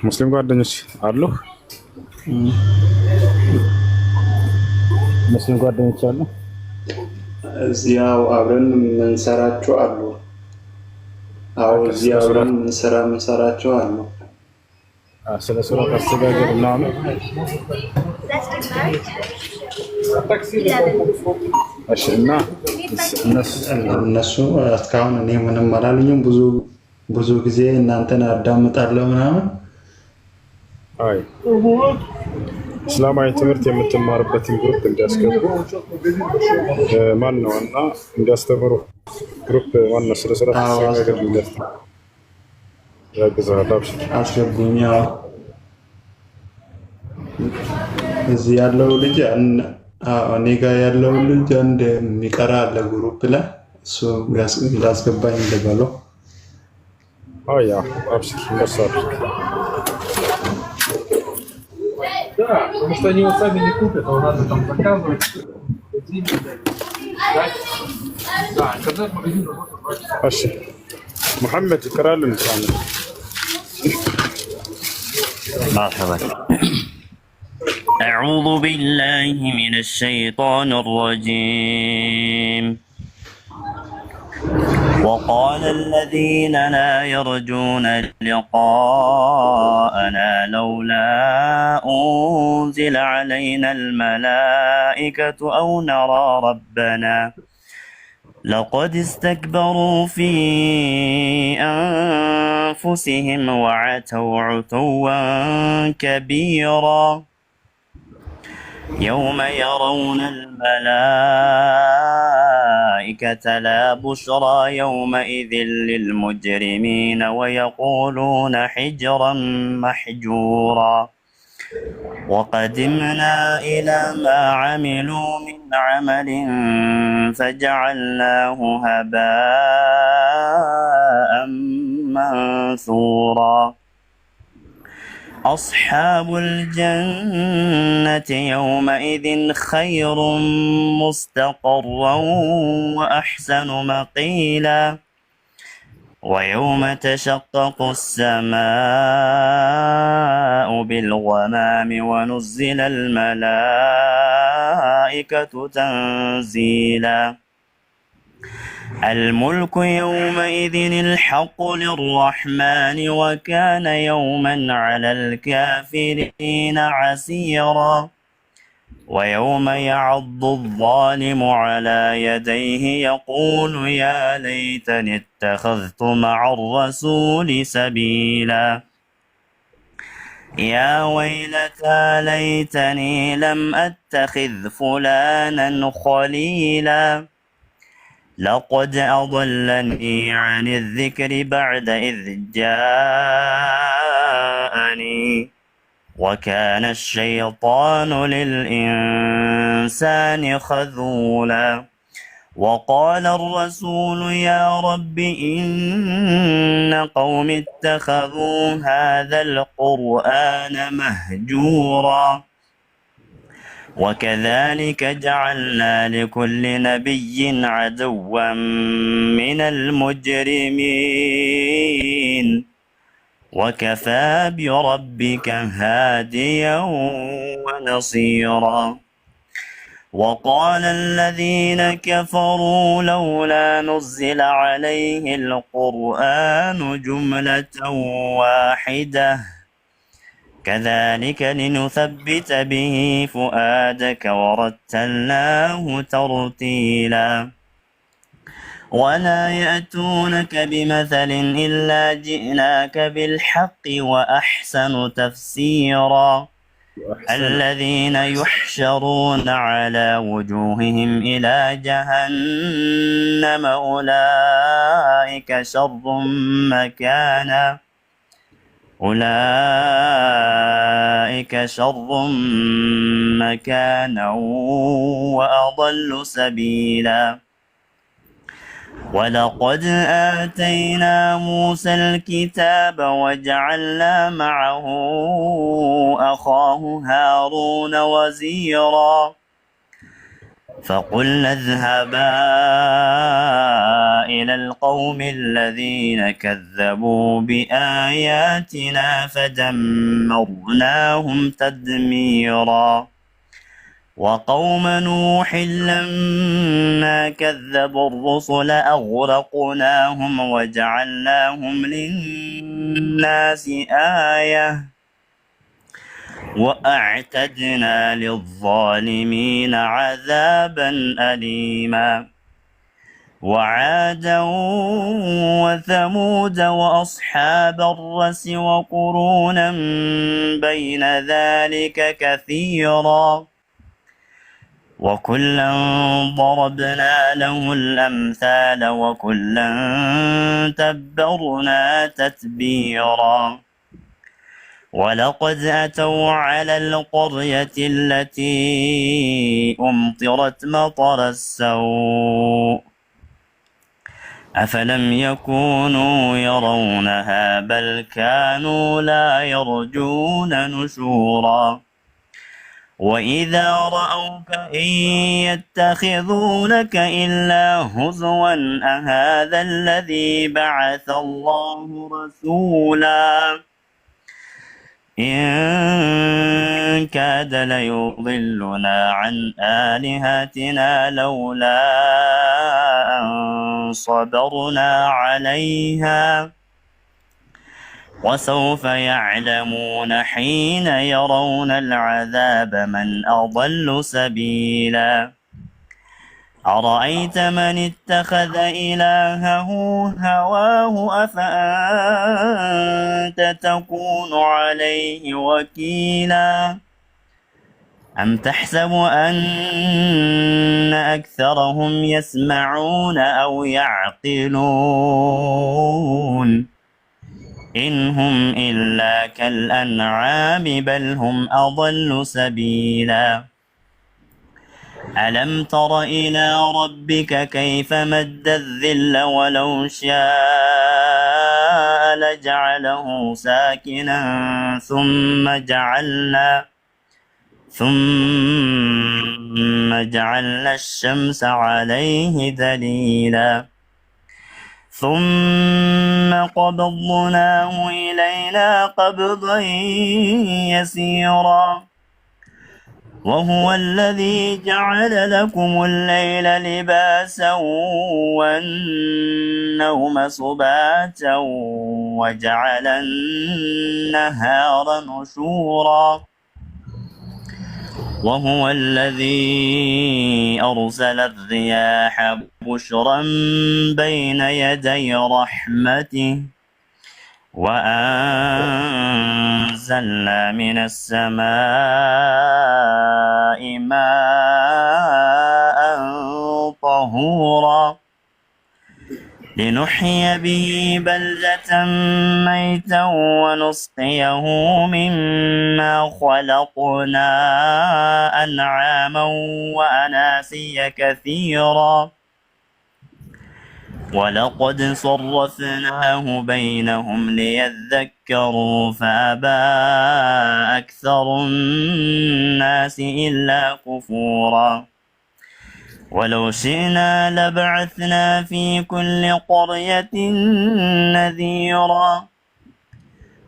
مسلم قاعدنيش أرلو مسلم قاعدنيش أرلو እዚያው አብረን የምንሰራቸው አሉ። አዎ እዚያው አብረን የምንሰራቸው አሉ። ስለ ሱረት አስተጋገር ምናምን እሺ። እና እነሱ እስካሁን እኔ ምንም አላሉኝም። ብዙ ጊዜ እናንተን አዳምጣለሁ ምናምን። አይ እስላማዊ ትምህርት የምትማርበትን ግሩፕ እንዲያስገቡ ማን ነው እና እንዲያስተምሩ ግሩፕ ማን ነው? ስለ ሱረት አስተጋገር አስገቡኝ። ያው እዚህ ያለው ልጅ እኔ ጋር ያለው ልጅ አንድ የሚቀራ አለ ግሩፕ ላይ እሱ ላስገባኝ እንደባለው። ያ አብሽር እንደሱ አድርግ። Потому что они его сами не купят, а у нас же там заказывают. እሺ محمد اقرا لنا إن شاء الله. مرحبا. أعوذ بالله من الشيطان الرجيم. وقال الذين لا يرجون لقاءنا لولا أنزل علينا الملائكة أو نرى ربنا لقد استكبروا في أنفسهم وعتوا عتوا كبيرا يوم يرون الملائكة لا بشرى يومئذ للمجرمين ويقولون حجرا محجورا وقدمنا إلى ما عملوا من عمل فجعلناه هباء منثورا أصحاب الجنة يومئذ خير مستقرا وأحسن مقيلا ويوم تشقق السماء بالغمام ونزل الملائكة تنزيلا الملك يومئذ الحق للرحمن وكان يوما على الكافرين عسيرا ويوم يعض الظالم على يديه يقول يا ليتني اتخذت مع الرسول سبيلا يا ويلتى ليتني لم أتخذ فلانا خليلا لقد أضلني عن الذكر بعد إذ جاءني وكان الشيطان للإنسان خذولا وقال الرسول يا رب إن قوم اتخذوا هذا القرآن مهجورا وكذلك جعلنا لكل نبي عدوا من المجرمين وكفى بربك هاديا ونصيرا وقال الذين كفروا لولا نزل عليه القرآن جملة واحدة كذلك لنثبت به فؤادك ورتلناه ترتيلا ولا يأتونك بمثل إلا جئناك بالحق وأحسن تفسيرا الذين يحشرون على وجوههم إلى جهنم أولئك شر مكانا وأضل سبيلا ولقد آتينا موسى الكتاب وجعلنا معه أخاه هارون وزيرا فقلنا اذهبا إلى القوم الذين كذبوا بآياتنا فدمرناهم تدميرا وقوم نوح لما كذبوا الرسل أغرقناهم وجعلناهم للناس آية وأعتدنا للظالمين عذابا أليما وعادا وثمود وأصحاب الرس وقرونا بين ذلك كثيرا وكلا ضربنا له الأمثال وكلا تبرنا تتبيرا ولقد أتوا على القرية التي أمطرت مطر السوء أفلم يكونوا يرونها بل كانوا لا يرجون نشورا وإذا رأوك إن يتخذونك إلا هزوا أهذا الذي بعث الله رسولا إن كاد ليضلنا عن آلهتنا لولا أن صبرنا عليها وسوف يعلمون حين يرون العذاب من أضل سبيلا أرأيت من اتخذ إلهه هواه أفأنت تكون عليه وكيلا أم تحسب أن أكثرهم يسمعون أو يعقلون إن هم إلا كالأنعام بل هم أضل سبيلا ألم تر إلى ربك كيف مد الذل ولو شاء لجعله ساكنا ثم جعلنا الشمس عليه دليلا ثم قبضناه إلينا قبضا يسيرا وهو الذي جعل لكم الليل لباسا والنوم سباتا وجعل النهار نشورا وهو الذي أرسل الرياح بشرا بين يدي رحمته وأنزلنا من السماء ماء طهورا لنحيي به بلدة ميتا ونسقيه مما خلقنا أنعاما وأناسيا كثيرا ولقد صرفناه بينهم ليذكروا فأبى أكثر الناس إلا كفورا ولو شئنا لبعثنا في كل قرية نذيرا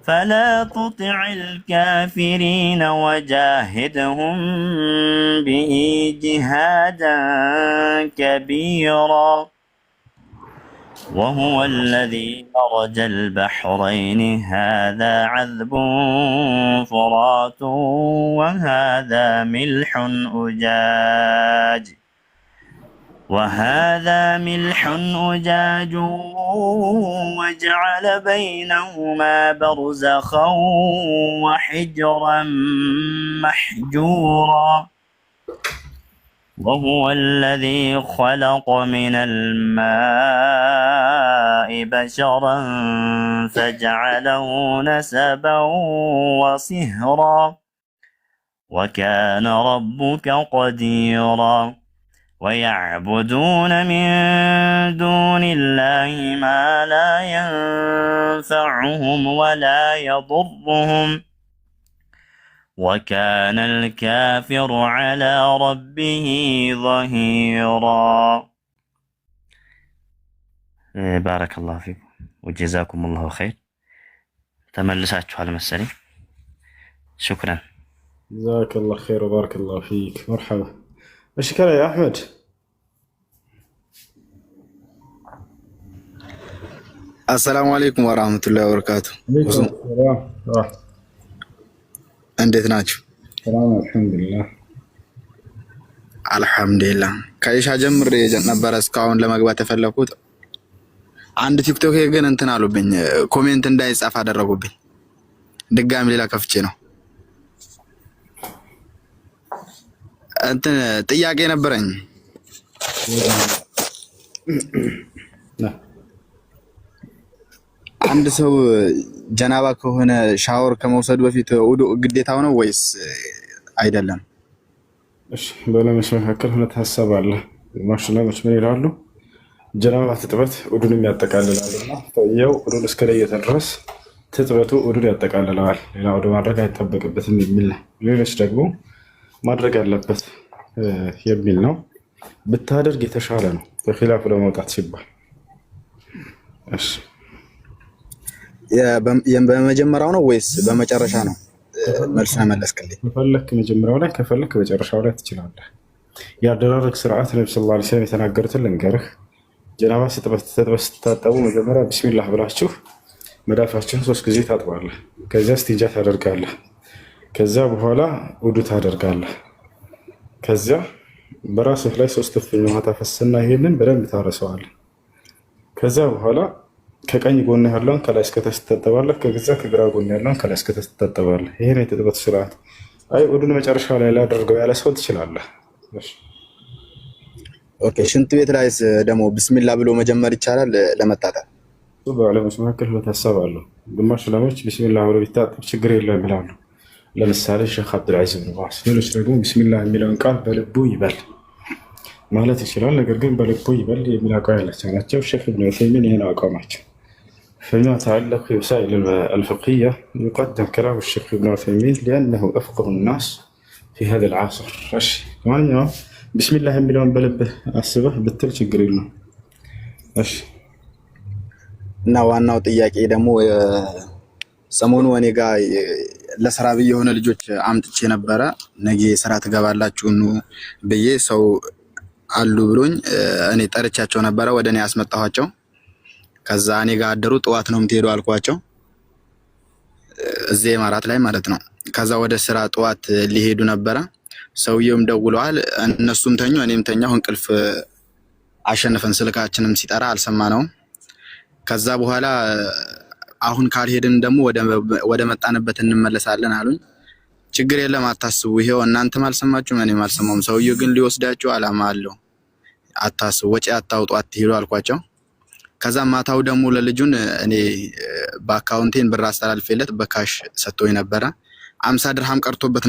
فلا تطع الكافرين وجاهدهم به جهادا كبيرا وهو الذي مرج البحرين هذا عذب فرات وهذا ملح أجاج وجعل بينهما برزخا وحجرا محجورا وهو الذي خلق من الماء بشرا فجعله نسبا وصهرا وكان ربك قديرا ويعبدون من دون الله ما لا ينفعهم ولا يضرهم وكان الكافر على ربه ظهيرا. بارك الله فيكم وجزاكم الله خير. تملساتችኋል መሰለኝ. شكرا. جزاك الله خير وبارك الله فيك. مرحبا. شكرا يا أحمد. السلام عليكم ورحمة الله وبركاته. عليكم السلام. እንዴት ናችሁ? ሰላም አልሐምዱሊላህ። አልሐምዱሊላህ ከኢሻ ጀምሬ ነበር እስካሁን ለመግባት የፈለኩት። አንድ ቲክቶክ ግን እንትን አሉብኝ፣ ኮሜንት እንዳይጻፍ አደረጉብኝ። ድጋሚ ሌላ ከፍቼ ነው። እንትን ጥያቄ ነበረኝ። አንድ ሰው ጀናባ ከሆነ ሻወር ከመውሰዱ በፊት ውዱእ ግዴታው ነው ወይስ አይደለም? እሺ በለምሽ መካከል ሁለት ሐሳብ አለ። ማሽላሞች ምን ይላሉ? ጀናባ ትጥበት ውዱንም ያጠቃልላልና ተየው ውዱን እስከለየተ ድረስ ትጥበቱ ውዱን ያጠቃልላል፣ ሌላ ውዱ ማድረግ አይጠበቅበትም የሚል ነው። ሌሎች ደግሞ ማድረግ ያለበት የሚል ነው። ብታደርግ የተሻለ ነው በኺላፍ ለመውጣት ሲባል። እሺ በመጀመሪያው ነው ወይስ በመጨረሻ ነው? መልስ መለስክልኝ። ከፈለክ መጀመሪያው ላይ ከፈለክ በመጨረሻው ላይ ትችላለህ። ያደራረግ ስርዓት ነብዩ ሰለላሁ ዐለይሂ ወሰለም የተናገሩትን ልንገርህ። ጀናባ ስትታጠቡ መጀመሪያ ቢስሚላህ ብላችሁ መዳፋችሁን 3 ጊዜ ታጥባለህ። ከዚያ እስቲንጃ ታደርጋለህ። ከዚያ በኋላ ውዱ ታደርጋለህ። ከዚያ በራስህ ላይ 3 እፍኝ ውሃ ታፈስና ይሄንን በደንብ ታረሰዋለህ። ከዚያ በኋላ ከቀኝ ጎን ያለውን ከላይ እስከታች ትታጠባለህ። ከዚያ ከግራ ጎን ያለውን ከላይ እስከታች ትታጠባለህ። ይሄ ነው የጥጥበት ስርዓት። አይ ውዱን መጨረሻ ላይ ላደርገው ያለ ሰው ትችላለህ። ኦኬ ሽንት ቤት ላይስ ደግሞ ቢስሚላህ ብሎ መጀመር ይቻላል ለመታጠብ? በዕለሞች መካከል ሁለት ሀሳብ አለው። ግማሽ ዕለሞች ቢስሚላህ ብሎ ቢታጠብ ችግር የለም ይላሉ። ለምሳሌ ሼክ አብዱልዓዚዝ ብን ባዝ። ሌሎች ደግሞ ቢስሚላህ የሚለውን ቃል በልቡ ይበል ማለት ይችላል። ነገር ግን በልቡ ይበል የሚል አቋም ያላቸው ናቸው። ሼክ ኢብኑ ዑሰይሚን ይህን አቋማቸው فيما يتعلق بوسائل الفقهية يقدم كلام الشيخ ابن عثيمين لأنه أفقه الناس في هذا العصر. كمان بسم الله የሚለውን በልብህ አስበህ ብትል ችግር የለውም። እሺ እና ዋናው ጥያቄ ደግሞ ሰሞኑ እኔ ጋር ለስራ ብዬ የሆነ ልጆች አምጥቼ ነበረ። ነገ ስራ ትገባላችሁ ብዬ ሰው አሉ ብሎኝ እኔ ጠርቻቸው ነበረ። ወደ እኔ ያስመጣኋቸው። ከዛ እኔ ጋር አደሩ። ጠዋት ነው የምትሄዱ አልኳቸው፣ እዚህ ማራት ላይ ማለት ነው። ከዛ ወደ ስራ ጠዋት ሊሄዱ ነበረ። ሰውየውም ደውለዋል። እነሱም ተኙ፣ እኔም ተኛሁ። እንቅልፍ አሸነፈን። ስልካችንም ሲጠራ አልሰማነውም። ከዛ በኋላ አሁን ካልሄድን ደግሞ ወደ መጣንበት እንመለሳለን አሉኝ። ችግር የለም አታስቡ፣ ይሄው እናንተም አልሰማችሁም እኔም አልሰማሁም። ሰውየው ግን ሊወስዳችሁ አላማ አለው። አታስቡ፣ ወጪ አታውጡ፣ አትሄዱ አልኳቸው። ከዛ ማታው ደግሞ ለልጁን እኔ በአካውንቴን ብር አስተላልፌለት በካሽ ሰጥቶኝ ነበረ። 50 ድርሃም ቀርቶበት